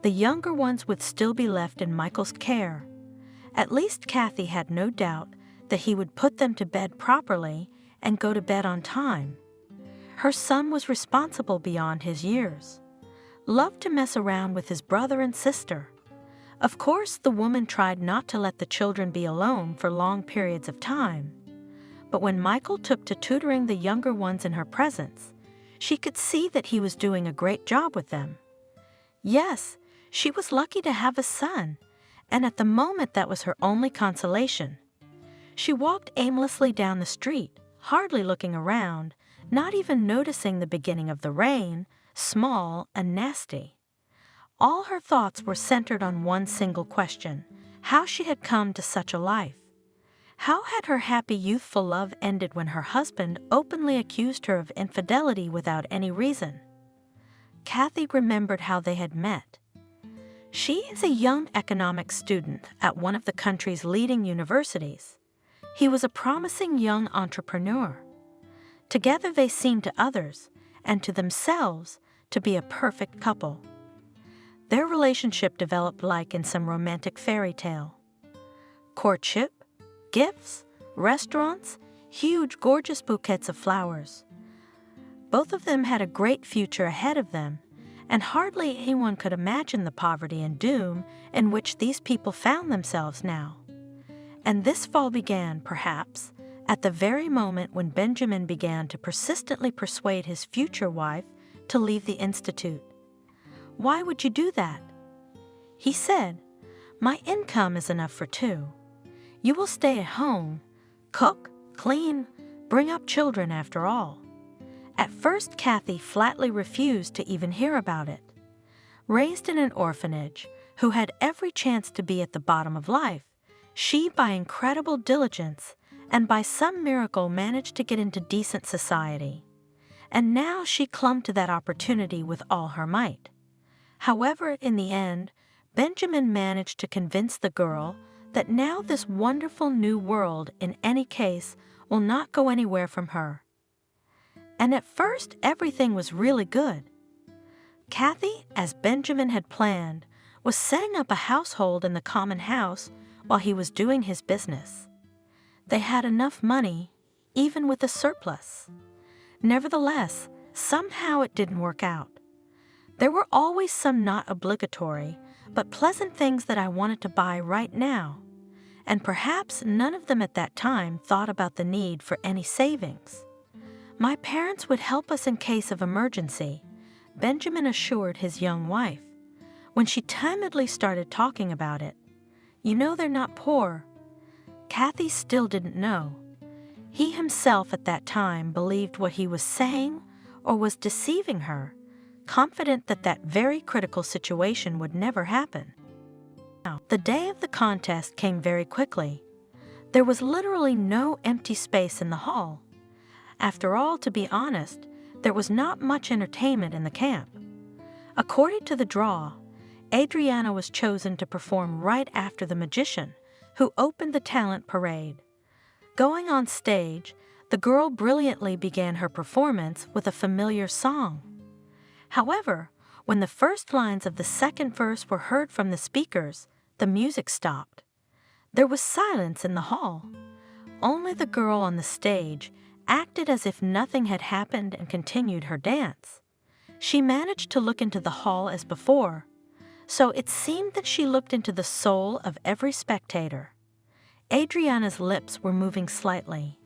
The younger ones would still be left in Michael's care. At least Kathy had no doubt that he would put them to bed properly and go to bed on time. Her son was responsible beyond his years, loved to mess around with his brother and sister. Of course, the woman tried not to let the children be alone for long periods of time. But when Michael took to tutoring the younger ones in her presence, she could see that he was doing a great job with them. Yes, she was lucky to have a son, and at the moment that was her only consolation. She walked aimlessly down the street, hardly looking around, not even noticing the beginning of the rain, small and nasty. All her thoughts were centered on one single question: how she had come to such a life. How had her happy youthful love ended when her husband openly accused her of infidelity without any reason? Kathy remembered how they had met. She is a young economics student at one of the country's leading universities. He was a promising young entrepreneur. Together they seemed to others, and to themselves, to be a perfect couple. Their relationship developed like in some romantic fairy tale. Courtship, gifts, restaurants, huge gorgeous bouquets of flowers. Both of them had a great future ahead of them, and hardly anyone could imagine the poverty and doom in which these people found themselves now. And this fall began, perhaps, at the very moment when Benjamin began to persistently persuade his future wife to leave the institute. "Why would you do that?" He said, "My income is enough for 2. You will stay at home, cook, clean, bring up children after all." At first, Kathy flatly refused to even hear about it. Raised in an orphanage, who had every chance to be at the bottom of life, she, by incredible diligence and by some miracle, managed to get into decent society. And now she clung to that opportunity with all her might. However, in the end, Benjamin managed to convince the girl that now this wonderful new world, in any case, will not go anywhere from her. And at first, everything was really good. Kathy, as Benjamin had planned, was setting up a household in the common house while he was doing his business. They had enough money, even with a surplus. Nevertheless, somehow it didn't work out. There were always some not obligatory, but pleasant things that I wanted to buy right now, and perhaps none of them at that time thought about the need for any savings. My parents would help us in case of emergency, Benjamin assured his young wife. When she timidly started talking about it, "You know they're not poor," Kathy still didn't know. He himself at that time believed what he was saying or was deceiving her, confident that that very critical situation would never happen. Now, the day of the contest came very quickly. There was literally no empty space in the hall. After all, to be honest, there was not much entertainment in the camp. According to the draw, Adriana was chosen to perform right after the magician, who opened the talent parade. Going on stage, the girl brilliantly began her performance with a familiar song. However, when the first lines of the second verse were heard from the speakers, the music stopped. There was silence in the hall. Only the girl on the stage acted as if nothing had happened and continued her dance. She managed to look into the hall as before, so it seemed that she looked into the soul of every spectator. Adriana's lips were moving slightly.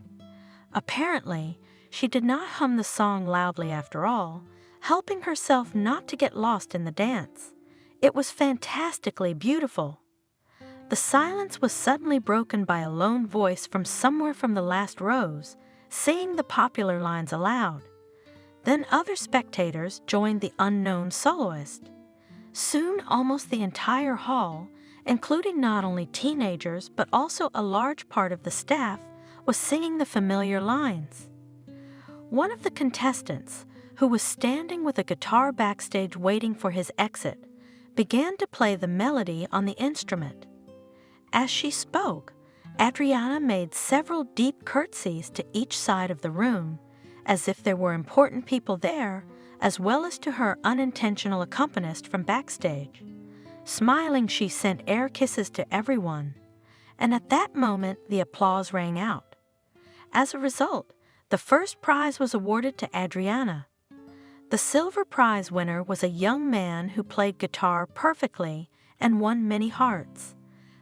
Apparently, she did not hum the song loudly after all, helping herself not to get lost in the dance. It was fantastically beautiful. The silence was suddenly broken by a lone voice from somewhere from the last rows, singing the popular lines aloud. Then other spectators joined the unknown soloist. Soon almost the entire hall, including not only teenagers but also a large part of the staff, was singing the familiar lines. One of the contestants, who was standing with a guitar backstage waiting for his exit, began to play the melody on the instrument. As she spoke, Adriana made several deep curtsies to each side of the room, as if there were important people there, as well as to her unintentional accompanist from backstage. Smiling, she sent air kisses to everyone, and at that moment the applause rang out. As a result, the first prize was awarded to Adriana. The silver prize winner was a young man who played guitar perfectly and won many hearts.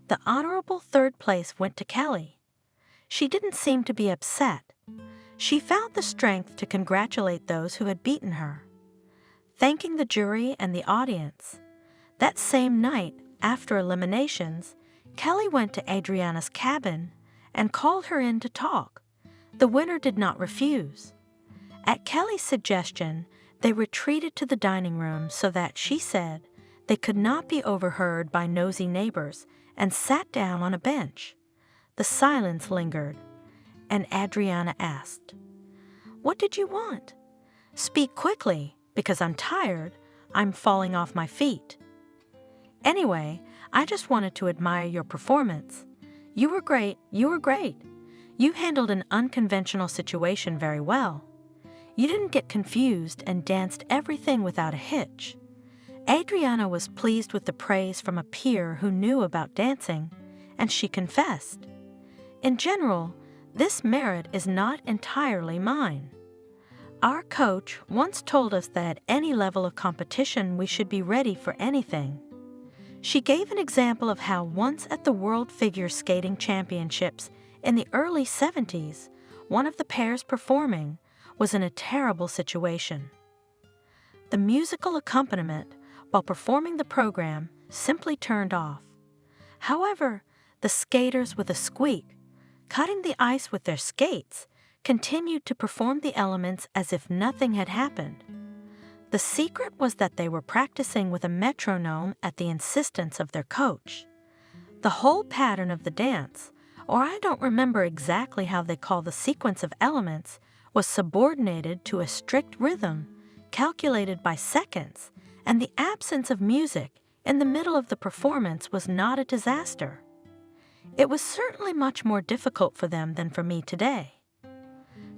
The honorable third place went to Kelly. She didn't seem to be upset. She found the strength to congratulate those who had beaten her. Thanking the jury and the audience, that same night, after eliminations, Kelly went to Adriana's cabin and called her in to talk. The winner did not refuse. At Kelly's suggestion, they retreated to the dining room so that, she said, they could not be overheard by nosy neighbors, and sat down on a bench. The silence lingered, and Adriana asked, "What did you want? Speak quickly, because I'm tired. I'm falling off my feet." "Anyway, I just wanted to admire your performance. You were great, you were great. You handled an unconventional situation very well. You didn't get confused and danced everything without a hitch." Adriana was pleased with the praise from a peer who knew about dancing, and she confessed, "In general, this merit is not entirely mine. Our coach once told us that at any level of competition we should be ready for anything." She gave an example of how once at the World Figure Skating Championships in the early 70s, one of the pairs performing was in a terrible situation. The musical accompaniment, while performing the program, simply turned off. However, the skaters, with a squeak, cutting the ice with their skates, continued to perform the elements as if nothing had happened. The secret was that they were practicing with a metronome at the insistence of their coach. The whole pattern of the dance, or I don't remember exactly how they call the sequence of elements, was subordinated to a strict rhythm, calculated by seconds, and the absence of music in the middle of the performance was not a disaster. It was certainly much more difficult for them than for me today.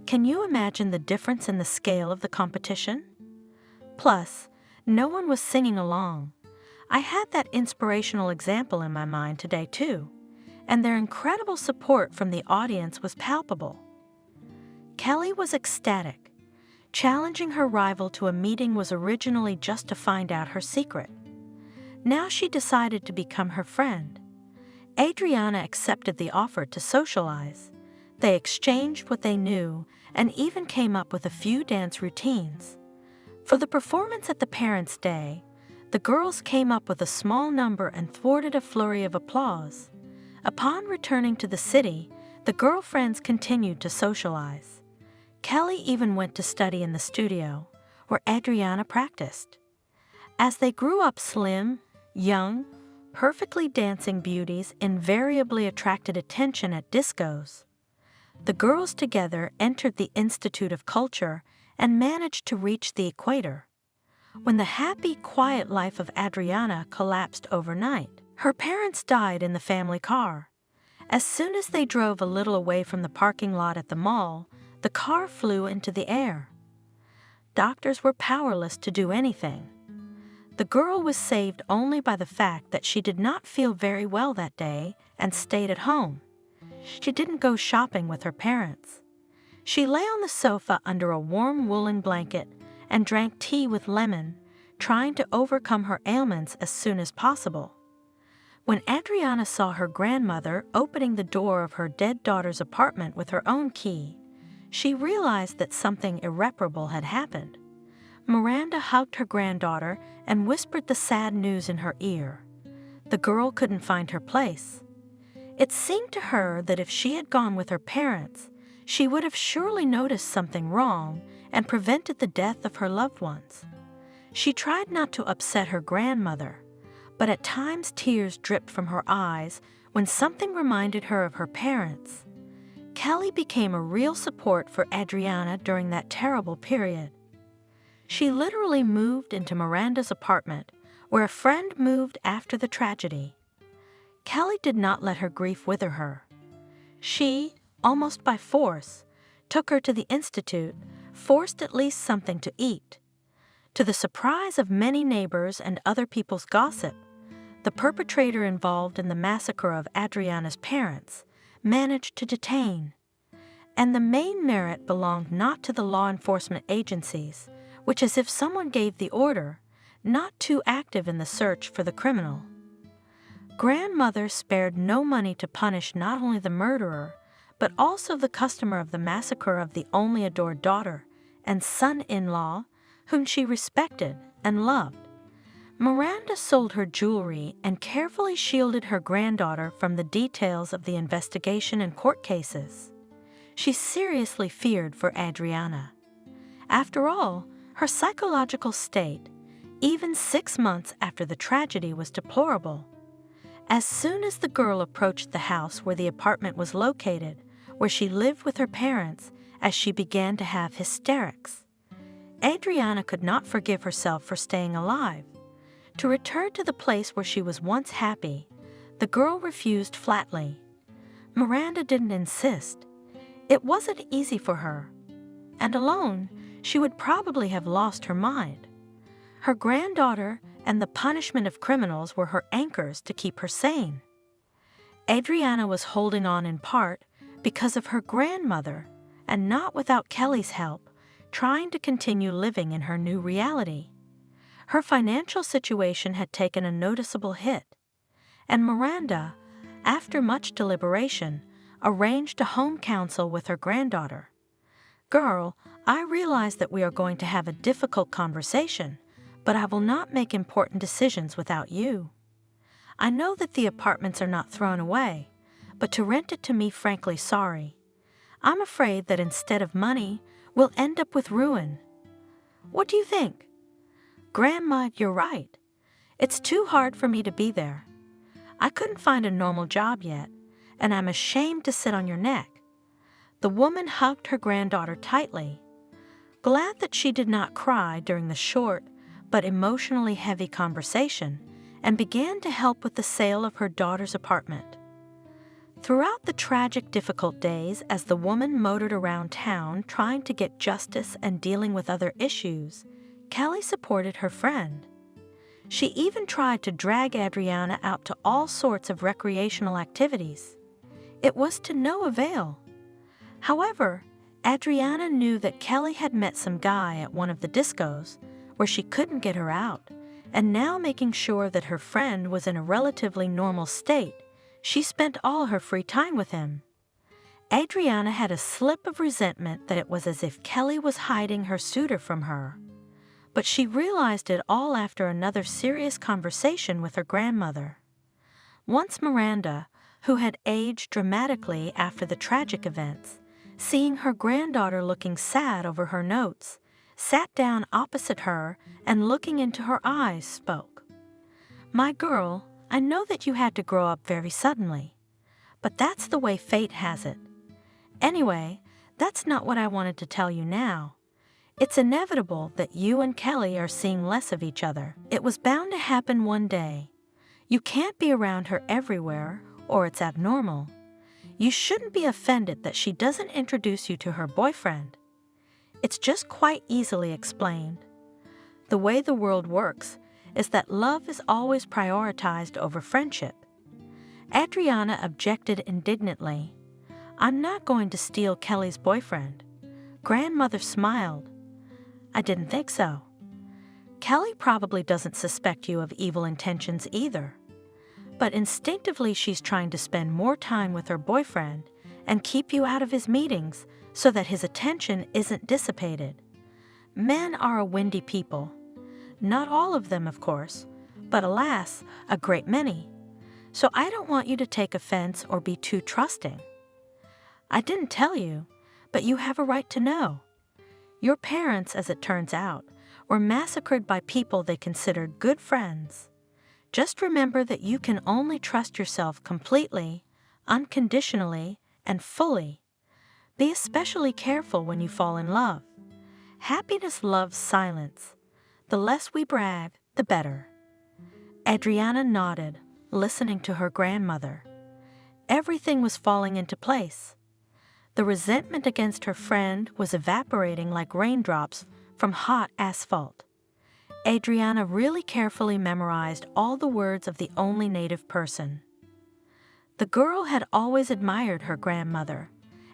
Can you imagine the difference in the scale of the competition? Plus, no one was singing along. I had that inspirational example in my mind today too, and their incredible support from the audience was palpable. Kelly was ecstatic. Challenging her rival to a meeting was originally just to find out her secret. Now she decided to become her friend. Adriana accepted the offer to socialize. They exchanged what they knew and even came up with a few dance routines. For the performance at the Parents' Day, the girls came up with a small number and thwarted a flurry of applause. Upon returning to the city, the girlfriends continued to socialize. Kelly even went to study in the studio, where Adriana practiced. As they grew up, slim, young, perfectly dancing beauties invariably attracted attention at discos. The girls together entered the Institute of Culture and managed to reach the equator. When the happy, quiet life of Adriana collapsed overnight, her parents died in the family car. As soon as they drove a little away from the parking lot at the mall, the car flew into the air. Doctors were powerless to do anything. The girl was saved only by the fact that she did not feel very well that day and stayed at home. She didn't go shopping with her parents. She lay on the sofa under a warm woolen blanket and drank tea with lemon, trying to overcome her ailments as soon as possible. When Adriana saw her grandmother opening the door of her dead daughter's apartment with her own key, she realized that something irreparable had happened. Miranda hugged her granddaughter and whispered the sad news in her ear. The girl couldn't find her place. It seemed to her that if she had gone with her parents, she would have surely noticed something wrong and prevented the death of her loved ones. She tried not to upset her grandmother, but at times tears dripped from her eyes when something reminded her of her parents. Kelly became a real support for Adriana during that terrible period. She literally moved into Miranda's apartment, where a friend moved after the tragedy. Kelly did not let her grief wither her. She, almost by force, took her to the institute, forced at least something to eat. To the surprise of many neighbors and other people's gossip, the perpetrator involved in the massacre of Adriana's parents managed to detain. And the main merit belonged not to the law enforcement agencies, which, as if someone gave the order, not too active in the search for the criminal. Grandmother spared no money to punish not only the murderer, but also the customer of the massacre of the only adored daughter and son-in-law, whom she respected and loved. Miranda sold her jewelry and carefully shielded her granddaughter from the details of the investigation and court cases. She seriously feared for Adriana. After all, her psychological state, even 6 months after the tragedy, was deplorable. As soon as the girl approached the house where the apartment was located, where she lived with her parents, as she began to have hysterics, Adriana could not forgive herself for staying alive. To return to the place where she was once happy, the girl refused flatly. Miranda didn't insist. It wasn't easy for her, and alone, she would probably have lost her mind. Her granddaughter and the punishment of criminals were her anchors to keep her sane. Adriana was holding on in part because of her grandmother, and not without Kelly's help, trying to continue living in her new reality. Her financial situation had taken a noticeable hit, and Miranda, after much deliberation, arranged a home council with her granddaughter. "Girl, I realize that we are going to have a difficult conversation, but I will not make important decisions without you. I know that the apartments are not thrown away, but to rent it to me, frankly, sorry. I'm afraid that instead of money, we'll end up with ruin. What do you think?" "Grandma, you're right. It's too hard for me to be there. I couldn't find a normal job yet, and I'm ashamed to sit on your neck." The woman hugged her granddaughter tightly, glad that she did not cry during the short but emotionally heavy conversation, and began to help with the sale of her daughter's apartment. Throughout the tragic, difficult days as the woman motored around town trying to get justice and dealing with other issues, Kelly supported her friend. She even tried to drag Adriana out to all sorts of recreational activities. It was to no avail. However, Adriana knew that Kelly had met some guy at one of the discos where she couldn't get her out, and now, making sure that her friend was in a relatively normal state, she spent all her free time with him. Adriana had a slip of resentment that it was as if Kelly was hiding her suitor from her. But she realized it all after another serious conversation with her grandmother. Once Miranda, who had aged dramatically after the tragic events, seeing her granddaughter looking sad over her notes, sat down opposite her and looking into her eyes spoke. "My girl, I know that you had to grow up very suddenly, but that's the way fate has it. Anyway, that's not what I wanted to tell you now. It's inevitable that you and Kelly are seeing less of each other. It was bound to happen one day. You can't be around her everywhere, or it's abnormal. You shouldn't be offended that she doesn't introduce you to her boyfriend. It's just quite easily explained. The way the world works is that love is always prioritized over friendship." Adriana objected indignantly. "I'm not going to steal Kelly's boyfriend." Grandmother smiled. "I didn't think so. Kelly probably doesn't suspect you of evil intentions either. But instinctively she's trying to spend more time with her boyfriend and keep you out of his meetings so that his attention isn't dissipated. Men are a windy people. Not all of them, of course, but alas, a great many. So I don't want you to take offense or be too trusting. I didn't tell you, but you have a right to know. Your parents, as it turns out, were massacred by people they considered good friends. Just remember that you can only trust yourself completely, unconditionally, and fully. Be especially careful when you fall in love. Happiness loves silence. The less we brag, the better." Adriana nodded, listening to her grandmother. Everything was falling into place. The resentment against her friend was evaporating like raindrops from hot asphalt. Adriana really carefully memorized all the words of the only native person. The girl had always admired her grandmother,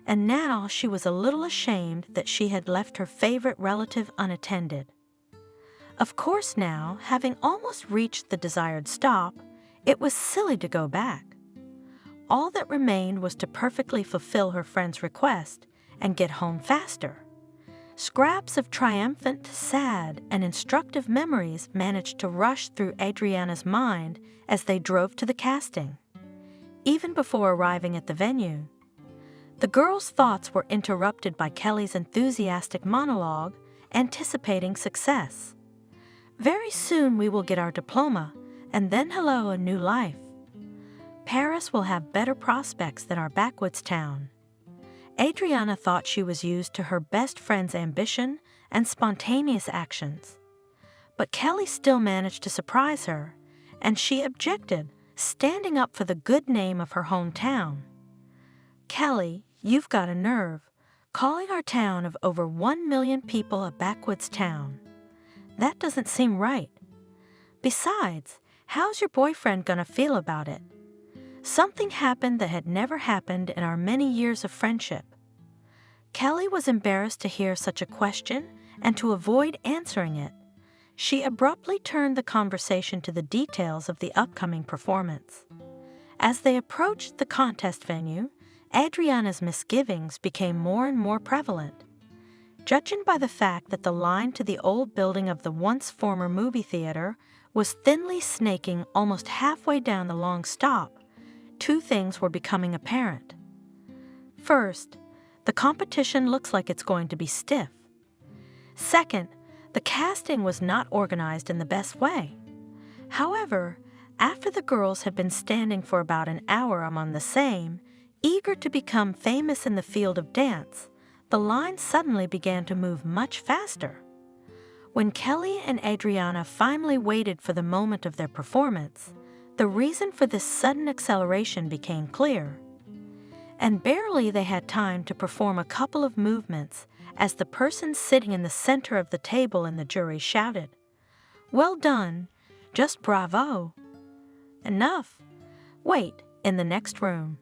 and now she was a little ashamed that she had left her favorite relative unattended. Of course now, having almost reached the desired stop, it was silly to go back. All that remained was to perfectly fulfill her friend's request and get home faster. Scraps of triumphant, sad, and instructive memories managed to rush through Adriana's mind as they drove to the casting. Even before arriving at the venue, the girl's thoughts were interrupted by Kelly's enthusiastic monologue, anticipating success. "Very soon we will get our diploma, and then hello, a new life. Paris will have better prospects than our backwoods town." Adriana thought she was used to her best friend's ambition and spontaneous actions. But Kelly still managed to surprise her, and she objected, standing up for the good name of her hometown. "Kelly, you've got a nerve, calling our town of over 1 million people a backwoods town. That doesn't seem right. Besides, how's your boyfriend gonna feel about it? Something happened that had never happened in our many years of friendship." Kelly was embarrassed to hear such a question and to avoid answering it. She abruptly turned the conversation to the details of the upcoming performance. As they approached the contest venue, Adriana's misgivings became more and more prevalent. Judging by the fact that the line to the old building of the once former movie theater was thinly snaking almost halfway down the long stop, two things were becoming apparent. First, the competition looks like it's going to be stiff. Second, the casting was not organized in the best way. However, after the girls had been standing for about an hour among the same, eager to become famous in the field of dance, the line suddenly began to move much faster. When Kelly and Adriana finally waited for the moment of their performance, the reason for this sudden acceleration became clear. and barely they had time to perform a couple of movements as the person sitting in the center of the table in the jury shouted, "Well done, just bravo." "Enough. Wait, in the next room."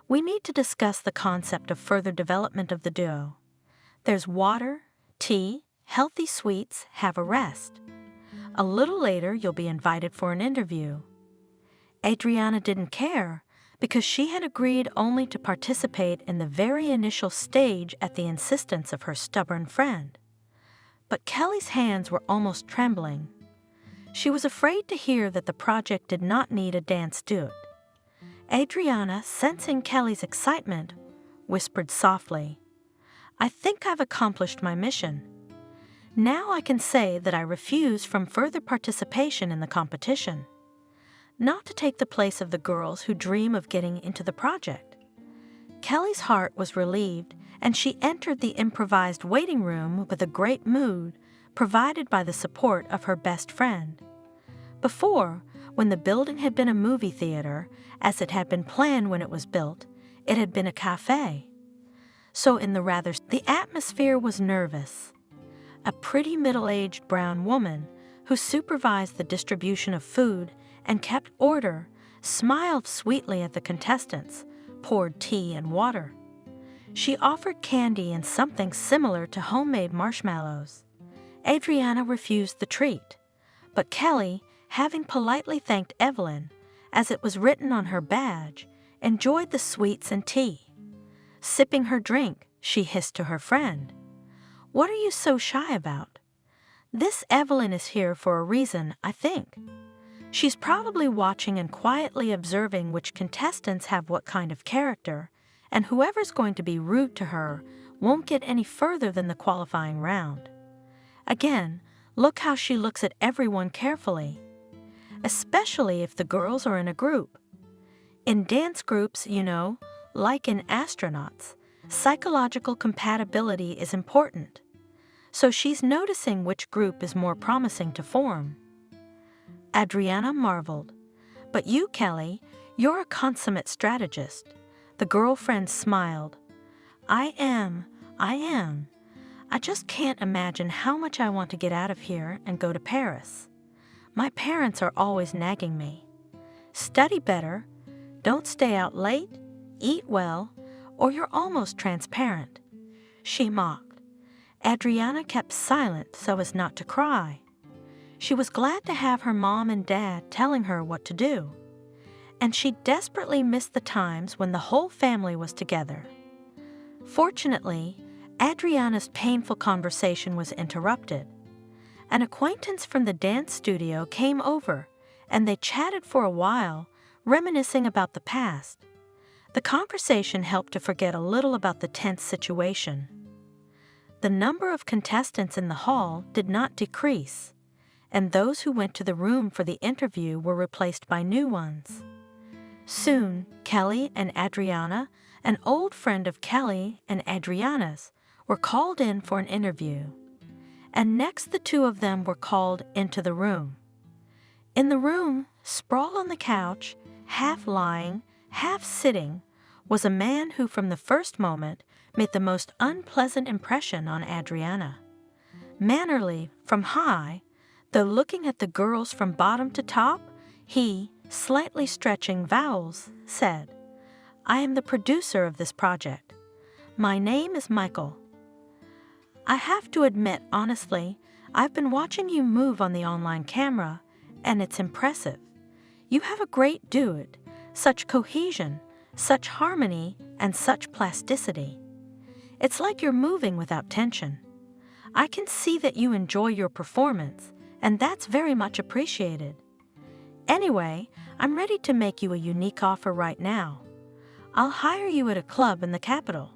We need to discuss the concept of further development of the duo. There's water, tea, healthy sweets, have a rest. A little later, you'll be invited for an interview. Adriana didn't care because she had agreed only to participate in the very initial stage at the insistence of her stubborn friend. But Kelly's hands were almost trembling. She was afraid to hear that the project did not need a dance duet. Adriana, sensing Kelly's excitement, whispered softly, "I think I've accomplished my mission. Now I can say that I refuse from further participation in the competition. Not to take the place of the girls who dream of getting into the project." Kelly's heart was relieved, and she entered the improvised waiting room with a great mood, provided by the support of her best friend. Before, when the building had been a movie theater, as it had been planned when it was built, it had been a cafe. So the atmosphere was nervous. A pretty middle-aged brown woman, who supervised the distribution of food and kept order, smiled sweetly at the contestants, poured tea and water. She offered candy and something similar to homemade marshmallows. Adriana refused the treat, but Kelly, having politely thanked Evelyn, as it was written on her badge, enjoyed the sweets and tea. Sipping her drink, she hissed to her friend, "What are you so shy about? This Evelyn is here for a reason, I think. She's probably watching and quietly observing which contestants have what kind of character, and whoever's going to be rude to her won't get any further than the qualifying round. Again, look how she looks at everyone carefully, especially if the girls are in a group. In dance groups, you know, like in astronauts, psychological compatibility is important. So she's noticing which group is more promising to form." Adriana marveled. "But you, Kelly, you're a consummate strategist." The girlfriend smiled. I am. I just can't imagine how much I want to get out of here and go to Paris. My parents are always nagging me. Study better, don't stay out late, eat well, or you're almost transparent." She mocked. Adriana kept silent so as not to cry. She was glad to have her mom and dad telling her what to do, and she desperately missed the times when the whole family was together. Fortunately, Adriana's painful conversation was interrupted. An acquaintance from the dance studio came over, and they chatted for a while, reminiscing about the past. The conversation helped to forget a little about the tense situation. The number of contestants in the hall did not decrease, and those who went to the room for the interview were replaced by new ones. Soon, Kelly and Adriana, an old friend of Kelly and Adriana's, were called in for an interview. And next the two of them were called into the room. In the room, sprawled on the couch, half lying, half sitting, was a man who from the first moment made the most unpleasant impression on Adriana. Mannerly from high, though looking at the girls from bottom to top, he, slightly stretching vowels, said, "I am the producer of this project. My name is Michael. I have to admit, honestly, I've been watching you move on the online camera, and it's impressive. You have a great duet, such cohesion, such harmony, and such plasticity. It's like you're moving without tension. I can see that you enjoy your performance, and that's very much appreciated. Anyway, I'm ready to make you a unique offer right now. I'll hire you at a club in the capital.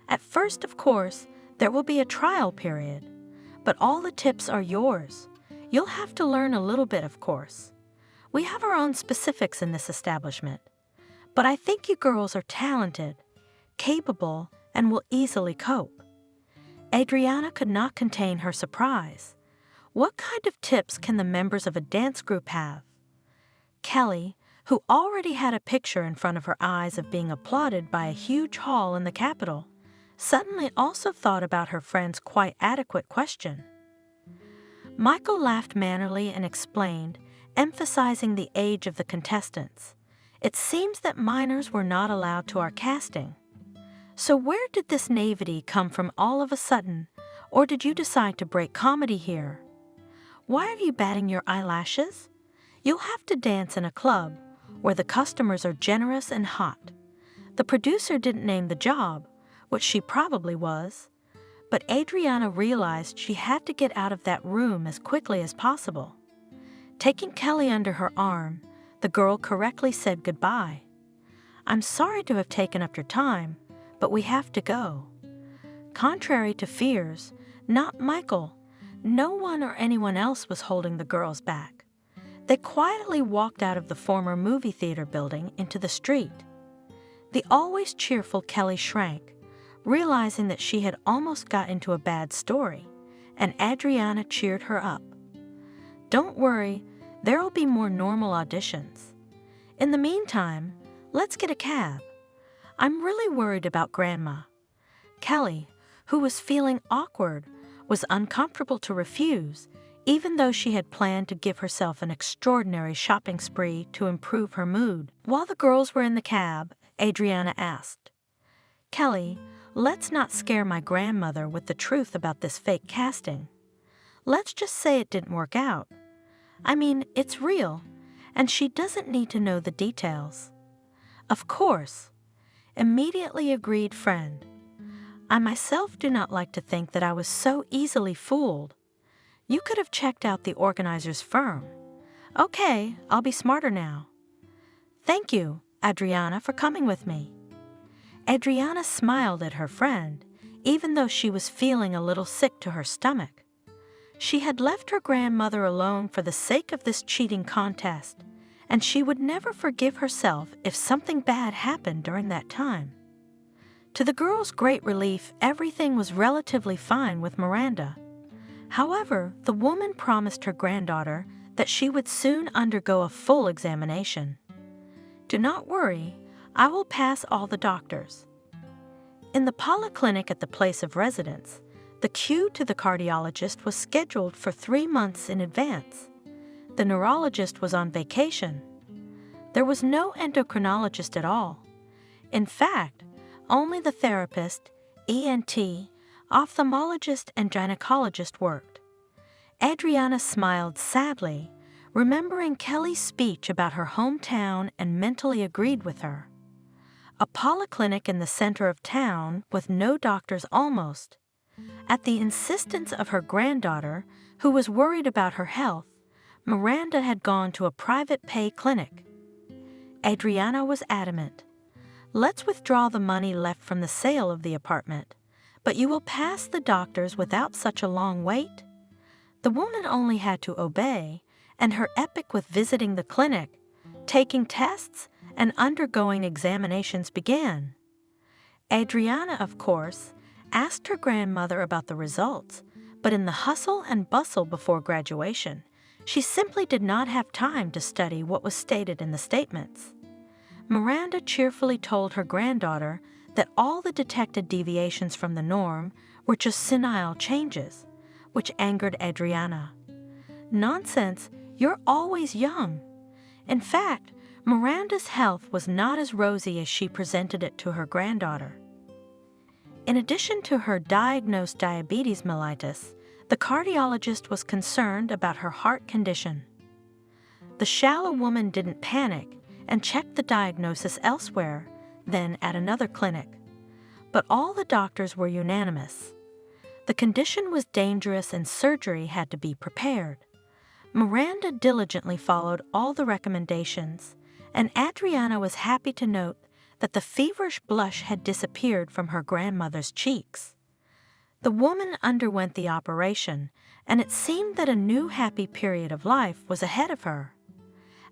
At first, of course, there will be a trial period, but all the tips are yours. You'll have to learn a little bit, of course. We have our own specifics in this establishment, but I think you girls are talented, capable, and will easily cope." Adriana could not contain her surprise. What kind of tips can the members of a dance group have? Kelly, who already had a picture in front of her eyes of being applauded by a huge hall in the Capitol, suddenly also thought about her friend's quite adequate question. Michael laughed mannerly and explained, emphasizing the age of the contestants. It seems that minors were not allowed to our casting. So where did this naivety come from all of a sudden, or did you decide to break comedy here? Why are you batting your eyelashes? You'll have to dance in a club where the customers are generous and hot. The producer didn't name the job, which she probably was, but Adriana realized she had to get out of that room as quickly as possible. Taking Kelly under her arm, the girl correctly said goodbye. "I'm sorry to have taken up your time, but we have to go." Contrary to fears, not Michael, no one or anyone else was holding the girls back. They quietly walked out of the former movie theater building into the street. The always cheerful Kelly shrank, realizing that she had almost got into a bad story, and Adriana cheered her up. "Don't worry, there'll be more normal auditions. In the meantime, let's get a cab. I'm really worried about Grandma." Kelly, who was feeling awkward, was uncomfortable to refuse, even though she had planned to give herself an extraordinary shopping spree to improve her mood. While the girls were in the cab, Adriana asked, "Kelly, let's not scare my grandmother with the truth about this fake casting. Let's just say it didn't work out. I mean, it's real, and she doesn't need to know the details." "Of course," immediately agreed friend. "I myself do not like to think that I was so easily fooled. You could have checked out the organizer's firm. Okay, I'll be smarter now. Thank you, Adriana, for coming with me." Adriana smiled at her friend, even though she was feeling a little sick to her stomach. She had left her grandmother alone for the sake of this cheating contest, and she would never forgive herself if something bad happened during that time. To the girls' great relief, everything was relatively fine with Miranda. However, the woman promised her granddaughter that she would soon undergo a full examination. "Do not worry, I will pass all the doctors." In the polyclinic at the place of residence, the queue to the cardiologist was scheduled for 3 months in advance. The neurologist was on vacation. There was no endocrinologist at all. In fact, only the therapist, ENT, ophthalmologist, and gynecologist worked. Adriana smiled sadly, remembering Kelly's speech about her hometown, and mentally agreed with her. A polyclinic in the center of town with no doctors almost. At the insistence of her granddaughter, who was worried about her health, Miranda had gone to a private pay clinic. Adriana was adamant. "Let's withdraw the money left from the sale of the apartment, but you will pass the doctors without such a long wait?" The woman only had to obey, and her epic with visiting the clinic, taking tests, and undergoing examinations began. Adriana, of course, asked her grandmother about the results, but in the hustle and bustle before graduation, she simply did not have time to study what was stated in the statements. Miranda cheerfully told her granddaughter that all the detected deviations from the norm were just senile changes, which angered Adriana. "Nonsense, you're always young." In fact, Miranda's health was not as rosy as she presented it to her granddaughter. In addition to her diagnosed diabetes mellitus, the cardiologist was concerned about her heart condition. The shallow woman didn't panic and checked the diagnosis elsewhere, then at another clinic. But all the doctors were unanimous. The condition was dangerous and surgery had to be prepared. Miranda diligently followed all the recommendations, and Adriana was happy to note that the feverish blush had disappeared from her grandmother's cheeks. The woman underwent the operation, and it seemed that a new happy period of life was ahead of her.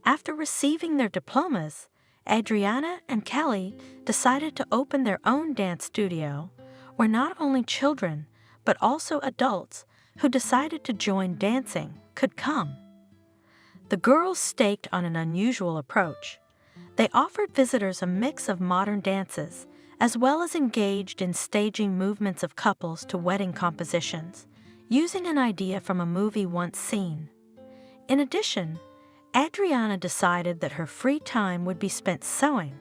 After receiving their diplomas, Adriana and Kelly decided to open their own dance studio, where not only children, but also adults who decided to join dancing could come. The girls staked on an unusual approach, They offered visitors a mix of modern dances, as well as engaged in staging movements of couples to wedding compositions, using an idea from a movie once seen. In addition, Adriana decided that her free time would be spent sewing,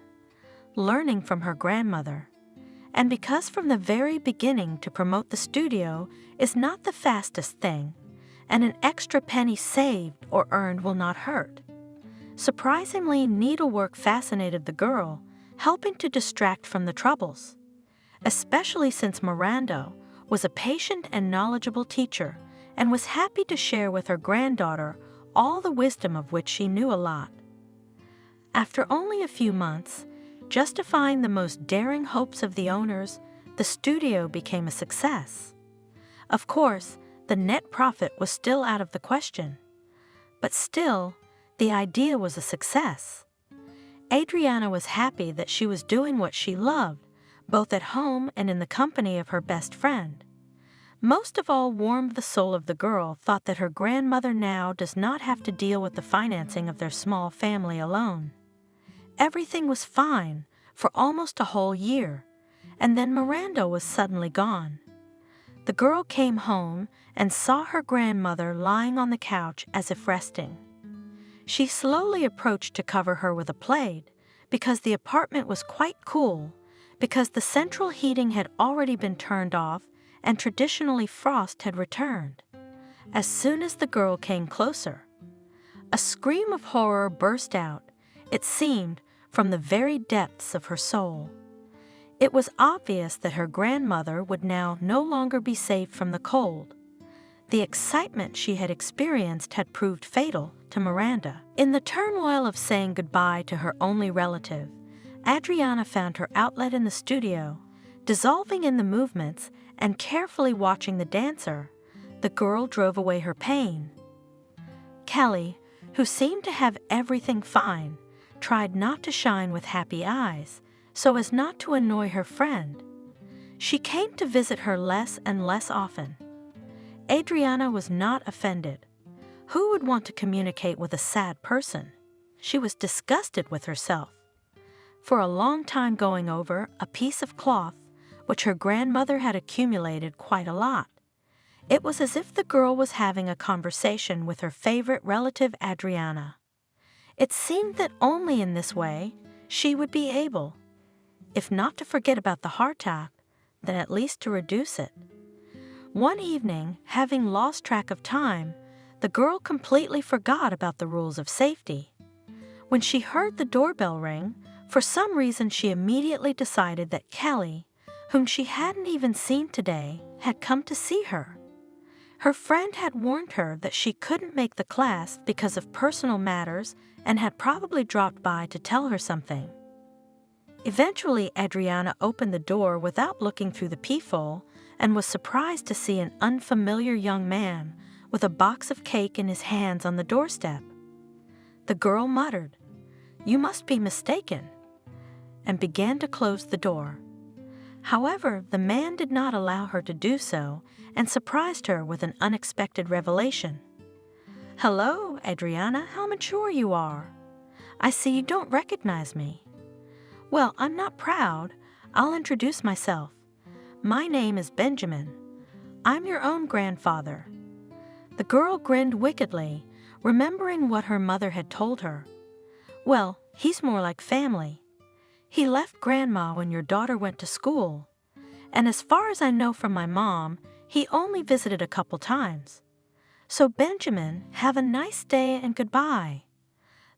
learning from her grandmother. And because from the very beginning to promote the studio is not the fastest thing, and an extra penny saved or earned will not hurt. Surprisingly, needlework fascinated the girl, helping to distract from the troubles. Especially since Miranda was a patient and knowledgeable teacher and was happy to share with her granddaughter all the wisdom of which she knew a lot. After only a few months, justifying the most daring hopes of the owners, the studio became a success. Of course, the net profit was still out of the question. But still, the idea was a success. Adriana was happy that she was doing what she loved, both at home and in the company of her best friend. Most of all warmed the soul of the girl thought that her grandmother now does not have to deal with the financing of their small family alone. Everything was fine for almost a whole year, and then Miranda was suddenly gone. The girl came home and saw her grandmother lying on the couch as if resting. She slowly approached to cover her with a plaid, because the apartment was quite cool, because the central heating had already been turned off and traditionally frost had returned. As soon as the girl came closer, a scream of horror burst out, it seemed, from the very depths of her soul. It was obvious that her grandmother would now no longer be safe from the cold. The excitement she had experienced had proved fatal to Miranda. In the turmoil of saying goodbye to her only relative, Adriana found her outlet in the studio. Dissolving in the movements and carefully watching the dancer, the girl drove away her pain. Kelly, who seemed to have everything fine, tried not to shine with happy eyes, so as not to annoy her friend. She came to visit her less and less often. Adriana was not offended. Who would want to communicate with a sad person? She was disgusted with herself. For a long time going over a piece of cloth, which her grandmother had accumulated quite a lot. It was as if the girl was having a conversation with her favorite relative Adriana. It seemed that only in this way she would be able, if not to forget about the hardtack, then at least to reduce it. One evening, having lost track of time, the girl completely forgot about the rules of safety. When she heard the doorbell ring, for some reason she immediately decided that Kelly, whom she hadn't even seen today, had come to see her. Her friend had warned her that she couldn't make the class because of personal matters and had probably dropped by to tell her something. Eventually, Adriana opened the door without looking through the peephole and was surprised to see an unfamiliar young man with a box of cake in his hands on the doorstep. The girl muttered, "You must be mistaken," and began to close the door. However, the man did not allow her to do so and surprised her with an unexpected revelation. "Hello, Adriana, how mature you are. I see you don't recognize me. Well, I'm not proud. I'll introduce myself. My name is Benjamin. I'm your own grandfather." The girl grinned wickedly, remembering what her mother had told her. "Well, he's more like family. He left Grandma when your daughter went to school, and as far as I know from my mom, he only visited a couple times. So Benjamin, have a nice day and goodbye."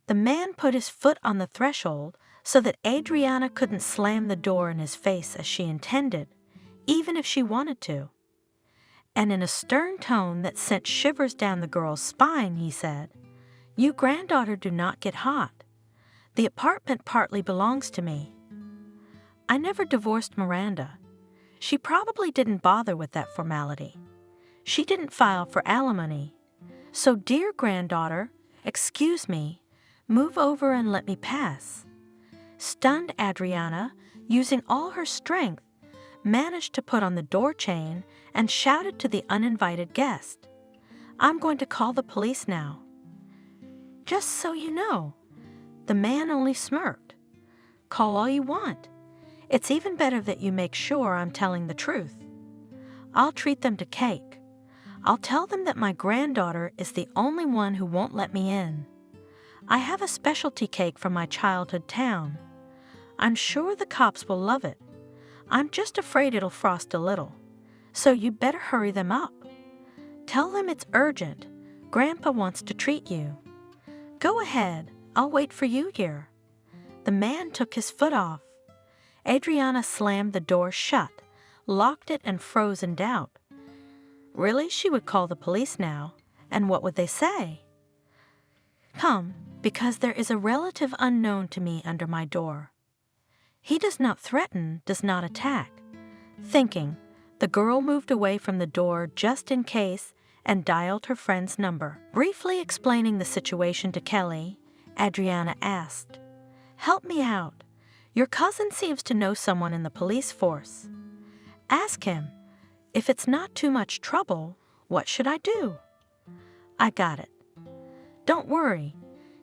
The man put his foot on the threshold so that Adriana couldn't slam the door in his face as she intended, even if she wanted to. And in a stern tone that sent shivers down the girl's spine, he said, "You granddaughter do not get hot. The apartment partly belongs to me. I never divorced Miranda. She probably didn't bother with that formality. She didn't file for alimony. So, dear granddaughter, excuse me, move over and let me pass." Stunned Adriana, using all her strength, managed to put on the door chain and shouted to the uninvited guest, "I'm going to call the police now." "Just so you know." The man only smirked. call all you want. It's even better that you make sure I'm telling the truth. I'll treat them to cake. I'll tell them that my granddaughter is the only one who won't let me in. I have a specialty cake from my childhood town. I'm sure the cops will love it. I'm just afraid it'll frost a little, so you better hurry them up. Tell them it's urgent. Grandpa wants to treat you. Go ahead, I'll wait for you here. The man took his foot off. Adriana slammed the door shut, locked it, and froze in doubt. Really, she would call the police now, and what would they say? Come, because there is a relative unknown to me under my door. He does not threaten, does not attack. Thinking, the girl moved away from the door just in case and dialed her friend's number. Briefly explaining the situation to Kelly, Adriana asked, "Help me out. Your cousin seems to know someone in the police force. Ask him, if it's not too much trouble, what should I do?" "I got it. Don't worry.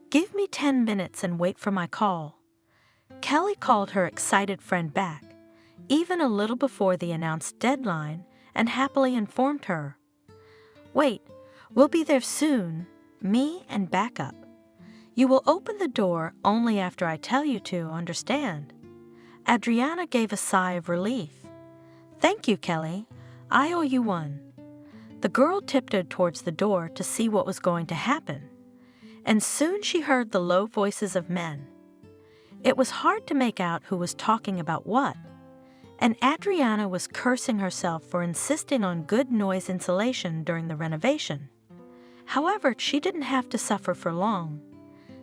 Give me 10 minutes and wait for my call." Kelly called her excited friend back, even a little before the announced deadline, and happily informed her, "Wait, we'll be there soon, me and backup. You will open the door only after I tell you to, understand?" Adriana gave a sigh of relief. "Thank you, Kelly. I owe you one." The girl tiptoed towards the door to see what was going to happen, and soon she heard the low voices of men. It was hard to make out who was talking about what, and Adriana was cursing herself for insisting on good noise insulation during the renovation. However, she didn't have to suffer for long.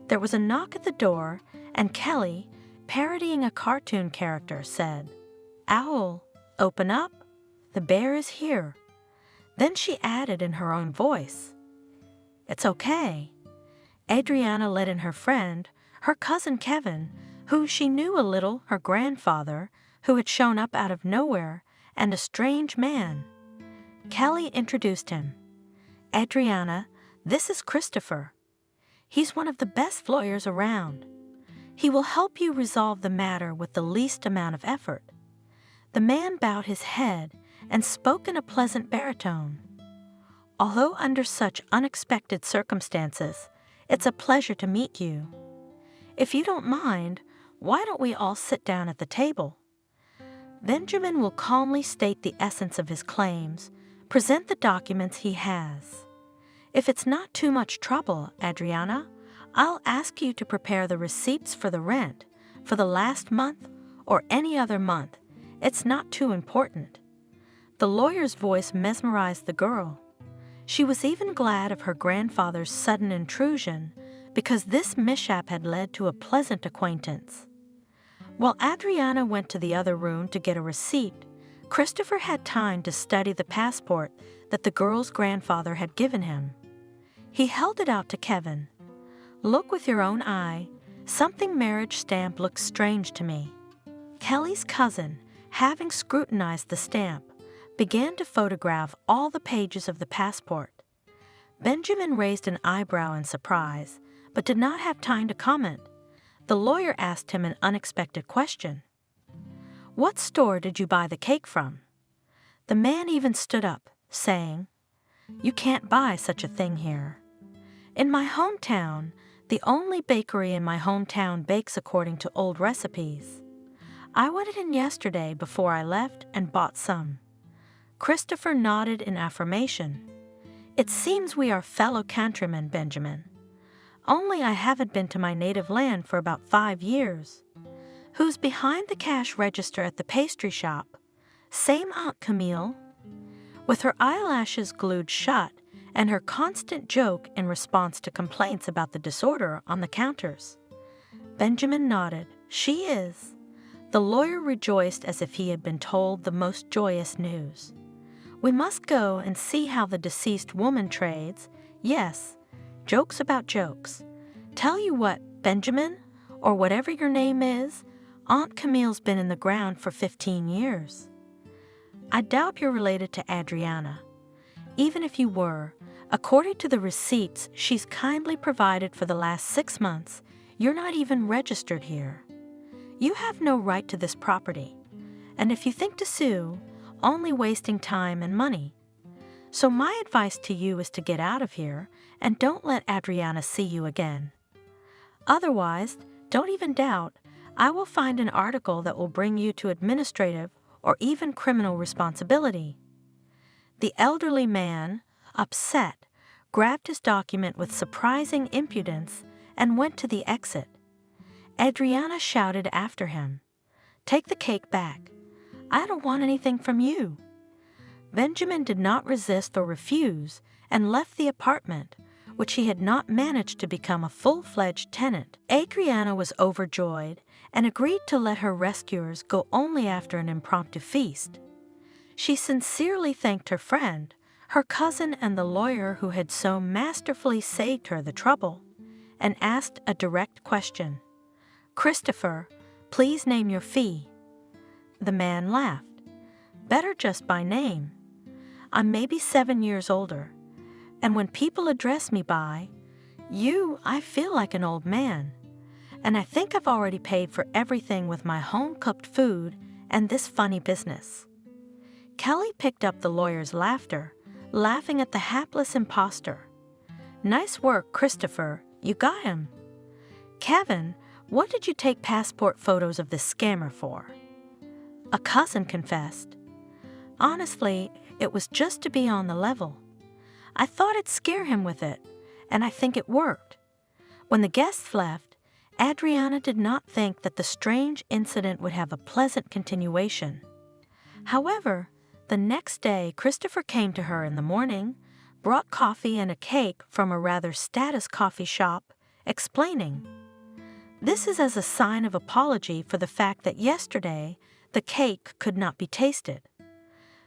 There was a knock at the door, and Kelly, parodying a cartoon character, said, "Owl, open up. The bear is here." Then she added in her own voice, "It's okay." Adriana let in her friend, her cousin Kevin, who she knew a little, her grandfather, who had shown up out of nowhere, and a strange man. Kelly introduced him. "Adriana, this is Christopher. He's one of the best lawyers around. He will help you resolve the matter with the least amount of effort." The man bowed his head and spoke in a pleasant baritone. "Although under such unexpected circumstances, it's a pleasure to meet you. If you don't mind, why don't we all sit down at the table? Benjamin will calmly state the essence of his claims, present the documents he has. If it's not too much trouble, Adriana, I'll ask you to prepare the receipts for the rent for the last month or any other month. It's not too important." The lawyer's voice mesmerized the girl. She was even glad of her grandfather's sudden intrusion, because this mishap had led to a pleasant acquaintance. While Adriana went to the other room to get a receipt, Christopher had time to study the passport that the girl's grandfather had given him. He held it out to Kevin. "Look with your own eye. Something marriage stamp looks strange to me." Kelly's cousin, having scrutinized the stamp, began to photograph all the pages of the passport. Benjamin raised an eyebrow in surprise, but did not have time to comment. The lawyer asked him an unexpected question. "What store did you buy the cake from?" The man even stood up, saying, "You can't buy such a thing here. In my hometown, the only bakery in my hometown bakes according to old recipes. I went in yesterday before I left and bought some." Christopher nodded in affirmation. "It seems we are fellow countrymen, Benjamin. Only I haven't been to my native land for about 5 years. Who's behind the cash register at the pastry shop? Same Aunt Camille?" With her eyelashes glued shut and her constant joke in response to complaints about the disorder on the counters, Benjamin nodded. "She is." The lawyer rejoiced as if he had been told the most joyous news. "We must go and see how the deceased woman trades. Yes, jokes about jokes. Tell you what, Benjamin, or whatever your name is, Aunt Camille's been in the ground for 15 years. I doubt you're related to Adriana. Even if you were, according to the receipts she's kindly provided for the last 6 months, you're not even registered here. You have no right to this property, and if you think to sue, only wasting time and money. So my advice to you is to get out of here and don't let Adriana see you again. Otherwise, don't even doubt, I will find an article that will bring you to administrative or even criminal responsibility." The elderly man, upset, grabbed his document with surprising impudence and went to the exit. Adriana shouted after him, "Take the cake back. I don't want anything from you." Benjamin did not resist or refuse and left the apartment, which he had not managed to become a full-fledged tenant. Adriana was overjoyed and agreed to let her rescuers go only after an impromptu feast. She sincerely thanked her friend, her cousin and the lawyer who had so masterfully saved her the trouble, and asked a direct question. "Christopher, please name your fee." The man laughed. "Better just by name. I'm maybe 7 years older, and when people address me by you, I feel like an old man. And I think I've already paid for everything with my home-cooked food and this funny business." Kelly picked up the lawyer's laughter, laughing at the hapless imposter. "Nice work, Christopher. You got him." "Kevin, what did you take passport photos of this scammer for?" A cousin confessed. "Honestly, it was just to be on the level. I thought I'd scare him with it, and I think it worked." When the guests left, Adriana did not think that the strange incident would have a pleasant continuation. However, the next day Christopher came to her in the morning, brought coffee and a cake from a rather status coffee shop, explaining, "This is as a sign of apology for the fact that yesterday the cake could not be tasted."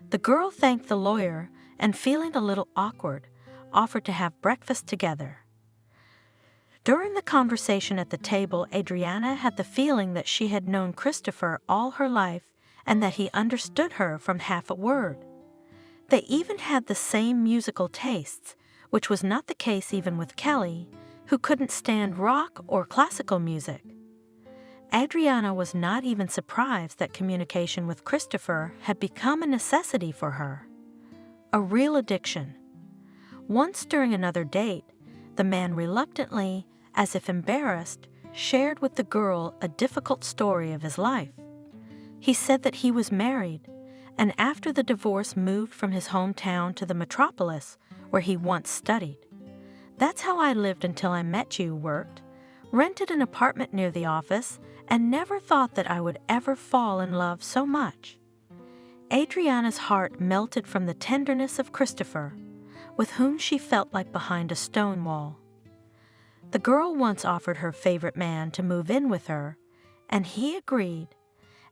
The girl thanked the lawyer and, feeling a little awkward, offered to have breakfast together. During the conversation at the table, Adriana had the feeling that she had known Christopher all her life and that he understood her from half a word. They even had the same musical tastes, which was not the case even with Kelly, who couldn't stand rock or classical music. Adriana was not even surprised that communication with Christopher had become a necessity for her. A real addiction. Once during another date, the man reluctantly, as if embarrassed, shared with the girl a difficult story of his life. He said that he was married, and after the divorce moved from his hometown to the metropolis where he once studied. "That's how I lived until I met you," worked, rented an apartment near the office, and never thought that I would ever fall in love so much. Adriana's heart melted from the tenderness of Christopher, with whom she felt like behind a stone wall. The girl once offered her favorite man to move in with her, and he agreed,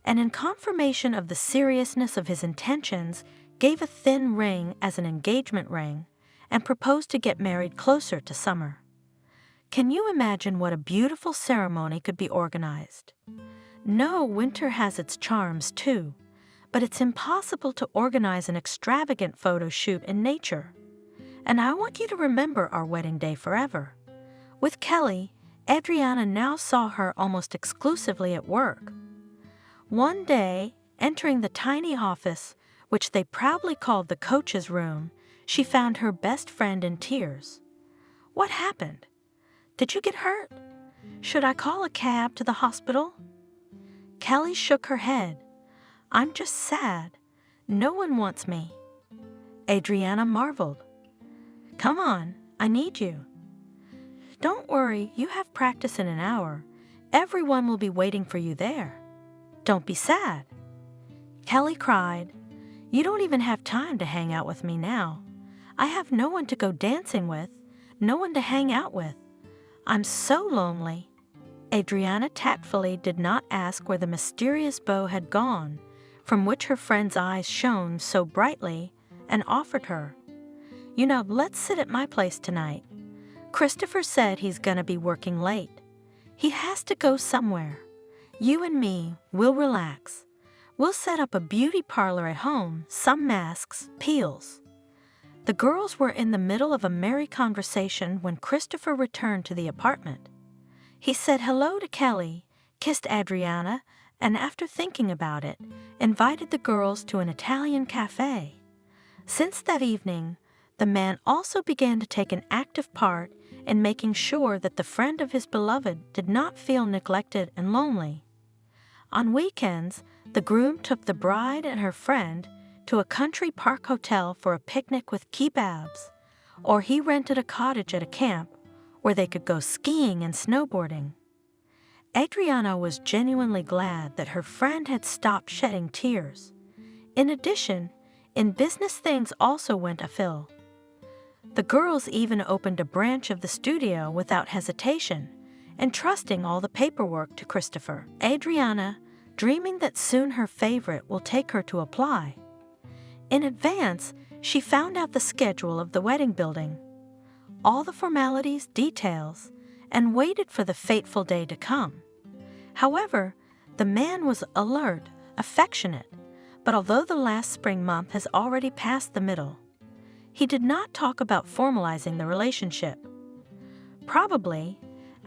and in confirmation of the seriousness of his intentions, gave a thin ring as an engagement ring and proposed to get married closer to summer. Can you imagine what a beautiful ceremony could be organized? No, winter has its charms too, but it's impossible to organize an extravagant photo shoot in nature. And I want you to remember our wedding day forever. With Kelly, Adriana now saw her almost exclusively at work. One day, entering the tiny office, which they proudly called the coach's room, she found her best friend in tears. "What happened? Did you get hurt? Should I call a cab to the hospital?" Kelly shook her head. "I'm just sad. No one wants me." Adriana marveled. "Come on, I need you." "Don't worry, you have practice in an hour. Everyone will be waiting for you there. Don't be sad." Kelly cried, "You don't even have time to hang out with me now. I have no one to go dancing with, no one to hang out with. I'm so lonely." Adriana tactfully did not ask where the mysterious bow had gone, from which her friend's eyes shone so brightly, and offered her, "You know, let's sit at my place tonight. Christopher said he's gonna be working late. He has to go somewhere. You and me, we'll relax. We'll set up a beauty parlor at home, some masks, peels." The girls were in the middle of a merry conversation when Christopher returned to the apartment. He said hello to Kelly, kissed Adriana, and after thinking about it, invited the girls to an Italian cafe. Since that evening, the man also began to take an active part in making sure that the friend of his beloved did not feel neglected and lonely. On weekends, the groom took the bride and her friend to a country park hotel for a picnic with kebabs, or he rented a cottage at a camp where they could go skiing and snowboarding. Adriana was genuinely glad that her friend had stopped shedding tears. In addition, in business things also went afill. The girls even opened a branch of the studio without hesitation, entrusting all the paperwork to Christopher. Adriana, dreaming that soon her favorite will take her to apply. In advance, she found out the schedule of the wedding building, all the formalities, details, and waited for the fateful day to come. However, the man was alert, affectionate, but although the last spring month has already passed the middle, he did not talk about formalizing the relationship. Probably,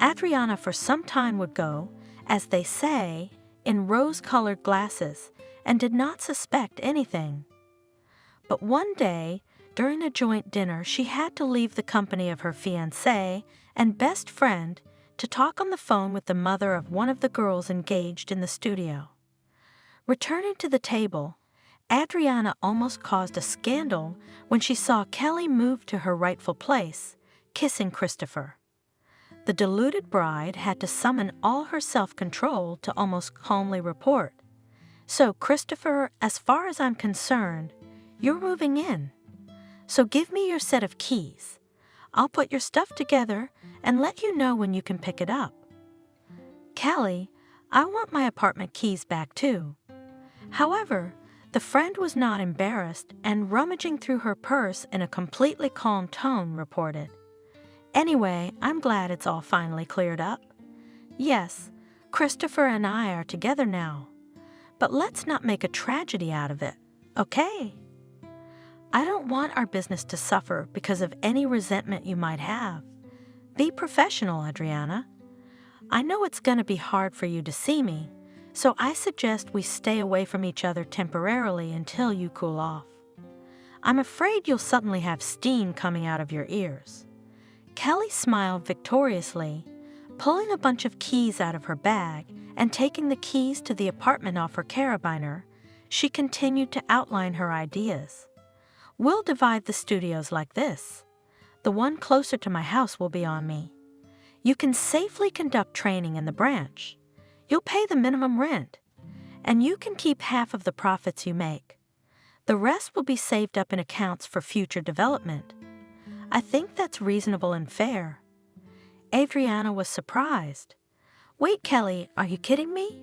Adriana for some time would go, as they say, in rose-colored glasses, and did not suspect anything. But one day, during a joint dinner, she had to leave the company of her fiancé and best friend to talk on the phone with the mother of one of the girls engaged in the studio. Returning to the table, Adriana almost caused a scandal when she saw Kelly move to her rightful place, kissing Christopher. The deluded bride had to summon all her self-control to almost calmly report, "So, Christopher, as far as I'm concerned, you're moving in. So give me your set of keys. I'll put your stuff together and let you know when you can pick it up. Kelly, I want my apartment keys back too." However, the friend was not embarrassed and, rummaging through her purse in a completely calm tone, reported, "Anyway, I'm glad it's all finally cleared up. Yes, Christopher and I are together now. But let's not make a tragedy out of it, okay? I don't want our business to suffer because of any resentment you might have. Be professional, Adriana. I know it's going to be hard for you to see me, so I suggest we stay away from each other temporarily until you cool off. I'm afraid you'll suddenly have steam coming out of your ears." Kelly smiled victoriously, pulling a bunch of keys out of her bag and taking the keys to the apartment off her carabiner. She continued to outline her ideas. "We'll divide the studios like this. The one closer to my house will be on me. You can safely conduct training in the branch. You'll pay the minimum rent, and you can keep half of the profits you make. The rest will be saved up in accounts for future development. I think that's reasonable and fair." Adriana was surprised. "Wait, Kelly, are you kidding me?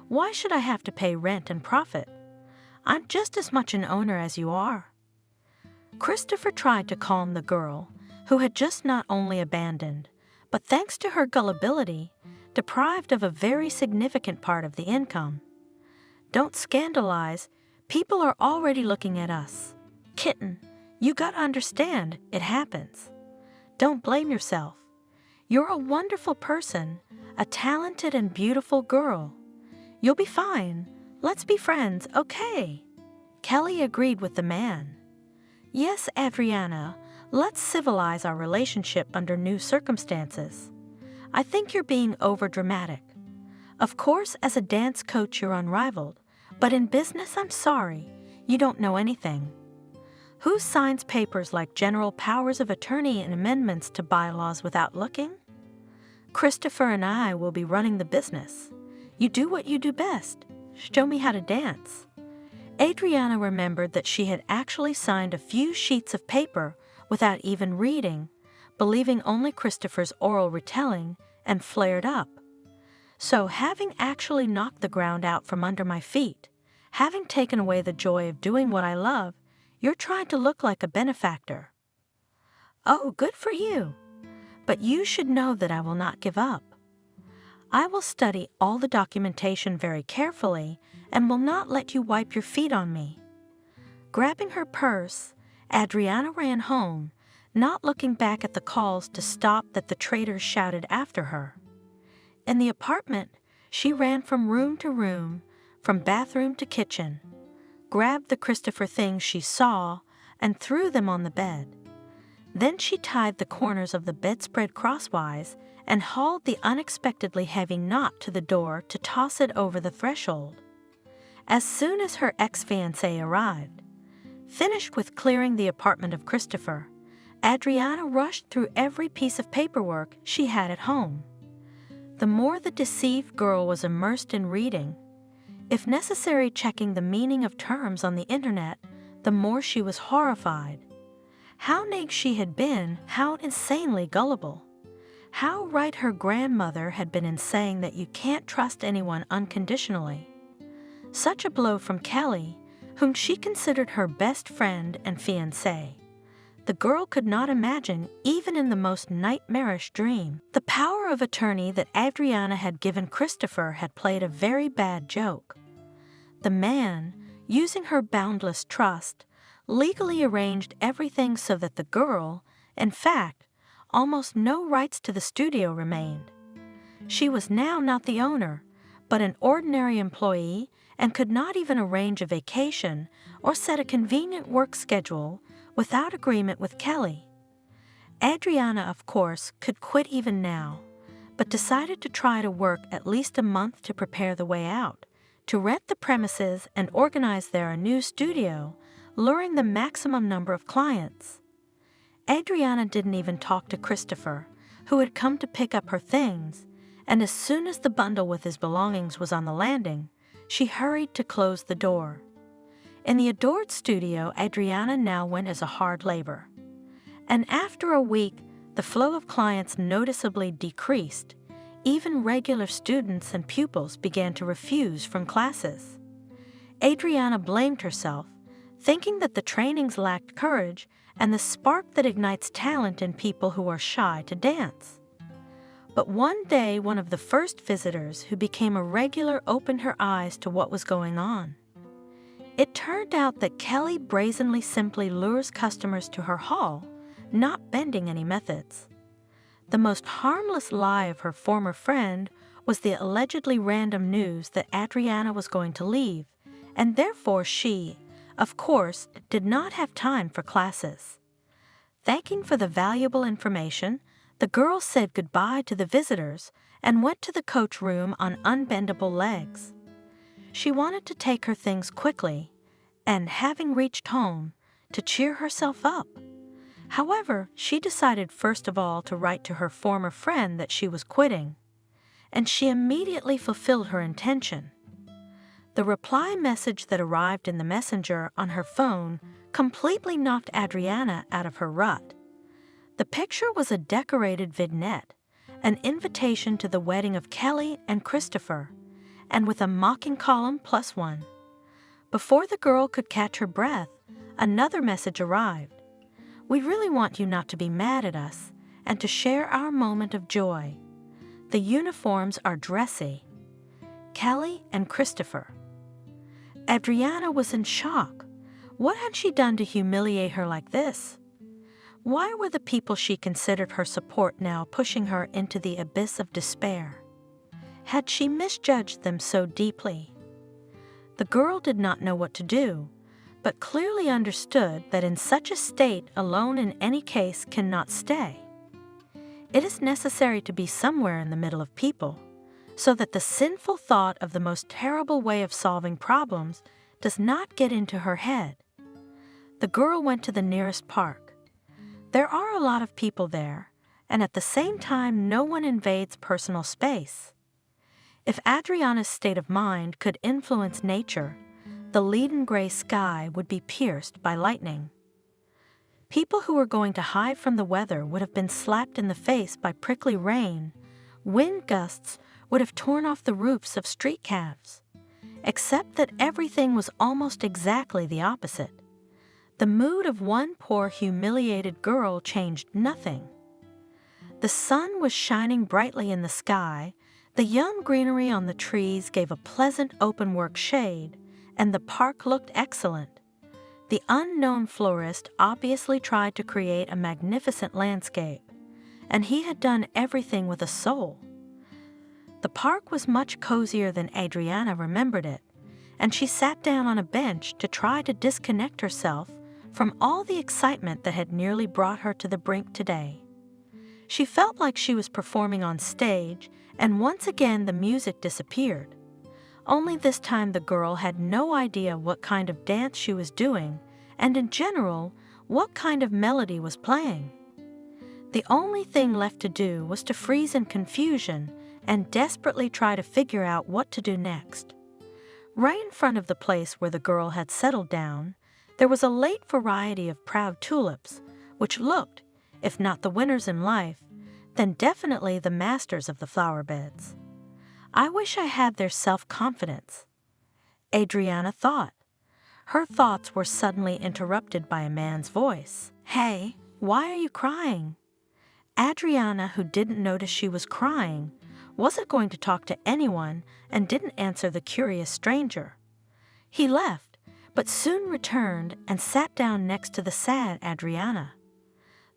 Why should I have to pay rent and profit? I'm just as much an owner as you are." Christopher tried to calm the girl, who had just not only abandoned, but thanks to her gullibility, deprived of a very significant part of the income. "Don't scandalize. People are already looking at us. Kitten, you gotta understand, it happens. Don't blame yourself. You're a wonderful person, a talented and beautiful girl. You'll be fine. Let's be friends, okay?" Kelly agreed with the man. "Yes, Adriana, let's civilize our relationship under new circumstances. I think you're being overdramatic. Of course, as a dance coach, you're unrivaled, but in business, I'm sorry, you don't know anything. Who signs papers like general powers of attorney and amendments to bylaws without looking? Christopher and I will be running the business. You do what you do best. Show me how to dance." Adriana remembered that she had actually signed a few sheets of paper without even reading, believing only Christopher's oral retelling, and flared up. "So, having actually knocked the ground out from under my feet, having taken away the joy of doing what I love, you're trying to look like a benefactor. Oh, good for you. But you should know that I will not give up. I will study all the documentation very carefully and will not let you wipe your feet on me." Grabbing her purse, Adriana ran home, not looking back at the calls to stop that the traders shouted after her. In the apartment, She ran from room to room, from bathroom to kitchen, grabbed the Christopher things she saw, and threw them on the bed. Then she tied the corners of the bedspread crosswise and hauled the unexpectedly heavy knot to the door to toss it over the threshold. As soon as her ex-fiancé arrived, finished with clearing the apartment of Christopher, Adriana rushed through every piece of paperwork she had at home. The more the deceived girl was immersed in reading, if necessary checking the meaning of terms on the internet, the more she was horrified. How naive she had been, how insanely gullible. How right her grandmother had been in saying that you can't trust anyone unconditionally. Such a blow from Kelly, whom she considered her best friend and fiancé. The girl could not imagine, even in the most nightmarish dream, the power of attorney that Adriana had given Christopher had played a very bad joke. The man, using her boundless trust, legally arranged everything so that the girl, in fact, almost no rights to the studio remained. She was now not the owner, but an ordinary employee and could not even arrange a vacation or set a convenient work schedule without agreement with Kelly. Adriana, of course, could quit even now, but decided to try to work at least a month to prepare the way out, to rent the premises and organize there a new studio, luring the maximum number of clients. Adriana didn't even talk to Christopher, who had come to pick up her things, and as soon as the bundle with his belongings was on the landing, she hurried to close the door. In the adored studio, Adriana now went as a hard labor. And after a week, the flow of clients noticeably decreased. Even regular students and pupils began to refuse from classes. Adriana blamed herself, thinking that the trainings lacked courage and the spark that ignites talent in people who are shy to dance. But one day, one of the first visitors who became a regular opened her eyes to what was going on. It turned out that Kelly brazenly simply lures customers to her hall, not bending any methods. The most harmless lie of her former friend was the allegedly random news that Adriana was going to leave, and therefore she, of course, did not have time for classes. Thanking for the valuable information, the girl said goodbye to the visitors and went to the coach room on unbendable legs. She wanted to take her things quickly, and having reached home, to cheer herself up. However, she decided first of all to write to her former friend that she was quitting, and she immediately fulfilled her intention. The reply message that arrived in the messenger on her phone completely knocked Adriana out of her rut. The picture was a decorated vignette, an invitation to the wedding of Kelly and Christopher, and with a mocking column +1. Before the girl could catch her breath, another message arrived. We really want you not to be mad at us and to share our moment of joy. The uniforms are dressy. Kelly and Christopher. Adriana was in shock. What had she done to humiliate her like this? Why were the people she considered her support now pushing her into the abyss of despair? Had she misjudged them so deeply? The girl did not know what to do, but clearly understood that in such a state alone in any case cannot stay. It is necessary to be somewhere in the middle of people, so that the sinful thought of the most terrible way of solving problems does not get into her head. The girl went to the nearest park. There are a lot of people there, and at the same time no one invades personal space. If Adriana's state of mind could influence nature, the leaden gray sky would be pierced by lightning. People who were going to hide from the weather would have been slapped in the face by prickly rain. Wind gusts would have torn off the roofs of street cabs. Except that everything was almost exactly the opposite. The mood of one poor humiliated girl changed nothing. The sun was shining brightly in the sky, the young greenery on the trees gave a pleasant open-work shade, and the park looked excellent. The unknown florist obviously tried to create a magnificent landscape, and he had done everything with a soul. The park was much cozier than Adriana remembered it, and she sat down on a bench to try to disconnect herself from all the excitement that had nearly brought her to the brink today. She felt like she was performing on stage, and once again the music disappeared. Only this time the girl had no idea what kind of dance she was doing, and in general, what kind of melody was playing. The only thing left to do was to freeze in confusion and desperately try to figure out what to do next. Right in front of the place where the girl had settled down, there was a late variety of proud tulips, which looked, if not the winners in life, then definitely the masters of the flower beds. I wish I had their self-confidence, Adriana thought. Her thoughts were suddenly interrupted by a man's voice. "Hey, why are you crying?" Adriana, who didn't notice she was crying, wasn't going to talk to anyone and didn't answer the curious stranger. He left, but soon returned and sat down next to the sad Adriana.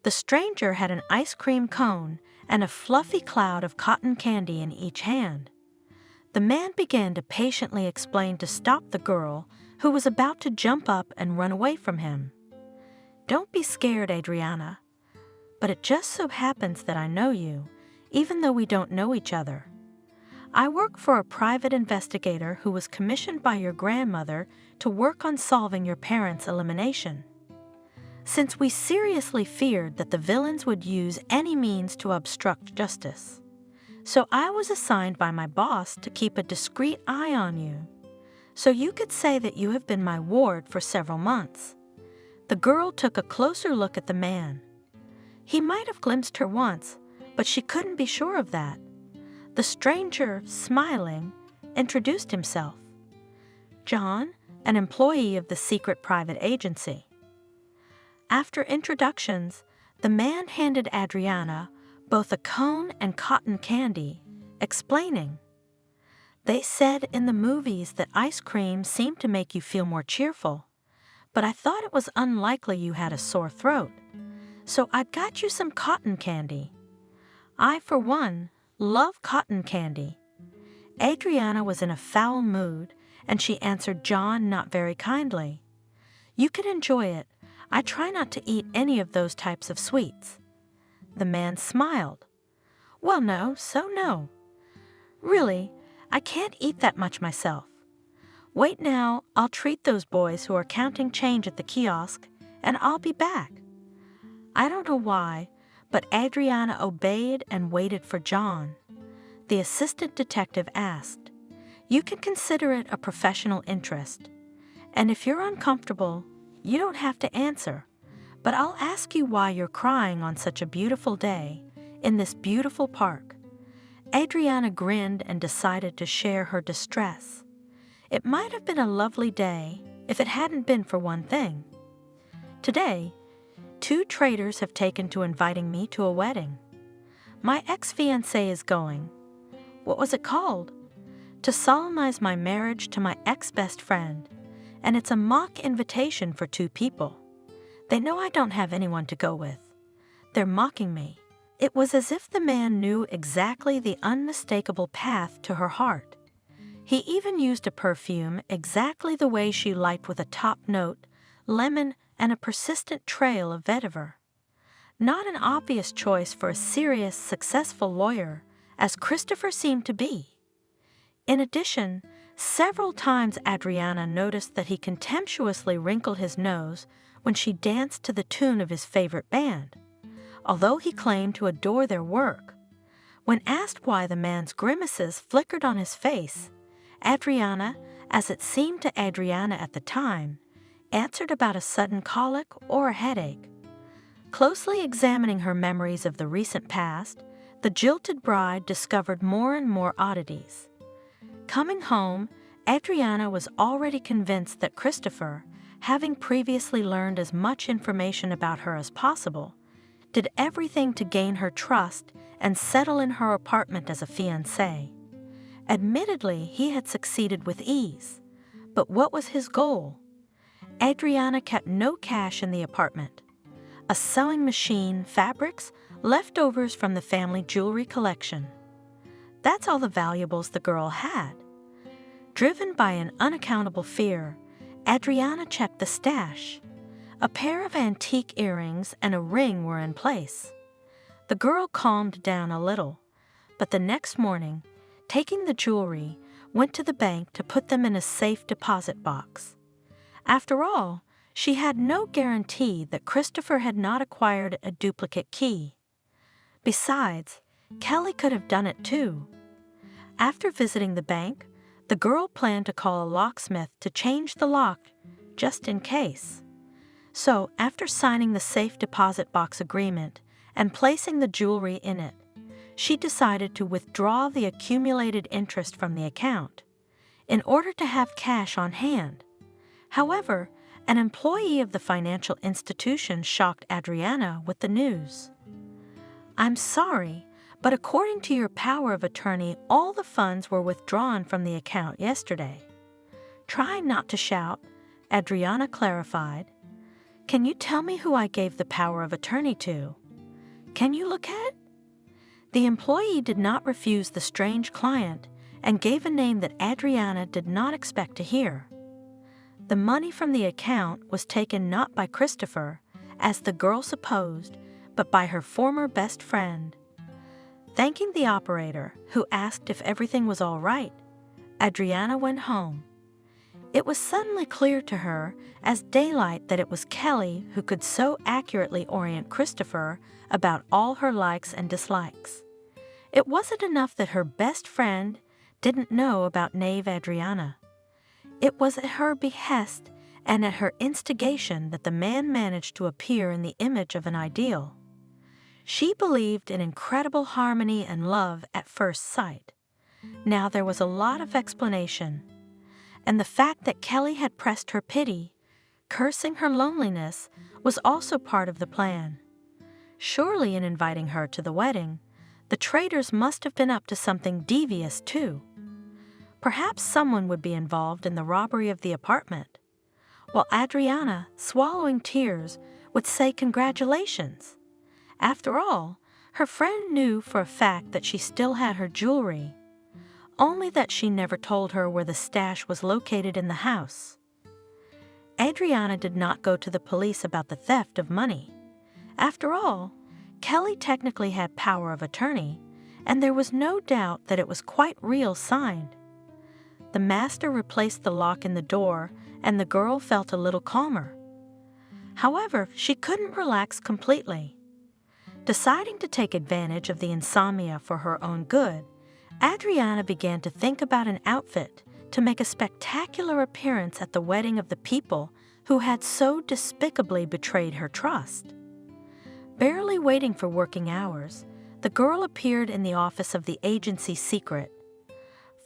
The stranger had an ice cream cone and a fluffy cloud of cotton candy in each hand. The man began to patiently explain to stop the girl, who was about to jump up and run away from him. "Don't be scared, Adriana, but it just so happens that I know you, even though we don't know each other. I work for a private investigator who was commissioned by your grandmother to work on solving your parents' elimination. Since we seriously feared that the villains would use any means to obstruct justice. So I was assigned by my boss to keep a discreet eye on you. So you could say that you have been my ward for several months." The girl took a closer look at the man. He might have glimpsed her once, but she couldn't be sure of that. The stranger, smiling, introduced himself. John, an employee of the secret private agency. After introductions, the man handed Adriana both a cone and cotton candy, explaining, "They said in the movies that ice cream seemed to make you feel more cheerful, but I thought it was unlikely you had a sore throat, so I got you some cotton candy. I, for one, love cotton candy." Adriana was in a foul mood, and she answered John not very kindly. "You can enjoy it. I try not to eat any of those types of sweets." The man smiled. "Well, no, so no. Really, I can't eat that much myself. Wait now, I'll treat those boys who are counting change at the kiosk, and I'll be back." I don't know why, but Adriana obeyed and waited for John. The assistant detective asked, "You can consider it a professional interest, and if you're uncomfortable, you don't have to answer. But I'll ask you why you're crying on such a beautiful day, in this beautiful park." Adriana grinned and decided to share her distress. It might have been a lovely day if it hadn't been for one thing. "Today, 2 traitors have taken to inviting me to a wedding. My ex-fiancé is going. What was it called? To solemnize my marriage to my ex-best friend, and it's a mock invitation for 2 people. They know I don't have anyone to go with. They're mocking me." It was as if the man knew exactly the unmistakable path to her heart. He even used a perfume exactly the way she liked, with a top note, lemon, and a persistent trail of vetiver. Not an obvious choice for a serious, successful lawyer, as Christopher seemed to be. In addition, several times Adriana noticed that he contemptuously wrinkled his nose when she danced to the tune of his favorite band, although he claimed to adore their work. When asked why the man's grimaces flickered on his face, Adriana, as it seemed to Adriana at the time, answered about a sudden colic or a headache. Closely examining her memories of the recent past, the jilted bride discovered more and more oddities. Coming home, Adriana was already convinced that Christopher, having previously learned as much information about her as possible, did everything to gain her trust and settle in her apartment as a fiancé. Admittedly, he had succeeded with ease, but what was his goal? Adriana kept no cash in the apartment. A sewing machine, fabrics, leftovers from the family jewelry collection. That's all the valuables the girl had. Driven by an unaccountable fear, Adriana checked the stash. A pair of antique earrings and a ring were in place. The girl calmed down a little, but the next morning, taking the jewelry, went to the bank to put them in a safe deposit box. After all, she had no guarantee that Christopher had not acquired a duplicate key. Besides, Kelly could have done it too. After visiting the bank, the girl planned to call a locksmith to change the lock, just in case. So, after signing the safe deposit box agreement and placing the jewelry in it, she decided to withdraw the accumulated interest from the account in order to have cash on hand. However, an employee of the financial institution shocked Adriana with the news. "I'm sorry, but according to your power of attorney, all the funds were withdrawn from the account yesterday." Trying not to shout, Adriana clarified, "Can you tell me who I gave the power of attorney to? Can you look at it?" The employee did not refuse the strange client and gave a name that Adriana did not expect to hear. The money from the account was taken not by Christopher, as the girl supposed, but by her former best friend. Thanking the operator, who asked if everything was all right, Adriana went home. It was suddenly clear to her as daylight that it was Kelly who could so accurately orient Christopher about all her likes and dislikes. It wasn't enough that her best friend didn't know about Knave Adriana. It was at her behest and at her instigation that the man managed to appear in the image of an ideal. She believed in incredible harmony and love at first sight. Now there was a lot of explanation, and the fact that Kelly had pressed her pity, cursing her loneliness, was also part of the plan. Surely in inviting her to the wedding, the traitors must have been up to something devious too. Perhaps someone would be involved in the robbery of the apartment, while Adriana, swallowing tears, would say congratulations. After all, her friend knew for a fact that she still had her jewelry, only that she never told her where the stash was located in the house. Adriana did not go to the police about the theft of money. After all, Kelly technically had power of attorney, and there was no doubt that it was quite real signed. The master replaced the lock in the door, and the girl felt a little calmer. However, she couldn't relax completely. Deciding to take advantage of the insomnia for her own good, Adriana began to think about an outfit to make a spectacular appearance at the wedding of the people who had so despicably betrayed her trust. Barely waiting for working hours, the girl appeared in the office of the agency's secret.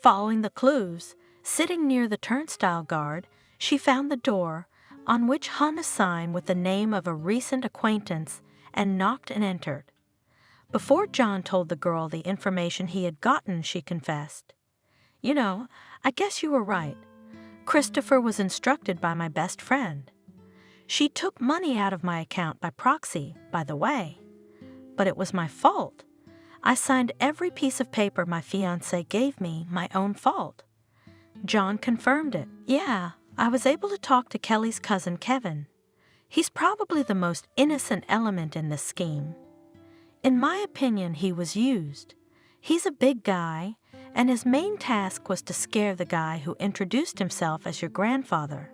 Following the clues, sitting near the turnstile guard, she found the door, on which hung a sign with the name of a recent acquaintance, and knocked and entered. Before John told the girl the information he had gotten, she confessed, "You know, I guess you were right. Christopher was instructed by my best friend. She took money out of my account by proxy, by the way. But it was my fault. I signed every piece of paper my fiancé gave me, my own fault." John confirmed it. "Yeah, I was able to talk to Kelly's cousin Kevin. He's probably the most innocent element in this scheme. In my opinion, he was used. He's a big guy, and his main task was to scare the guy who introduced himself as your grandfather."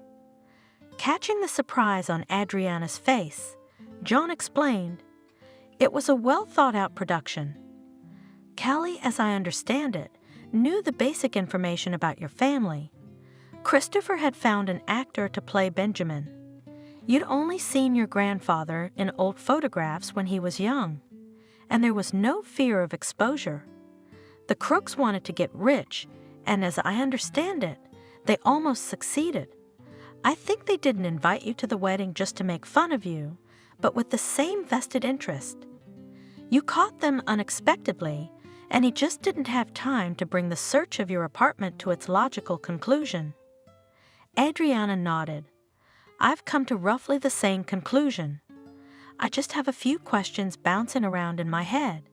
Catching the surprise on Adriana's face, John explained, "It was a well-thought-out production. Kelly, as I understand it, knew the basic information about your family. Christopher had found an actor to play Benjamin. You'd only seen your grandfather in old photographs when he was young, and there was no fear of exposure. The crooks wanted to get rich, and as I understand it, they almost succeeded. I think they didn't invite you to the wedding just to make fun of you, but with the same vested interest. You caught them unexpectedly, and he just didn't have time to bring the search of your apartment to its logical conclusion." Adriana nodded. "I've come to roughly the same conclusion. I just have a few questions bouncing around in my head.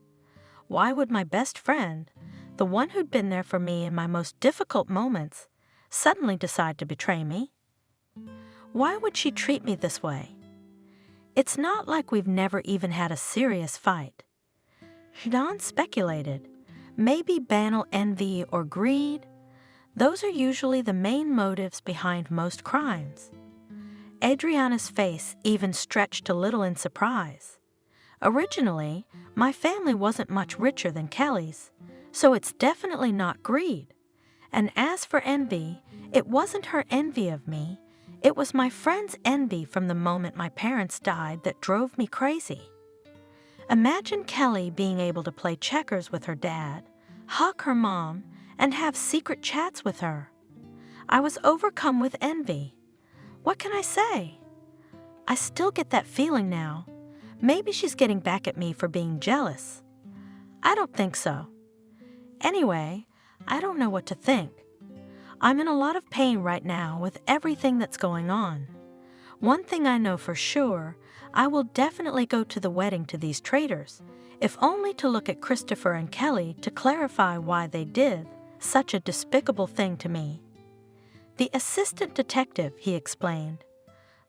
Why would my best friend, the one who'd been there for me in my most difficult moments, suddenly decide to betray me? Why would she treat me this way? It's not like we've never even had a serious fight. John speculated, maybe banal envy or greed. Those are usually the main motives behind most crimes. Adriana's face even stretched a little in surprise. Originally, my family wasn't much richer than Kelly's, so it's definitely not greed. And as for envy, it wasn't her envy of me. It was my friend's envy from the moment my parents died that drove me crazy. Imagine Kelly being able to play checkers with her dad, hug her mom, and have secret chats with her. I was overcome with envy. What can I say? I still get that feeling now. Maybe she's getting back at me for being jealous. I don't think so. Anyway, I don't know what to think. I'm in a lot of pain right now with everything that's going on. One thing I know for sure, I will definitely go to the wedding to these traitors, if only to look at Christopher and Kelly to clarify why they did such a despicable thing to me. The assistant detective, he explained.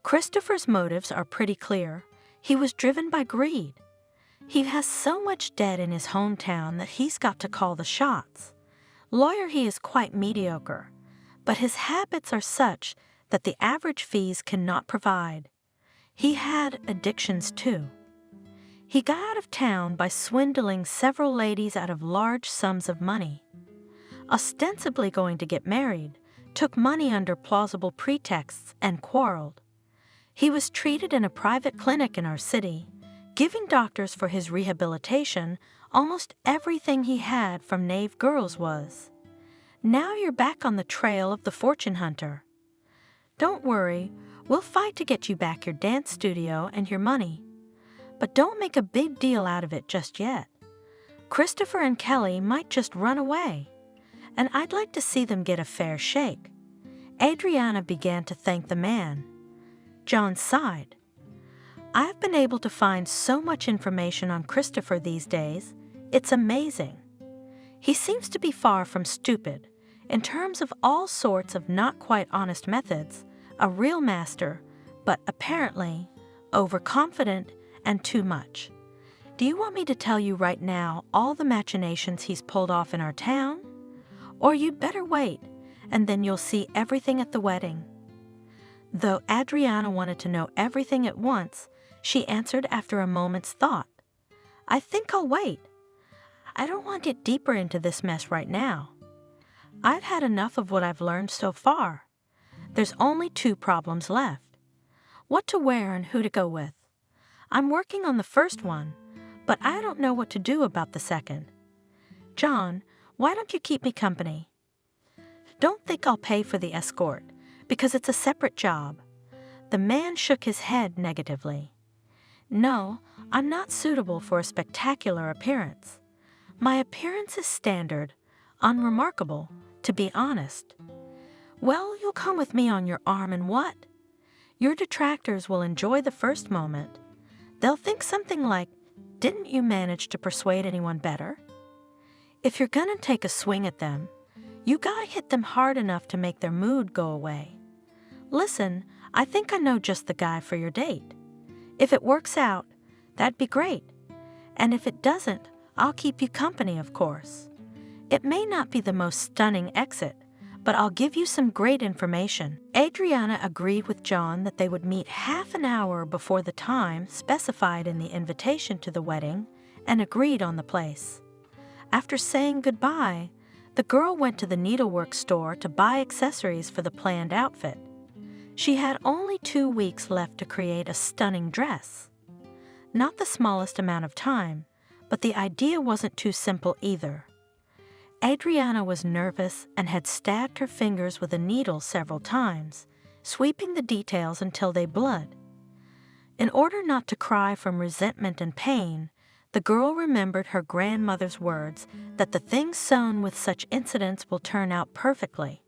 Christopher's motives are pretty clear. He was driven by greed. He has so much debt in his hometown that he's got to call the shots. Lawyer, he is quite mediocre, but his habits are such that the average fees cannot provide. He had addictions too. He got out of town by swindling several ladies out of large sums of money. Ostensibly going to get married, took money under plausible pretexts and quarreled. He was treated in a private clinic in our city, giving doctors for his rehabilitation almost everything he had from Nave girls was. Now you're back on the trail of the fortune hunter. Don't worry, we'll fight to get you back your dance studio and your money. But don't make a big deal out of it just yet. Christopher and Kelly might just run away, and I'd like to see them get a fair shake. Adriana began to thank the man. John sighed. I've been able to find so much information on Christopher these days. It's amazing. He seems to be far from stupid. In terms of all sorts of not quite honest methods, a real master, but apparently overconfident and too much. Do you want me to tell you right now all the machinations he's pulled off in our town? Or you'd better wait, and then you'll see everything at the wedding. Though Adriana wanted to know everything at once, she answered after a moment's thought. I think I'll wait. I don't want to get deeper into this mess right now. I've had enough of what I've learned so far. There's only 2 problems left. What to wear and who to go with. I'm working on the first one, but I don't know what to do about the second. John, why don't you keep me company? Don't think I'll pay for the escort, because it's a separate job. The man shook his head negatively. No, I'm not suitable for a spectacular appearance. My appearance is standard, unremarkable, to be honest. Well, you'll come with me on your arm and what? Your detractors will enjoy the first moment. They'll think something like, didn't you manage to persuade anyone better? If you're gonna take a swing at them, you gotta hit them hard enough to make their mood go away. Listen, I think I know just the guy for your date. If it works out, that'd be great. And if it doesn't, I'll keep you company, of course. It may not be the most stunning exit, but I'll give you some great information. Adriana agreed with John that they would meet half an hour before the time specified in the invitation to the wedding and agreed on the place. After saying goodbye, the girl went to the needlework store to buy accessories for the planned outfit. She had only 2 weeks left to create a stunning dress. Not the smallest amount of time, but the idea wasn't too simple either. Adriana was nervous and had stabbed her fingers with a needle several times, sweeping the details until they bled. In order not to cry from resentment and pain, the girl remembered her grandmother's words that the things sown with such incidents will turn out perfectly.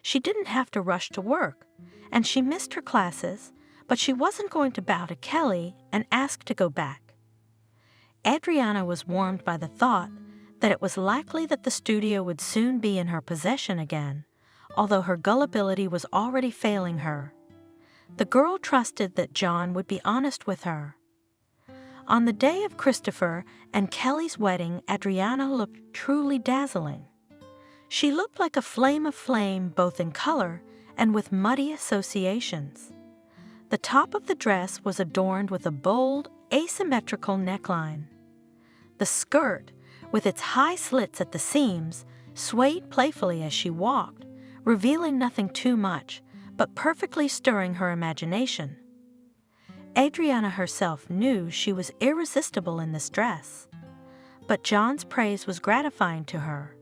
She didn't have to rush to work, and she missed her classes, but she wasn't going to bow to Kelly and ask to go back. Adriana was warmed by the thought that it was likely that the studio would soon be in her possession again, although her gullibility was already failing her. The girl trusted that John would be honest with her. On the day of Christopher and Kelly's wedding, Adriana looked truly dazzling. She looked like a flame of flame both in color and with muddy associations. The top of the dress was adorned with a bold, asymmetrical neckline. The skirt, with its high slits at the seams, swayed playfully as she walked, revealing nothing too much, but perfectly stirring her imagination. Adriana herself knew she was irresistible in this dress, but John's praise was gratifying to her.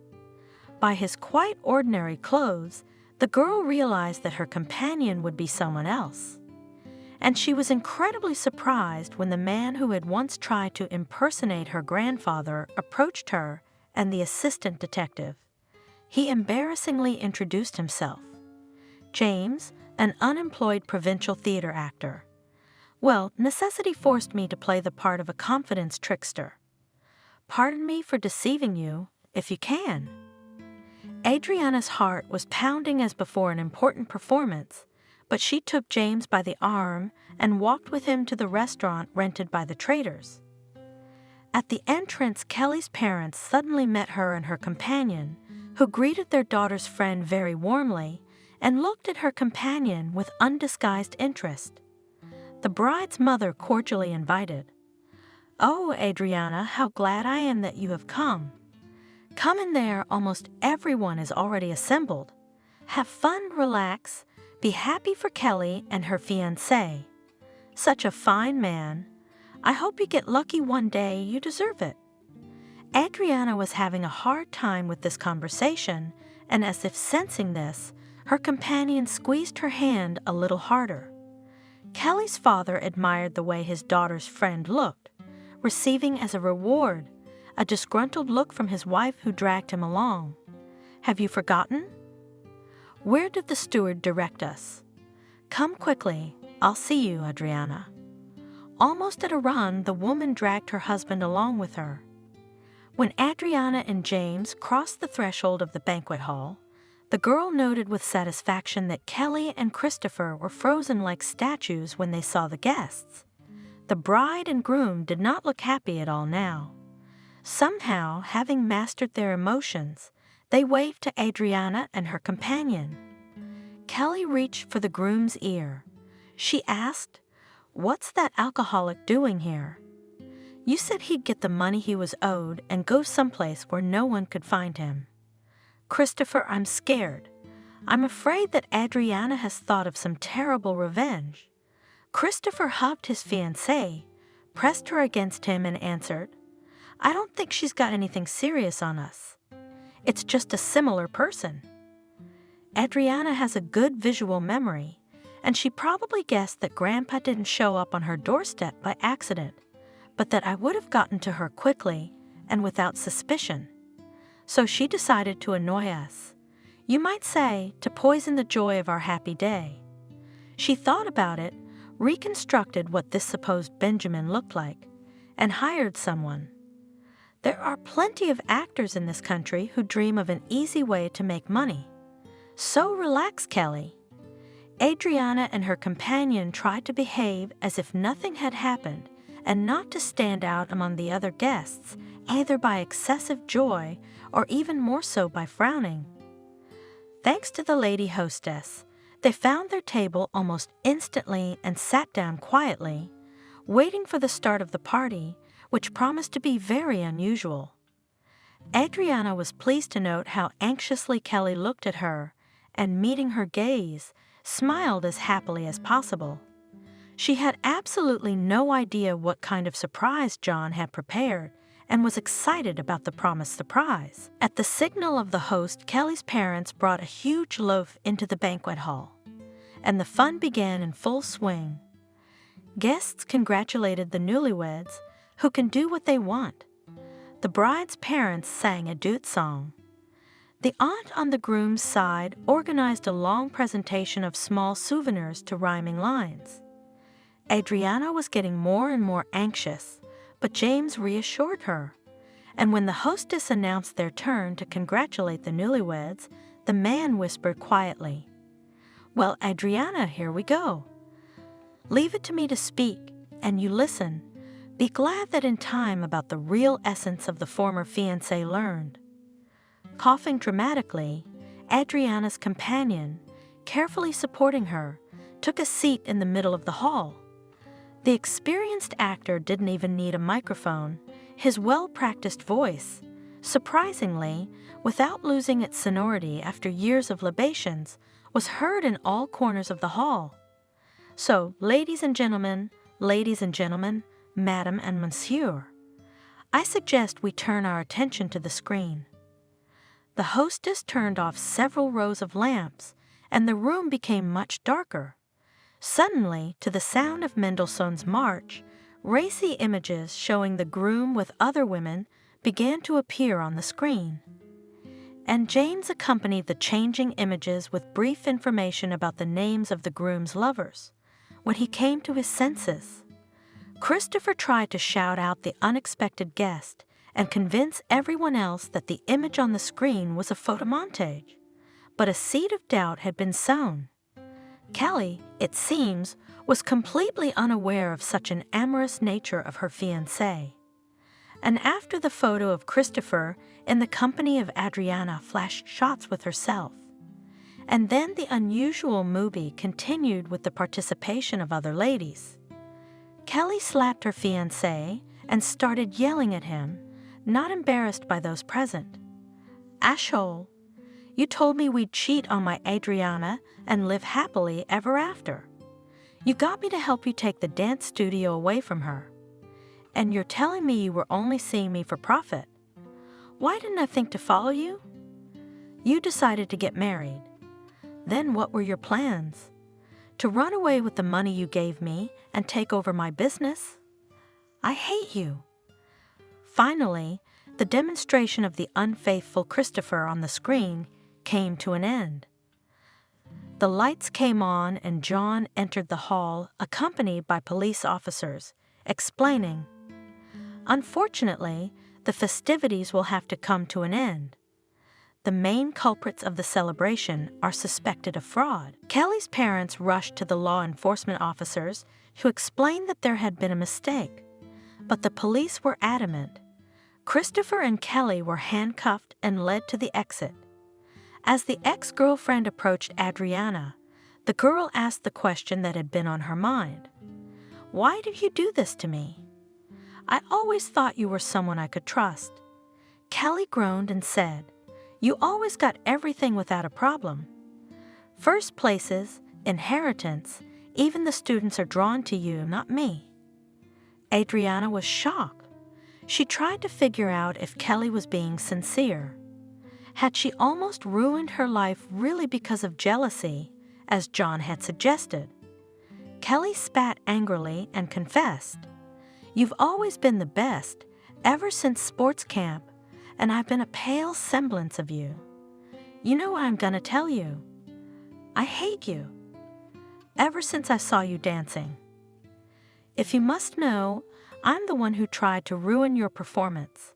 By his quite ordinary clothes, the girl realized that her companion would be someone else. And she was incredibly surprised when the man who had once tried to impersonate her grandfather approached her and the assistant detective. He embarrassingly introduced himself. James, an unemployed provincial theater actor. Well, necessity forced me to play the part of a confidence trickster. Pardon me for deceiving you, if you can. Adriana's heart was pounding as before an important performance, but she took James by the arm and walked with him to the restaurant rented by the traders. At the entrance, Kelly's parents suddenly met her and her companion, who greeted their daughter's friend very warmly and looked at her companion with undisguised interest. The bride's mother cordially invited, "Oh, Adriana, how glad I am that you have come. Come in there, almost everyone is already assembled. Have fun, relax, be happy for Kelly and her fiancé. Such a fine man. I hope you get lucky one day, you deserve it." Adriana was having a hard time with this conversation, and as if sensing this, her companion squeezed her hand a little harder. Kelly's father admired the way his daughter's friend looked, receiving as a reward a disgruntled look from his wife who dragged him along. "Have you forgotten? Where did the steward direct us? Come quickly, I'll see you, Adriana." Almost at a run, the woman dragged her husband along with her. When Adriana and James crossed the threshold of the banquet hall, the girl noted with satisfaction that Kelly and Christopher were frozen like statues when they saw the guests. The bride and groom did not look happy at all now. Somehow, having mastered their emotions, they waved to Adriana and her companion. Kelly reached for the groom's ear. She asked, "What's that alcoholic doing here? You said he'd get the money he was owed and go someplace where no one could find him." "Christopher, I'm scared. I'm afraid that Adriana has thought of some terrible revenge." Christopher hugged his fiancée, pressed her against him, and answered, "I don't think she's got anything serious on us. It's just a similar person." Adriana has a good visual memory, and she probably guessed that Grandpa didn't show up on her doorstep by accident, but that I would have gotten to her quickly and without suspicion. So she decided to annoy us. You might say, to poison the joy of our happy day. She thought about it, reconstructed what this supposed Benjamin looked like, and hired someone. There are plenty of actors in this country who dream of an easy way to make money. So relax, Kelly. Adriana and her companion tried to behave as if nothing had happened and not to stand out among the other guests, either by excessive joy or even more so by frowning. Thanks to the lady hostess, they found their table almost instantly and sat down quietly, waiting for the start of the party, which promised to be very unusual. Adriana was pleased to note how anxiously Kelly looked at her, and meeting her gaze, smiled as happily as possible. She had absolutely no idea what kind of surprise John had prepared, and was excited about the promised surprise. At the signal of the host, Kelly's parents brought a huge loaf into the banquet hall, and the fun began in full swing. Guests congratulated the newlyweds, who can do what they want. The bride's parents sang a duet song. The aunt on the groom's side organized a long presentation of small souvenirs to rhyming lines. Adriana was getting more and more anxious, but James reassured her. and when the hostess announced their turn to congratulate the newlyweds, the man whispered quietly, "Well, Adriana, here we go. Leave it to me to speak, and you listen. Be glad that in time about the real essence of the former fiancé learned." Coughing dramatically, Adriana's companion, carefully supporting her, took a seat in the middle of the hall. The experienced actor didn't even need a microphone. His well-practiced voice, surprisingly, without losing its sonority after years of libations, was heard in all corners of the hall. "So, ladies and gentlemen, madam and monsieur, I suggest we turn our attention to the screen." The hostess turned off several rows of lamps, and the room became much darker. Suddenly, to the sound of Mendelssohn's March, racy images showing the groom with other women began to appear on the screen. And James accompanied the changing images with brief information about the names of the groom's lovers. When he came to his senses, Christopher tried to shout out the unexpected guest and convince everyone else that the image on the screen was a photomontage. But a seed of doubt had been sown. Kelly, it seems, was completely unaware of such an amorous nature of her fiancé. And after the photo of Christopher in the company of Adriana flashed shots with herself. And then the unusual movie continued with the participation of other ladies. Kelly slapped her fiancé and started yelling at him, not embarrassed by those present. "Ashhole, you told me we'd cheat on my Adriana and live happily ever after. You got me to help you take the dance studio away from her. And you're telling me you were only seeing me for profit. Why didn't I think to follow you? You decided to get married. Then what were your plans? To run away with the money you gave me and take over my business? I hate you." Finally, the demonstration of the unfaithful Christopher on the screen came to an end. The lights came on and John entered the hall accompanied by police officers, explaining, "Unfortunately, the festivities will have to come to an end. The main culprits of the celebration are suspected of fraud." Kelly's parents rushed to the law enforcement officers to explain that there had been a mistake, but the police were adamant. Christopher and Kelly were handcuffed and led to the exit. As the ex-girlfriend approached Adriana, the girl asked the question that had been on her mind. "Why did you do this to me? I always thought you were someone I could trust." Kelly groaned and said, "You always got everything without a problem. First places, inheritance, even the students are drawn to you, not me." Adriana was shocked. She tried to figure out if Kelly was being sincere. Had she almost ruined her life really because of jealousy, as John had suggested? Kelly spat angrily and confessed, "You've always been the best, ever since sports camp, and I've been a pale semblance of you. You know what I'm gonna tell you? I hate you. Ever since I saw you dancing. If you must know, I'm the one who tried to ruin your performance.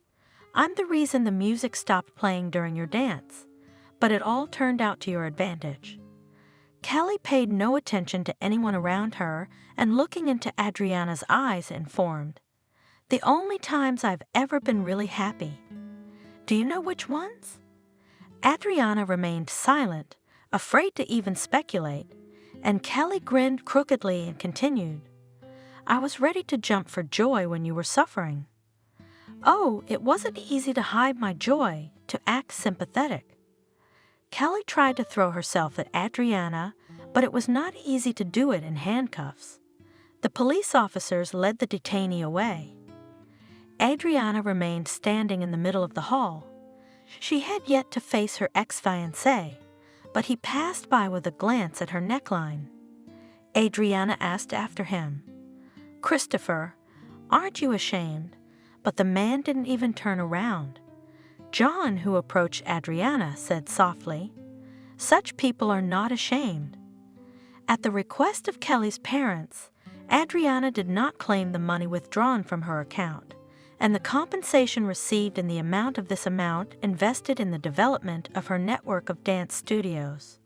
I'm the reason the music stopped playing during your dance, but it all turned out to your advantage." Kelly paid no attention to anyone around her and looking into Adriana's eyes informed, "The only times I've ever been really happy. Do you know which ones?" Adriana remained silent, afraid to even speculate, and Kelly grinned crookedly and continued, "I was ready to jump for joy when you were suffering. Oh, it wasn't easy to hide my joy, to act sympathetic." Kelly tried to throw herself at Adriana, but it was not easy to do it in handcuffs. The police officers led the detainee away. Adriana remained standing in the middle of the hall. She had yet to face her ex-fiancé, but he passed by with a glance at her neckline. Adriana asked after him, "Christopher, aren't you ashamed?" But the man didn't even turn around. John, who approached Adriana, said softly, "Such people are not ashamed." At the request of Kelly's parents, Adriana did not claim the money withdrawn from her account, and the compensation received in the amount of this amount invested in the development of her network of dance studios.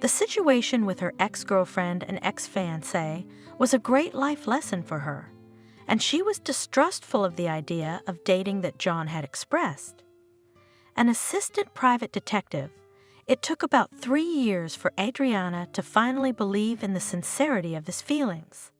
The situation with her ex-girlfriend and ex-fiancé was a great life lesson for her, and she was distrustful of the idea of dating that John had expressed. An assistant private detective, it took about 3 years for Adriana to finally believe in the sincerity of his feelings.